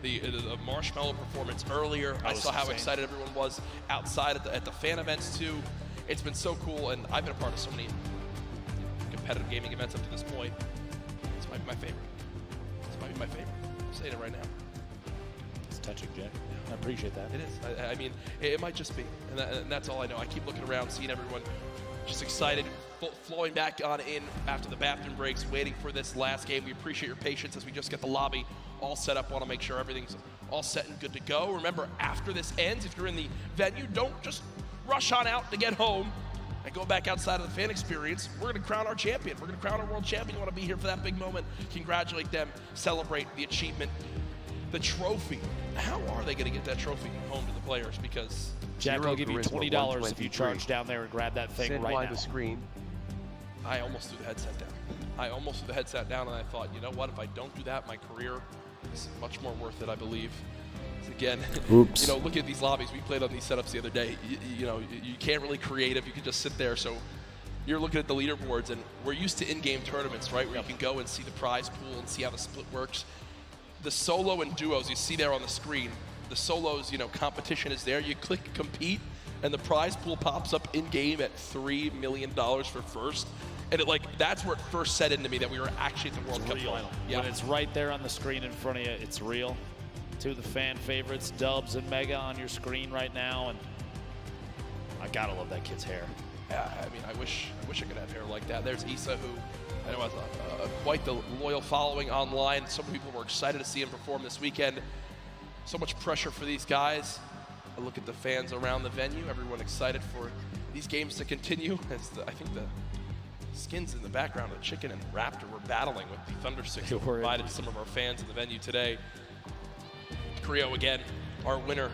The marshmallow performance earlier. I saw how excited everyone was outside at the fan events too. It's been so cool, and I've been a part of so many competitive gaming events up to this point. This might be my favorite. This might be my favorite. I'm saying it right now. It's touching, Jack. I appreciate that. It is. I mean, it might just be. And that's all I know. I keep looking around, seeing everyone just excited, flowing back on in after the bathroom breaks, waiting for this last game. We appreciate your patience as we just get the lobby all set up. Want to make sure everything's all set and good to go. Remember, after this ends, if you're in the venue, don't just rush on out to get home and go back outside of the fan experience. We're going to crown our champion. We're going to crown our world champion. You want to be here for that big moment. Congratulate them. Celebrate the achievement. The trophy. How are they going to get that trophy home to the players? Because Jack will give you $20 if you charge down there and grab that thing right now. The screen. I almost threw the headset down. I almost threw the headset down, and I thought, you know what? If I don't do that, my career is much more worth it, I believe. Again, Oops. you know, look at these lobbies. We played on these setups the other day. You know, you can't really creative. You can just sit there. So you're looking at the leaderboards, and we're used to in-game tournaments, right, where you can go and see the prize pool and see how the split works. The solo and duos you see there on the screen, the solos, you know, competition is there. You click compete, and the prize pool pops up in-game at $3 million for first. And that's where it first set into me that we were actually at the World Cup final. Yeah. When it's right there on the screen in front of you, it's real. Two of the fan favorites, Dubs and Mega, on your screen right now, and I gotta love that kid's hair. Yeah, I mean, I wish I could have hair like that. There's Issa, who I know has quite the loyal following online. Some people were excited to see him perform this weekend. So much pressure for these guys. I look at the fans around the venue, everyone excited for these games to continue. As I think the skins in the background of Chicken and Raptor were battling with the Thunder Six that provided to some of our fans in the venue today. Creo again, our winner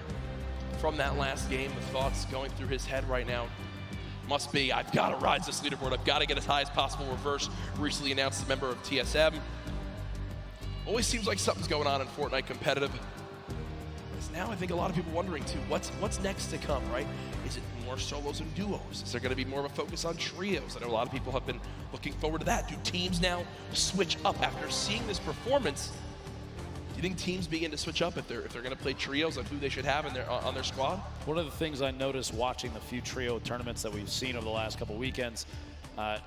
from that last game. The thoughts going through his head right now must be, I've got to rise this leaderboard. I've got to get as high as possible. Reverse, recently announced a member of TSM. Always seems like something's going on in Fortnite competitive. Now I think a lot of people wondering too, what's next to come, right? Is it more solos and duos? Is there going to be more of a focus on trios? I know a lot of people have been looking forward to that. Do teams now switch up after seeing this performance? Do you think teams begin to switch up if they're going to play trios on who they should have in on their squad? One of the things I noticed watching the few trio tournaments that we've seen over the last couple weekends,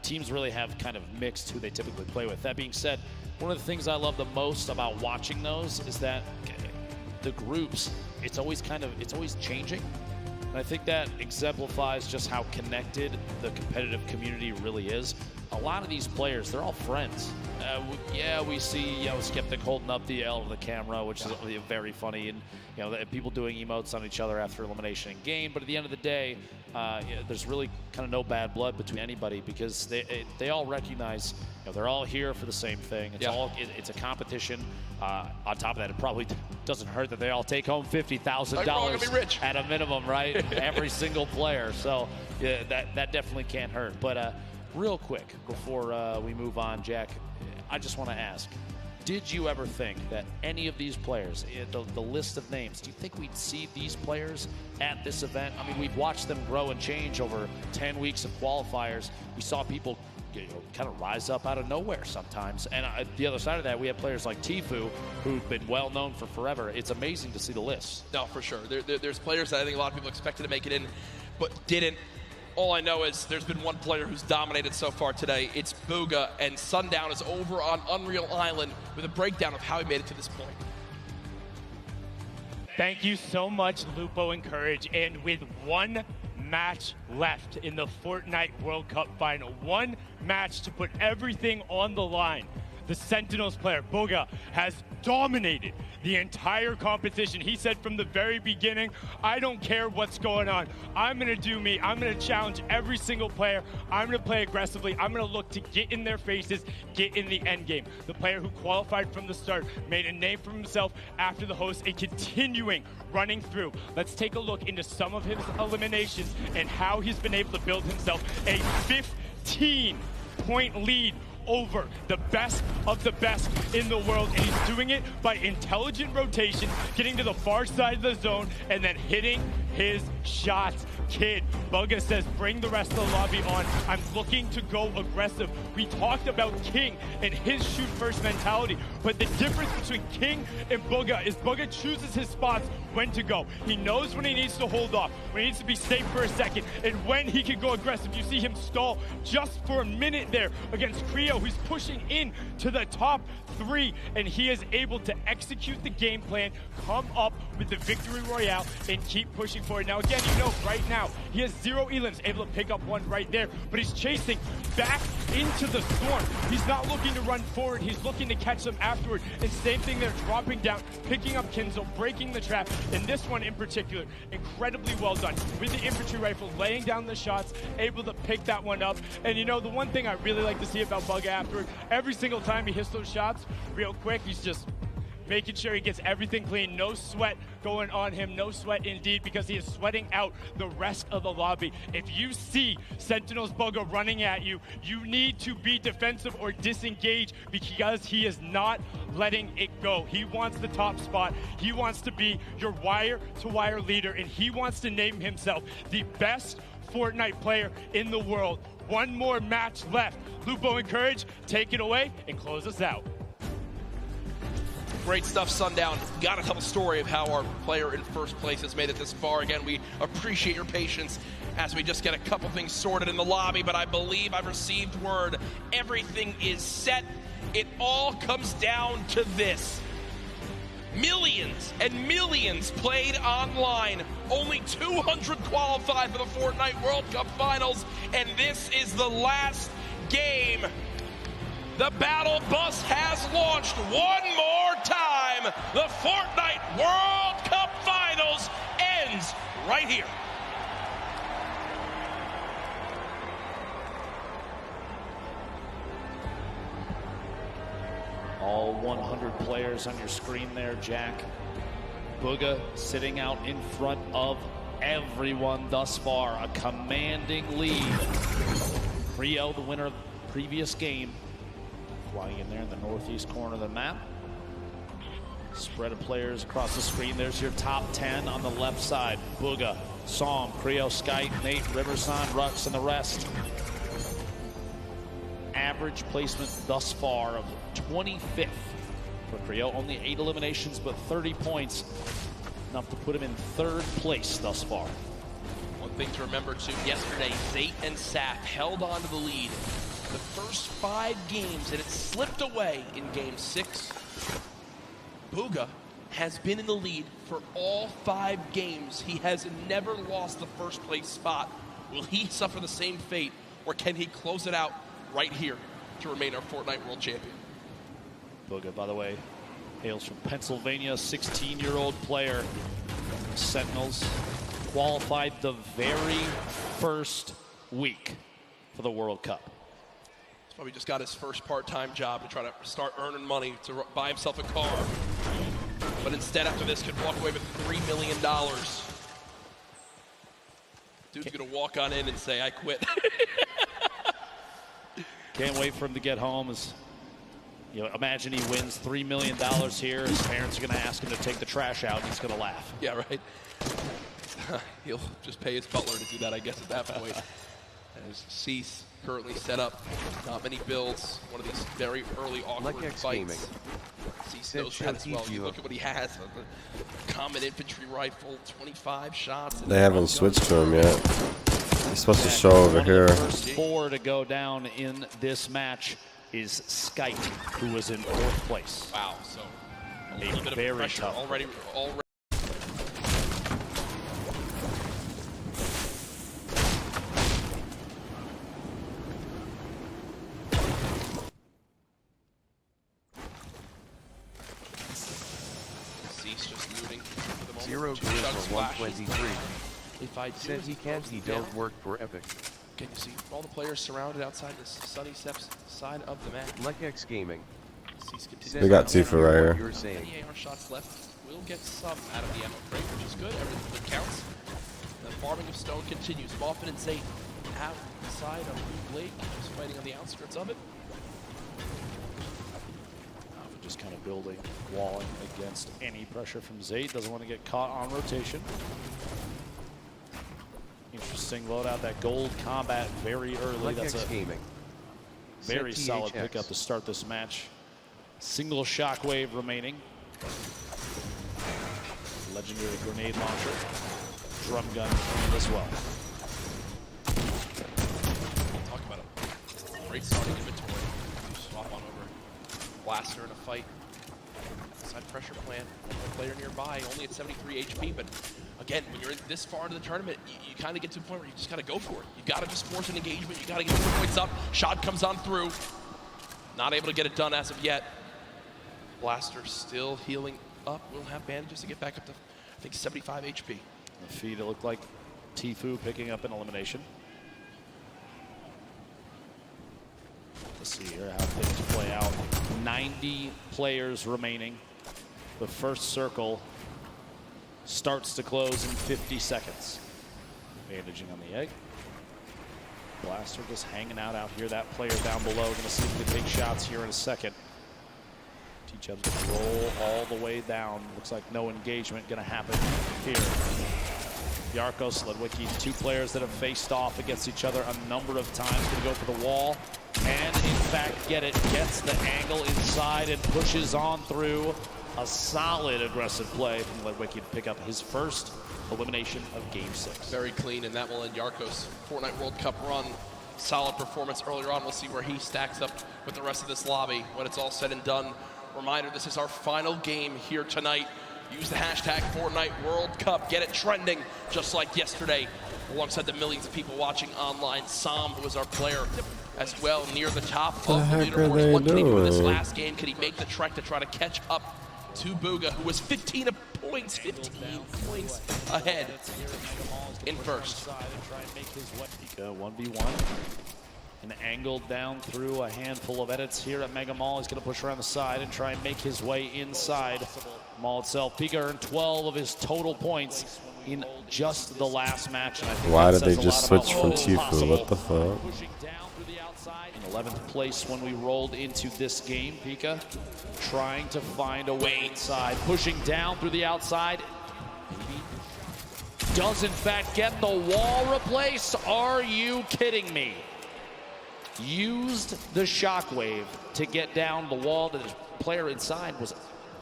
teams really have kind of mixed who they typically play with. That being said, one of the things I love the most about watching those is that the groups, it's always changing. And I think that exemplifies just how connected the competitive community really is. A lot of these players, they're all friends. We see Skeptic holding up the L to the camera, which is very funny, and people doing emotes on each other after elimination in game. But at the end of the day, there's really kind of no bad blood between anybody, because they all recognize they're all here for the same thing. It's a competition. On top of that, it probably doesn't hurt that they all take home $50,000 at a minimum, right? Every single player. So that definitely can't hurt. But real quick before we move on, Jack, I just want to ask, did you ever think that any of these players, the list of names, do you think we'd see these players at this event? I mean, we've watched them grow and change over 10 weeks of qualifiers. We saw people kind of rise up out of nowhere sometimes. And the other side of that, we have players like Tfue, who've been well known for forever. It's amazing to see the list. No, for sure. There's players that I think a lot of people expected to make it in, but didn't. All I know is there's been one player who's dominated so far today. It's Booga, and Sundown is over on Unreal Island with a breakdown of how he made it to this point. Thank you so much, Lupo and Courage. And with one match left in the Fortnite World Cup final, one match to put everything on the line, the Sentinels player, Booga, has dominated the entire competition. He said from the very beginning, I don't care what's going on. I'm going to do me. I'm going to challenge every single player. I'm going to play aggressively. I'm going to look to get in their faces, get in the end game. The player who qualified from the start, made a name for himself after the host, and continuing running through. Let's take a look into some of his eliminations and how he's been able to build himself a 15-point lead over the best of the best in the world, and he's doing it by intelligent rotation, getting to the far side of the zone, and then hitting his shots. Kid, Bugga says, bring the rest of the lobby on. I'm looking to go aggressive. We talked about King and his shoot-first mentality, but the difference between King and Bugga is Bugga chooses his spots when to go. He knows when he needs to hold off, when he needs to be safe for a second, and when he can go aggressive. You see him stall just for a minute there against Creo, who's pushing in to the top 3, and he is able to execute the game plan, come up with the victory royale, and keep pushing forward. Now again, right now, he has 0 elims, able to pick up one right there, but he's chasing back into the storm. He's not looking to run forward, he's looking to catch them afterward. And same thing there, dropping down, picking up Kinzel, breaking the trap. And this one in particular, incredibly well done. With the infantry rifle, laying down the shots, able to pick that one up. And the one thing I really like to see about Bugga afterward, every single time he hits those shots, real quick, he's just making sure he gets everything clean. No sweat going on him, no sweat indeed, because he is sweating out the rest of the lobby. If you see Sentinels Bugga running at you, you need to be defensive or disengage, because he is not letting it go. He wants the top spot. He wants to be your wire-to-wire leader, and he wants to name himself the best Fortnite player in the world. One more match left. Lupo and Courage, take it away and close us out. Great stuff, Sundown. Gotta tell a story of how our player in first place has made it this far. Again, we appreciate your patience as we just get a couple things sorted in the lobby, but I believe I've received word. Everything is set. It all comes down to this. Millions and millions played online. Only 200 qualified for the Fortnite World Cup Finals, and this is the last game. The battle bus has launched one more time. The Fortnite World Cup Finals ends right here. All 100 players on your screen there, Jack. Booga sitting out in front of everyone thus far. A commanding lead. Creo, the winner of the previous game, flying in there in the northeast corner of the map. Spread of players across the screen. There's your top 10 on the left side. Booga, Psalm, Creo, Skype, Nate, Riverson, Rux, and the rest. Average placement thus far of 25th for Creo. Only 8 eliminations, but 30 points. Enough to put him in 3rd place thus far. One thing to remember too, yesterday, Zayt and Sap held on to the lead the first 5 games, and it slipped away in game 6. Booga has been in the lead for all 5 games. He has never lost the first place spot. Will he suffer the same fate, or can he close it out right here to remain our Fortnite World Champion? Booga, by the way, hails from Pennsylvania, 16-year-old player. Sentinels qualified the very first week for the World Cup. He's probably just got his first part-time job to try to start earning money to buy himself a car. But instead, after this, could walk away with $3 million. Dude's gonna walk on in and say, I quit. Can't wait for him to get home. As you know, imagine he wins $3 million here. His parents are going to ask him to take the trash out, and he's going to laugh. Yeah, right. He'll just pay his butler to do that, I guess, at that point. As Cease currently set up, not many builds. One of these very early awkward fights. Cease knows that as well. You look at what he has: a common infantry rifle, 25 shots. They haven't switched to him yet. He's supposed to show over here. First 4 to go down in this match is Skype, who was in 4th place. Wow, so a little bit of pressure already. Cease just looting for the moment. 0 goes for 123. If I do, said he can't, he don't work for Epic. Can you see all the players surrounded outside the sunny steps side of the map? Lekex Gaming. We got Tfue right here. You're saying. Any AR shots left. We'll get some out of the ammo crate, which is good. Everything that counts. The farming of stone continues. Moffin and Zayt outside of Blue Lake, just fighting on the outskirts of it. Just kind of building, walling against any pressure from Zayt. Doesn't want to get caught on rotation. Interesting loadout, that gold combat very early. That's a very solid pickup to start this match. Single shockwave remaining. Legendary grenade launcher. Drum gun as well. Talk about a great starting inventory. You swap on over. Blaster in a fight. Side pressure plant. One player nearby, only at 73 HP, but again, when you're this far into the tournament, you kind of get to a point where you just got to go for it. You got to just force an engagement. You got to get the points up. Shot comes on through. Not able to get it done as of yet. Blaster still healing up. We'll have bandages to get back up to, I think, 75 HP. The feed, it looked like Tfue picking up an elimination. Let's see here how things play out. 90 players remaining. The first circle starts to close in 50 seconds. Bandaging on the egg. Blaster just hanging out here. That player down below. Going to see if they take shots here in a second. T-Chub's going to roll all the way down. Looks like no engagement going to happen here. Yarkos, Ledwicki, 2 players that have faced off against each other a number of times. Going to go for the wall. And in fact, get it. Gets the angle inside and pushes on through. A solid aggressive play from Ledwicki to pick up his first elimination of Game 6. Very clean, and that will end Yarkos' Fortnite World Cup run. Solid performance earlier on. We'll see where he stacks up with the rest of this lobby when it's all said and done. Reminder, this is our final game here tonight. Use the hashtag Fortnite World Cup. Get it trending just like yesterday. Alongside the millions of people watching online. Sam, who was our player as well, near the top of the leaderboard. What can he do in this last game? Can he make the trek to try to catch up to Booga, who was 15 points ahead in first? 1v1. and angled down through a handful of edits here at Mega Mall. He's going to push around the side and try and make his way inside Mall itself. Pika earned 12 of his total points in just the last match. And I think why did they just switch from Tfue? What the fuck? Pushing down through the outside. In 11th place when we rolled into this game. Pika trying to find a way inside. Pushing down through the outside. Maybe does in fact get the wall replaced. Are you kidding me? Used the shockwave to get down the wall that the player inside was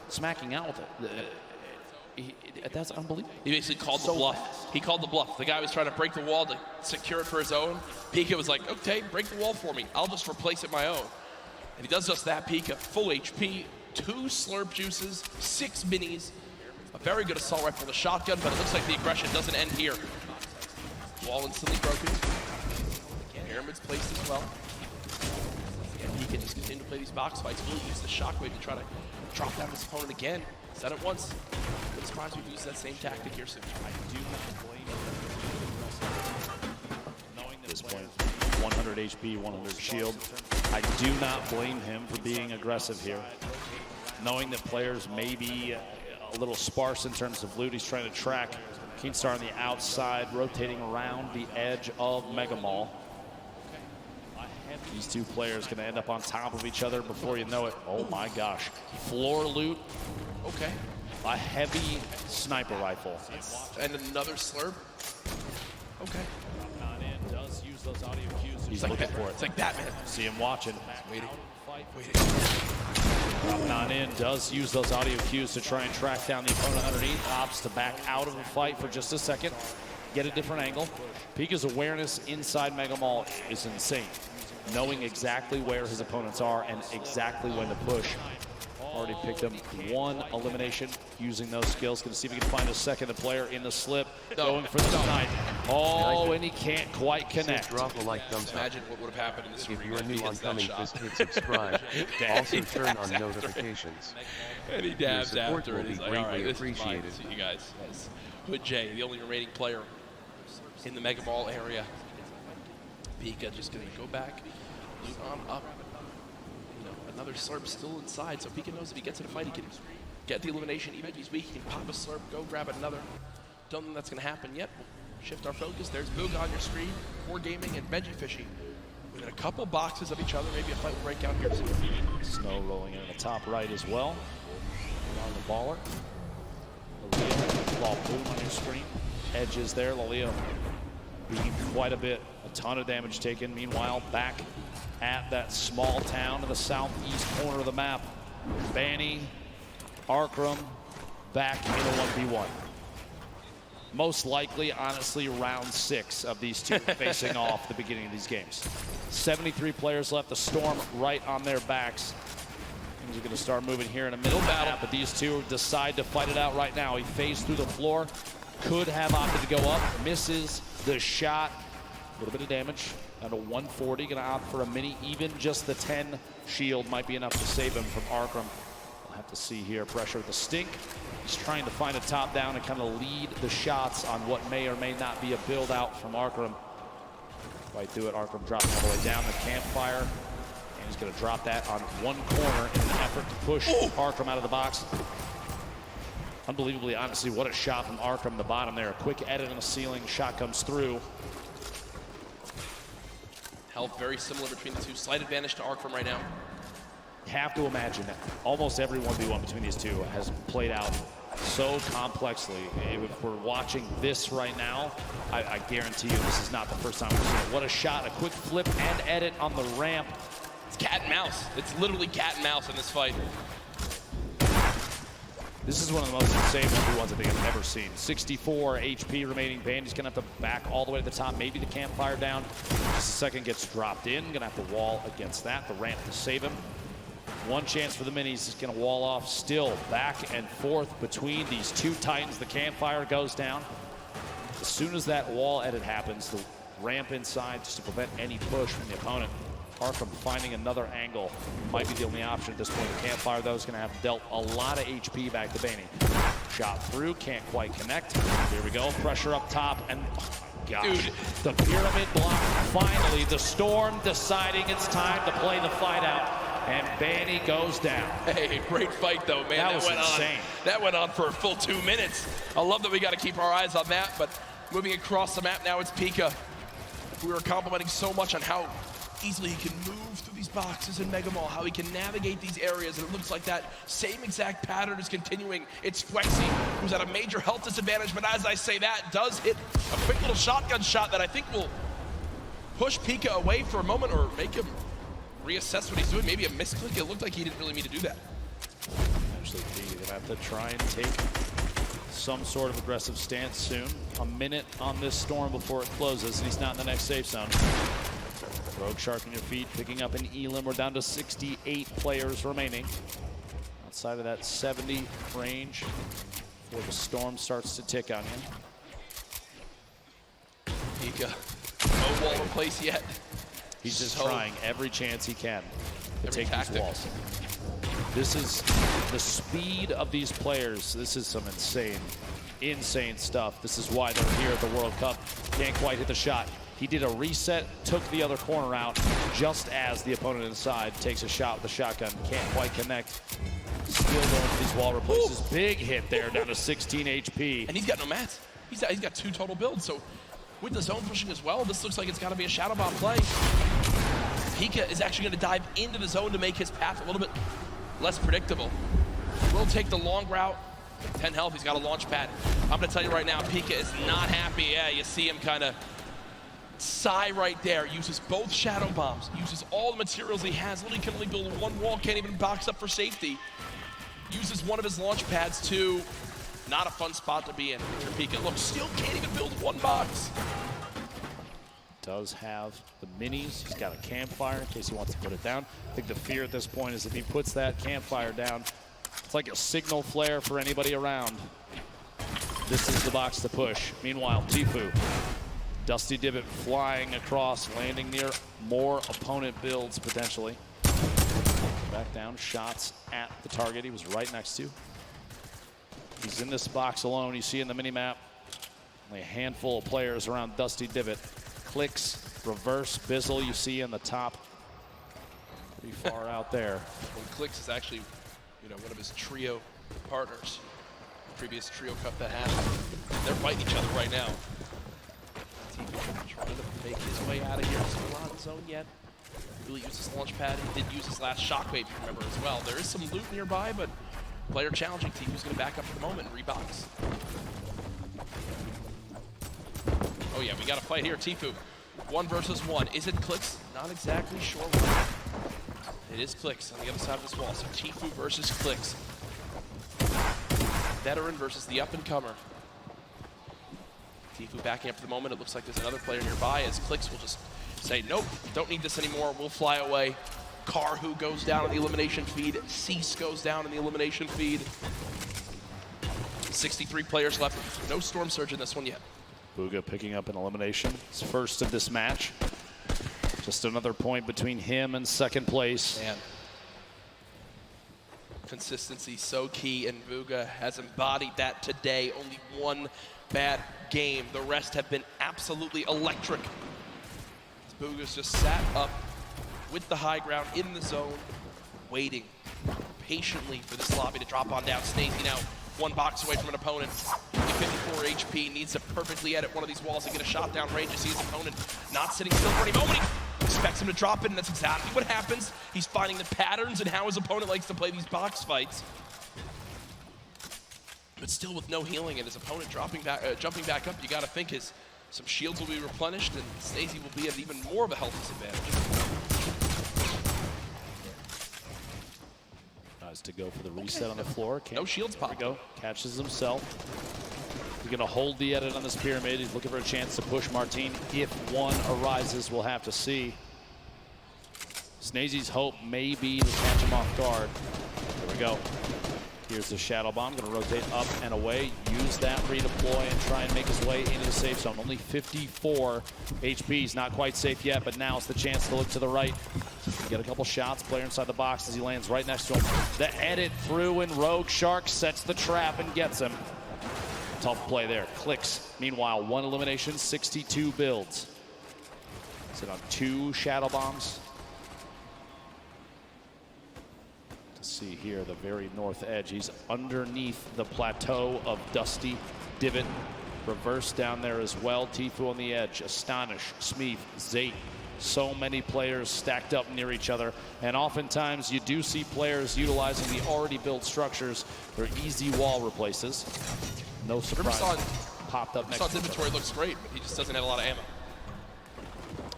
smacking out with it. That's unbelievable. He basically called the bluff. He called the bluff. The guy was trying to break the wall to secure it for his own. Pika was like, okay, break the wall for me. I'll just replace it my own. And he does just that. Pika, full HP, 2 slurp juices, 6 minis, a very good assault rifle, the shotgun, but it looks like the aggression doesn't end here. Wall instantly broken. Pyramid's placed as well. And he can just continue to play these box fights. Really use the shockwave to try to drop down his opponent again. Said it once. But surprised we've used that same tactic here soon. I do not blame him. Knowing that this point, 100 HP, 100 shield. I do not blame him for being aggressive here. Knowing that players may be a little sparse in terms of loot, he's trying to track Keemstar on the outside, rotating around the edge of Mega Mall. These two players going to end up on top of each other before you know it. Oh my gosh. Floor loot. Okay. A heavy sniper rifle. And another slurp. Okay. Not in, does use those audio cues. He's like looking for it. It's like Batman. See him watching. Waiting. Not in, does use those audio cues to try and track down the opponent underneath. Opts to back out of the fight for just a second. Get a different angle. Pika's awareness inside Mega Mall is insane. Knowing exactly where his opponents are and exactly when to push. Already picked up 1 elimination using those skills. Gonna see if he can find a second player in the slip. Going for the snipe. Oh, and he can't quite connect. Drop a like, thumbs up. Imagine what would have happened in this If you're new on Coming, just hit subscribe. Also turn on notifications. And he dabs Your support after will it. be He's like, all right, greatly this is mine. appreciated. See you guys. Yes. Hood J, the only remaining player in the Mega Ball area. Pika just gonna go back, loot on up. You know, another slurp still inside, so Pika knows if he gets in a fight, he can get the elimination. Even if he's weak, he can pop a slurp, go grab another. Don't think that's gonna happen yet. We'll shift our focus. There's Booga on your screen, Core Gaming and Veggie Fishy. Within a couple boxes of each other, maybe a fight will break out here soon. Snow rolling in the top right as well. On the baller. Lalia, ball boom on your screen. Edges there, Lalia being quite a bit. A ton of damage taken. Meanwhile, back at that small town in the southeast corner of the map. Banny, Arkram, back in a 1v1. Most likely, honestly, round 6 of these two facing off the beginning of these games. 73 players left. The Storm right on their backs. Things are going to start moving here in a minute. But these two decide to fight it out right now. He phased through the floor. Could have opted to go up. Misses the shot. A little bit of damage. Down to 140. Going to opt for a mini. Even just the 10 shield might be enough to save him from Arkram. We'll have to see here. Pressure with the stink. He's trying to find a top down and kind of lead the shots on what may or may not be a build out from Arkram. Right through it. Arkram dropping all the way down the campfire. And he's going to drop that on one corner in an effort to push Arkram out of the box. Unbelievably, honestly, what a shot from Arkram, the bottom there. A quick edit on the ceiling, shot comes through. Health very similar between the two. Slight advantage to Arkram right now. Have to imagine that almost every 1v1 between these two has played out so complexly. If we're watching this right now, I guarantee you this is not the first time we've seen it. What a shot, a quick flip and edit on the ramp. It's cat and mouse. It's literally cat and mouse in this fight. This is one of the most insane 1v1s I think I've ever seen. 64 HP remaining. Bandy's gonna have to back all the way to the top. Maybe the campfire down. Just a second gets dropped in. Gonna have to wall against that. The ramp to save him. One chance for the minis. He's gonna wall off. Still back and forth between these two titans. The campfire goes down. As soon as that wall edit happens, the ramp inside just to prevent any push from the opponent. Arkram finding another angle might be the only option at this point. The campfire, though, is going to have dealt a lot of HP back to Baney. Shot through, can't quite connect. Here we go, pressure up top, and gosh. Dude. The pyramid block, finally, the Storm deciding it's time to play the fight out, and Banny goes down. Hey, great fight though, man. That was went insane. That went on for a full 2 minutes. I love that we got to keep our eyes on that, but moving across the map now, it's Pika. We were complimenting so much on how easily he can move through these boxes in Mega Mall, how he can navigate these areas, and it looks like that same exact pattern is continuing. It's Twexy, who's at a major health disadvantage, but as I say that, does hit a quick little shotgun shot that I think will push Pika away for a moment or make him reassess what he's doing. Maybe a misclick. It looked like he didn't really mean to do that. Actually, Pika gonna have to try and take some sort of aggressive stance soon. A minute on this Storm before it closes, and he's not in the next safe zone. Rogue Shark on your feet, picking up an Elim. We're down to 68 players remaining. Outside of that 70 range before the Storm starts to tick on you. Pika, no wall in place yet. He's just trying every chance he can to take these walls. This is the speed of these players. This is some insane stuff. This is why they're here at the World Cup. Can't quite hit the shot. He did a reset, took the other corner out, just as the opponent inside takes a shot with the shotgun. Can't quite connect. Still going for these wall replaces. Big hit there, down to 16 HP. And he's got no mats. He's got 2 total builds, so with the zone pushing as well, this looks like it's got to be a Shadow Bomb play. Pika is actually going to dive into the zone to make his path a little bit less predictable. Will take the long route. 10 health, he's got a launch pad. I'm going to tell you right now, Pika is not happy. Yeah, you see him kind of sigh right there. Uses both Shadow Bombs, uses all the materials he has. Literally can only build 1 wall, can't even box up for safety. Uses one of his launch pads too. Not a fun spot to be in. Pika, look, still can't even build 1 box. Does have the minis. He's got a campfire in case he wants to put it down. I think the fear at this point is if he puts that campfire down, it's like a signal flare for anybody around. This is the box to push. Meanwhile, Tfue, Dusty Divot flying across, landing near more opponent builds potentially. Back down, shots at the target he was right next to. He's in this box alone. You see in the mini-map, only a handful of players around Dusty Divot. Clicks, reverse, Bizzle you see in the top. Pretty far out there. Well, Clicks is actually, one of his trio partners. Previous trio cup that happened. They're fighting each other right now. Tfue trying to make his way out of here. Still not in the zone yet. Really used his launch pad. He did use his last shockwave, if you remember, as well. There is some loot nearby, but player challenging. Tfue's going to back up for the moment and rebox. Oh yeah, we got a fight here. Tfue, 1 versus 1. Is it Clicks? Not exactly sure why. It is Clicks on the other side of this wall. So Tfue versus Clicks. Veteran versus the up-and-comer. Tfue backing up for the moment. It looks like there's another player nearby as Clicks will just say, nope, don't need this anymore. We'll fly away. Karhu goes down in the elimination feed. Cease goes down in the elimination feed. 63 players left. No Storm Surge in this one yet. Bugha picking up an elimination. His first of this match. Just another point between him and second place. Man. Consistency so key, and Bugha has embodied that today. Only 1 bad game. The rest have been absolutely electric. Bugha's just sat up with the high ground in the zone, waiting patiently for this lobby to drop on down. Snazy now 1 box away from an opponent. Only 54 HP, needs to perfectly edit one of these walls and get a shot down range. You see his opponent not sitting still for any moment. He expects him to drop it, and that's exactly what happens. He's finding the patterns and how his opponent likes to play these box fights. But still with no healing and his opponent jumping back up, you got to think some shields will be replenished, and Snazy will be at even more of a health disadvantage. Tries to go for the reset on the floor. No shields pop. There we go. Catches himself. He's going to hold the edit on this pyramid. He's looking for a chance to push Martine. If one arises, we'll have to see. Snazy's hope may be to catch him off guard. There we go. Here's the Shadow Bomb, going to rotate up and away, use that, redeploy, and try and make his way into the safe zone. Only 54 HP, he's not quite safe yet, but now it's the chance to look to the right. Get a couple shots, player inside the box as he lands right next to him. The edit through, and Rogue Shark sets the trap and gets him. Tough play there. Clicks. Meanwhile, 1 elimination, 62 builds. Sit on 2 shadow bombs. To see here, the very north edge. He's underneath the plateau of Dusty Divot. Reverse down there as well. Tfue on the edge. Astonish, Smeef, Zate. So many players stacked up near each other. And oftentimes you do see players utilizing the already built structures for easy wall replaces. No surprise. Popped up next to him. Inventory looks great, but he just doesn't have a lot of ammo.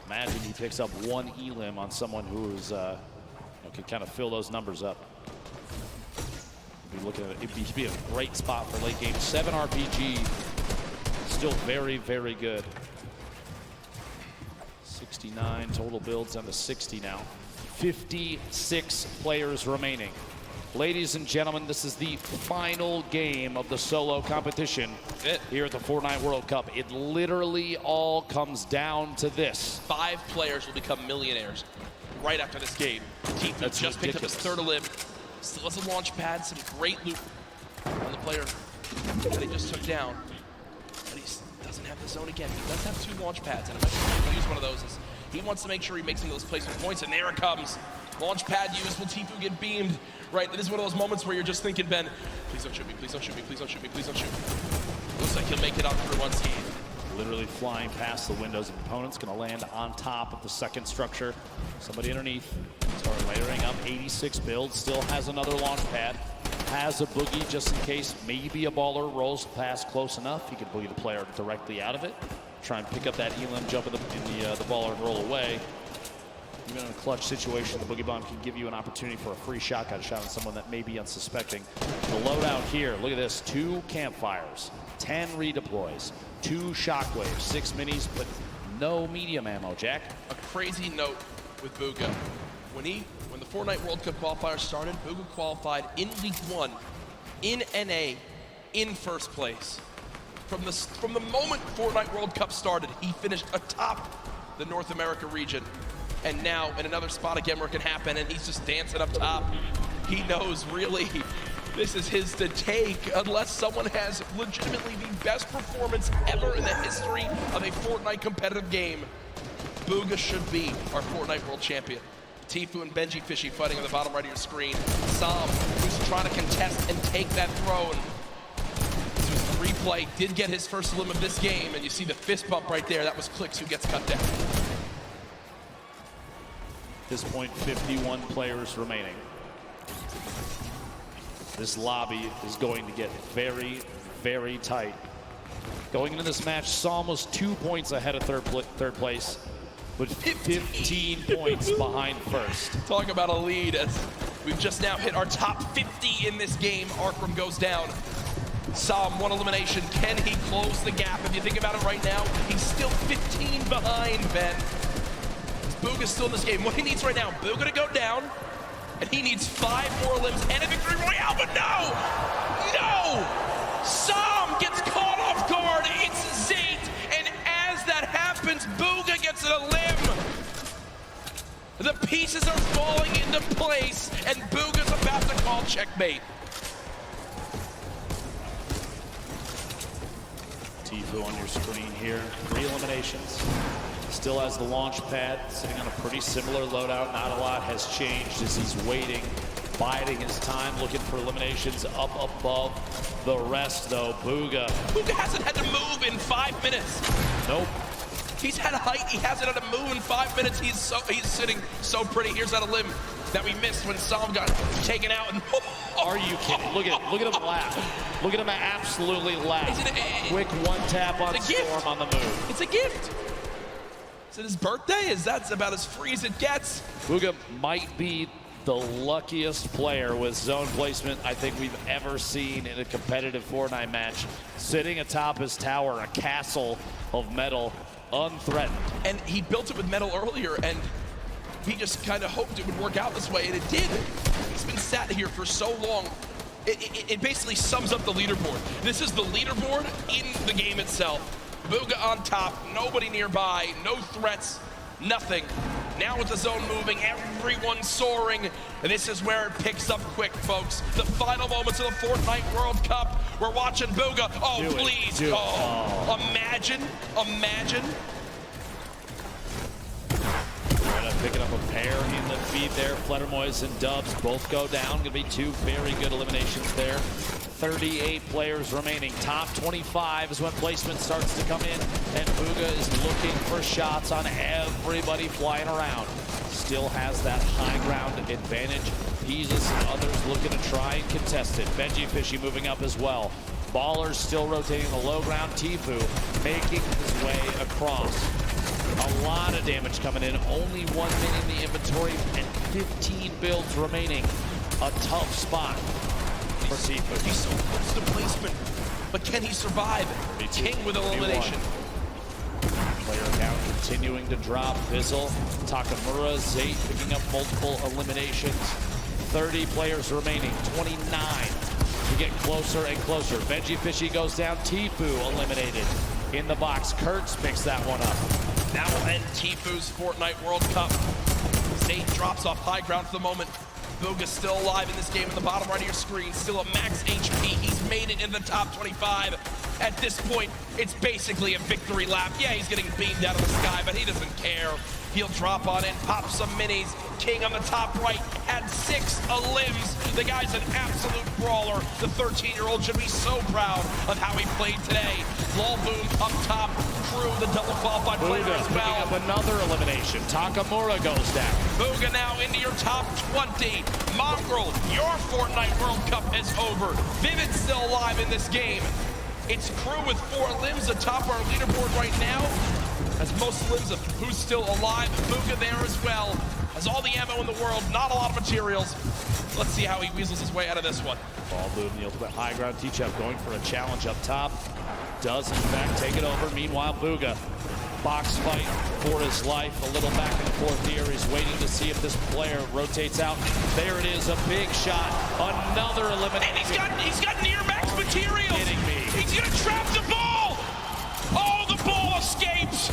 Imagine he picks up 1 elim on someone who's can kind of fill those numbers up. Be looking at it'd be a great spot for late game. 7 RPG, still very, very good. 69 total builds down to 60 now. 56 players remaining. Ladies and gentlemen, this is the final game of the solo competition here at the Fortnite World Cup. It literally all comes down to this. 5 players will become millionaires right after this game. Tfue just picked up his 3rd elim. Still has a launch pad, some great loot on the player that he just took down. But he doesn't have the zone again. He does have 2 launch pads, and I'm going to use one of those. He wants to make sure he makes some of those placement points, and there it comes. Launch pad used. Will Tfue get beamed? Right, this is one of those moments where you're just thinking, Ben, please don't shoot me, please don't shoot me, please don't shoot me, please don't shoot me. Looks like he'll make it up through unseen. Literally flying past the windows of opponents, gonna land on top of the 2nd structure. Somebody underneath, start layering up, 86 builds, still has another launch pad. Has a boogie just in case maybe a baller rolls past close enough. He could boogie the player directly out of it. Try and pick up that elim, jump in the baller and roll away. Even in a clutch situation, the Boogie Bomb can give you an opportunity for a free shotgun shot on someone that may be unsuspecting. The loadout here, look at this, 2 campfires, 10 redeploys, 2 shockwaves, 6 minis, but no medium ammo, Jack. A crazy note with Booga. When the Fortnite World Cup qualifier started, Booga qualified in Week 1, in NA, in 1st place. From the moment Fortnite World Cup started, he finished atop the North America region. And now in another spot again where it can happen, and he's just dancing up top. He knows really this is his to take unless someone has legitimately the best performance ever in the history of a Fortnite competitive game. Booga should be our Fortnite World Champion. Tfue and Benji Fishy fighting on the bottom right of your screen. Sam, who's trying to contest and take that throne. This was the replay, did get his 1st elim of this game, and you see the fist bump right there. That was Clicks who gets cut down. At this point, 51 players remaining. This lobby is going to get very, very tight. Going into this match, Psalm was 2 points ahead of third place, but 15 points behind 1st. Talk about a lead as we've just now hit our top 50 in this game. Arkram goes down. Psalm, 1 elimination. Can he close the gap? If you think about it right now, he's still 15 behind, Ben. Booga's still in this game. What he needs right now, Booga to go down, and he needs 5 more limbs and a victory royale, but no! No! Psalm gets caught off guard. It's Zate, and as that happens, Booga gets a limb. The pieces are falling into place, and Booga's about to call checkmate. Tfue on your screen here, 3 eliminations. Still has the launch pad, sitting on a pretty similar loadout. Not a lot has changed as he's waiting, biding his time, looking for eliminations up above the rest, though. Booga hasn't had to move in 5 minutes. Nope. He's had height, he hasn't had to move in 5 minutes. He's sitting so pretty. Here's that limb that we missed when Psalm got taken out. And are you kidding? Look at him laugh. Look at him absolutely laugh. Quick 1 tap on Storm on the move. It's a gift. Is it his birthday? That's about as free as it gets. Booga might be the luckiest player with zone placement I think we've ever seen in a competitive Fortnite match. Sitting atop his tower, a castle of metal, unthreatened. And he built it with metal earlier, and he just kind of hoped it would work out this way, and it did. He's been sat here for so long. It basically sums up the leaderboard. This is the leaderboard in the game itself. Booga on top, nobody nearby, no threats, nothing. Now with the zone moving, everyone soaring. And this is where it picks up quick, folks. The final moments of the Fortnite World Cup. We're watching Bugha. Oh, please. Imagine. Picking up a pair in the feed there. Fledermoys and Dubs both go down. Going to be two very good eliminations there. 38 players remaining. Top 25 is when placement starts to come in, and Bugha is looking for shots on everybody flying around. Still has that high ground advantage. Jesus and others looking to try and contest it. Benji Fishy moving up as well. Ballers still rotating the low ground. Tfue making his way across. A lot of damage coming in. Only 1 minute in the inventory and 15 builds remaining. A tough spot for Tfue. He's so close to placement, but can he survive? King with elimination. Player count continuing to drop. Fizzle, Takamura, Zate picking up multiple eliminations. 30 players remaining. 29. We get closer and closer. Benji Fishy goes down. Tfue eliminated. In the box, Kurtz picks that one up. That will end Tfue's Fortnite World Cup. Zate drops off high ground for the moment. Bugha's still alive in this game at the bottom right of your screen. Still at max HP. He's made it in the top 25. At this point, it's basically a victory lap. Yeah, he's getting beamed out of the sky, but he doesn't care. He'll drop on in, pop some minis. King on the top right had 6 limbs. The guy's an absolute brawler. The 13-year-old should be so proud of how he played today. Lulboom up top. Crew, the double qualified player as well. Picking up another elimination. Takamura goes down. Bugha now into your top 20. Mongrel, your Fortnite World Cup is over. Vivid's still alive in this game. It's Crew with 4 limbs atop our leaderboard right now. As most limbs of who's still alive. Bugha there as well. Has all the ammo in the world, not a lot of materials. Let's see how he weasels his way out of this one. Lulboom, the ultimate high ground. Tchep going for a challenge up top. Does in fact take it over. Meanwhile, Bugha, box fight for his life. A little back and forth here. He's waiting to see if this player rotates out. There it is, a big shot. Another elimination. And he's got near max materials. Kidding me. He's gonna trap the ball. Oh, the ball escapes.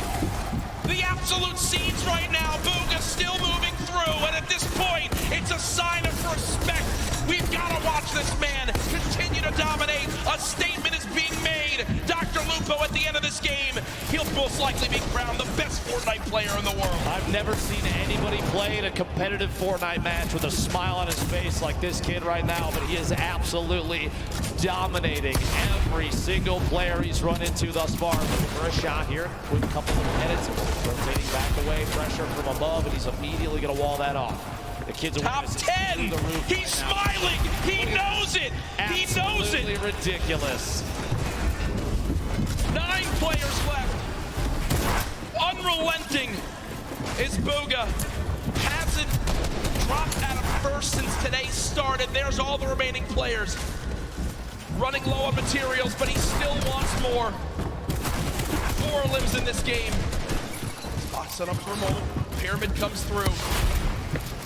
The absolute scenes right now. Bugha still moving through, and at this point, it's a sign of respect. We've got to watch this man continue to dominate. A statement is being made. Dr. Lupo at the end of this game, he'll most likely be crowned the best Fortnite player in the world. I've never seen anybody play in a competitive Fortnite match with a smile on his face like this kid right now, but he is absolutely dominating every single player he's run into thus far. Looking for a shot here. Quick couple of minutes. Rotating back away. Pressure from above, and he's immediately going to wall that off. The kid's top 10. He's smiling. He knows it. He knows it. Absolutely ridiculous. 9 players left. Unrelenting is Bugha. Hasn't dropped out of first since today started. There's all the remaining players. Running low on materials, but he still wants more. 4 limbs in this game. Box set up for a moment. Pyramid comes through.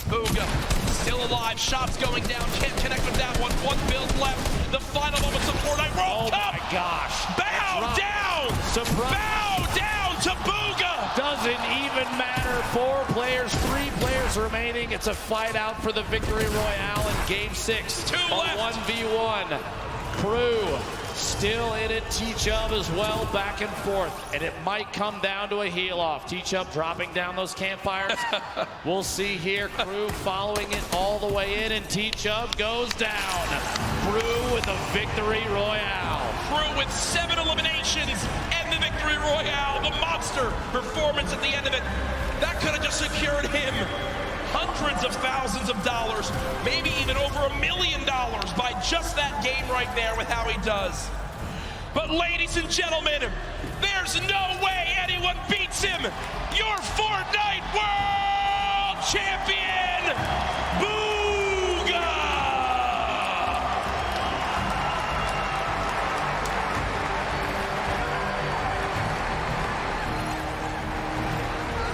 Bugha still alive. Shots going down. Can't connect with that one. 1 build left. The final moments of Fortnite World Cup. Oh my gosh. Bow down. Surprise. Bow down to Bugha. Doesn't even matter. 4 players, 3 players remaining. It's a fight out for the victory royale in game 6. 2 left. 1v1. Crew still in it. Tchep as well, back and forth. And it might come down to a heel off. Tchep dropping down those campfires. We'll see here. Crew following it all the way in, and Tchep goes down. Crew with a victory royale. Crew with 7 eliminations and the victory royale. The monster performance at the end of it. That could have just secured him hundreds of thousands of dollars, maybe even over $1 million by just that game right there with how he does. But ladies and gentlemen, there's no way anyone beats him. Your Fortnite World Champion, Bugha!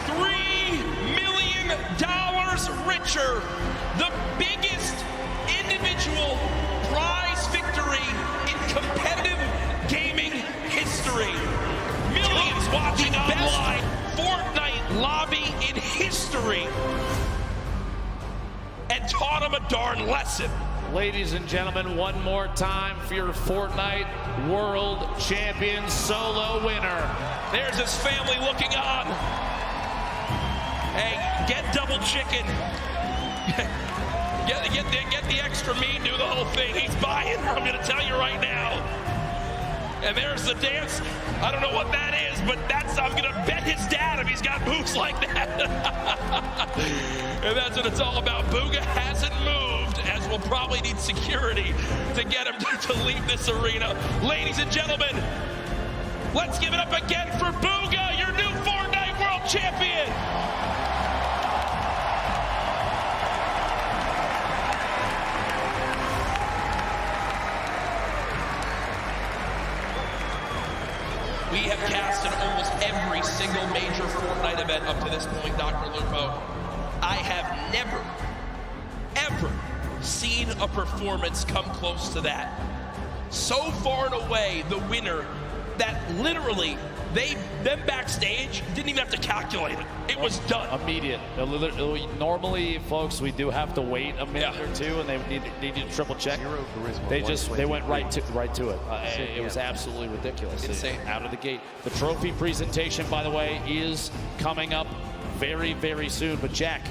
$3 million richer, the biggest individual prize victory in competitive gaming history. Millions watching best Fortnite lobby in history. taught him a darn lesson. Ladies and gentlemen, one more time for your Fortnite World Champion solo winner. There's his family looking on. Hey, get double chicken. Get the extra meat, do the whole thing. He's buying, I'm gonna tell you right now. And there's the dance. I don't know what that is, but I'm gonna bet his dad if he's got moves like that. And that's what it's all about. Bugha hasn't moved, as we'll probably need security to get him to leave this arena. Ladies and gentlemen, let's give it up again for Bugha, your new Fortnite World Champion. We have cast in almost every single major Fortnite event up to this point, Dr. Lupo. I have never, ever seen a performance come close to that. So far and away, the winner that literally, them backstage didn't even have to calculate it. It was done. Immediate. Normally, folks, we do have to wait a minute or two, and they need to triple check. They went right to it. It was absolutely ridiculous. Insane. Out of the gate. The trophy presentation, by the way, is coming up very, very soon. But Jack,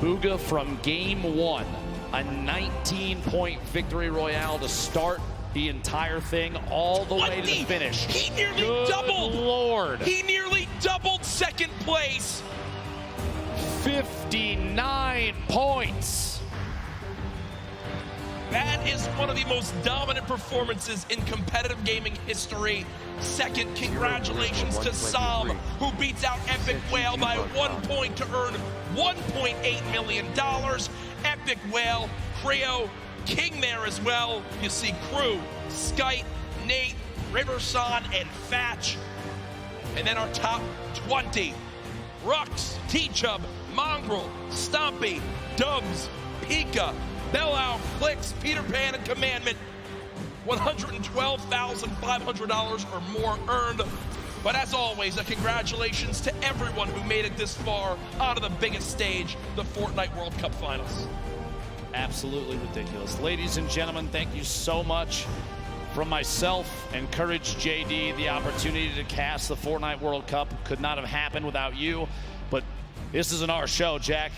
Bugha from game one, a 19-point victory royale to start the entire thing all the way to the finish. He nearly doubled. Lord. He nearly doubled second place. 59 points. That is one of the most dominant performances in competitive gaming history. Second, congratulations to Sam, who beats out Epic Whale by 1 point to earn $1.8 million. Epic Whale, Creo, King there as well. You see Crew, Skype, Nate, Riverson, and Fatch. And then our top 20. Rux, T-Chub, Mongrel, Stompy, Dubs, Pika, Bellow, Clicks, Peter Pan, and Commandment. $112,500 or more earned. But as always, a congratulations to everyone who made it this far onto the biggest stage, the Fortnite World Cup Finals. Absolutely ridiculous. Ladies and gentlemen, thank you so much. From myself and Courage JD, the opportunity to cast the Fortnite World Cup could not have happened without you. But this isn't our show, Jack.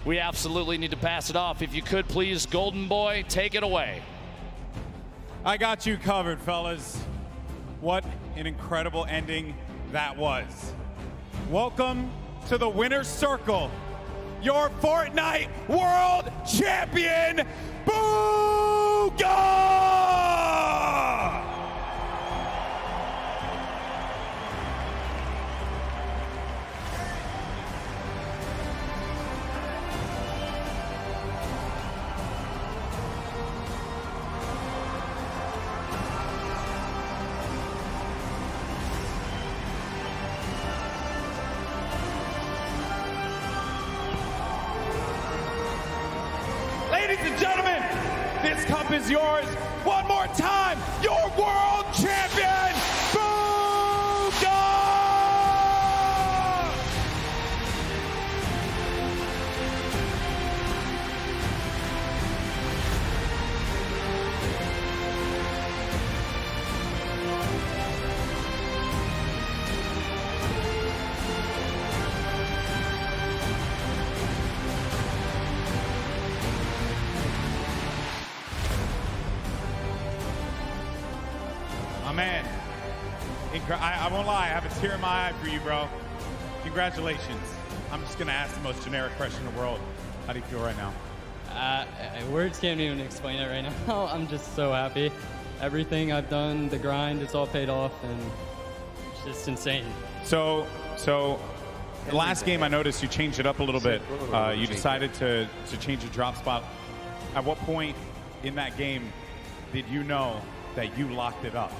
We absolutely need to pass it off. If you could, please, Golden Boy, take it away. I got you covered, fellas. What an incredible ending that was. Welcome to the winner's circle. Your Fortnite World Champion, Bugha! Ladies and gentlemen, this cup is yours. One more time, your world champion, Bugha! Man, I won't lie, I have a tear in my eye for you, bro. Congratulations. I'm just gonna ask the most generic question in the world. How do you feel right now? Words can't even explain it right now. I'm just so happy. Everything I've done, the grind, it's all paid off, and it's just insane. So the last game I noticed you changed it up a little bit. You decided to change your drop spot. At what point in that game did you know that you locked it up?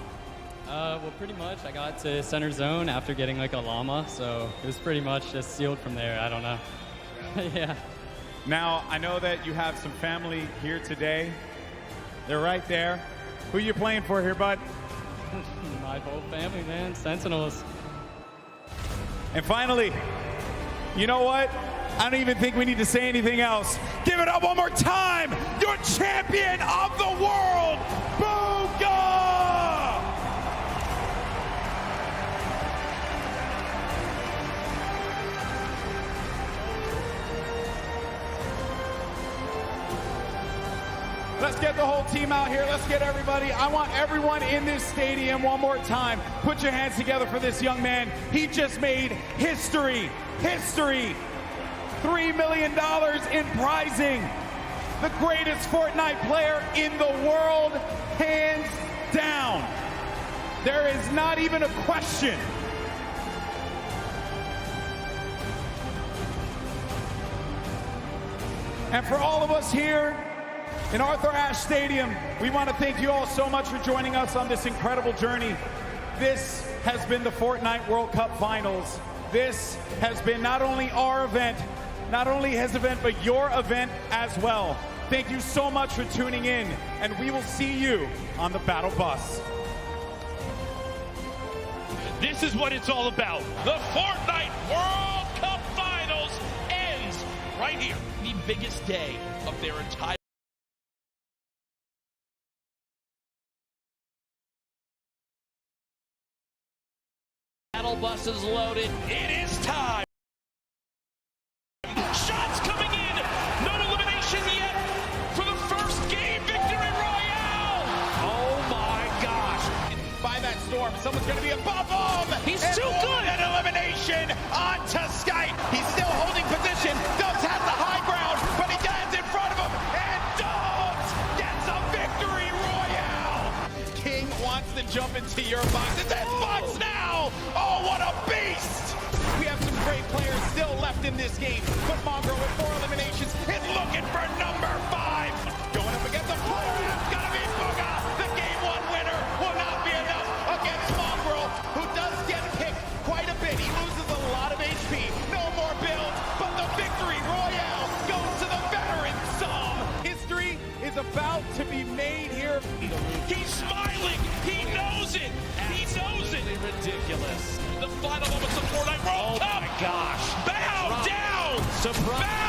Well, pretty much. I got to center zone after getting like a llama, so it was pretty much just sealed from there. I don't know. Yeah. Now, I know that you have some family here today. They're right there. Who are you playing for here, bud? My whole family, man. Sentinels. And finally, you know what? I don't even think we need to say anything else. Give it up one more time. Your champion of the world, Booga! Let's get the whole team out here. Let's get everybody. I want everyone in this stadium one more time. Put your hands together for this young man. He just made history. History. $3 million in prizing. The greatest Fortnite player in the world, hands down. There is not even a question. And for all of us here in Arthur Ashe Stadium, we want to thank you all so much for joining us on this incredible journey. This has been the Fortnite World Cup Finals. This has been not only our event, not only his event, but your event as well. Thank you so much for tuning in, and we will see you on the battle bus. This is what it's all about. The Fortnite World Cup Finals ends right here. The biggest day of their entire battle bus is loaded. It is time. Shots coming in. No elimination yet for the first game victory royale. Oh my gosh. By that storm, someone's going to be above him. He's too good. An elimination onto Skype. He's still holding position. Dubs has the high ground, but he gets in front of him. And Dubs gets a victory royale. King wants to jump into your box. It's his box now. Oh, what a beast. We have some great players still left in this game, but Mongrel with 4 eliminations is looking for number 5. Going up against the player, it's gonna be Booga. The game 1 winner will not be enough against Mongrel, who does get kicked quite a bit. He loses a lot of HP. No more builds, but the victory royale goes to the veteran Som. History is about to be made here. He's smiling. He knows it. He knows it. Ridiculous. The final moments of Fortnite World Cup. Oh my gosh. Bow down. Surprise.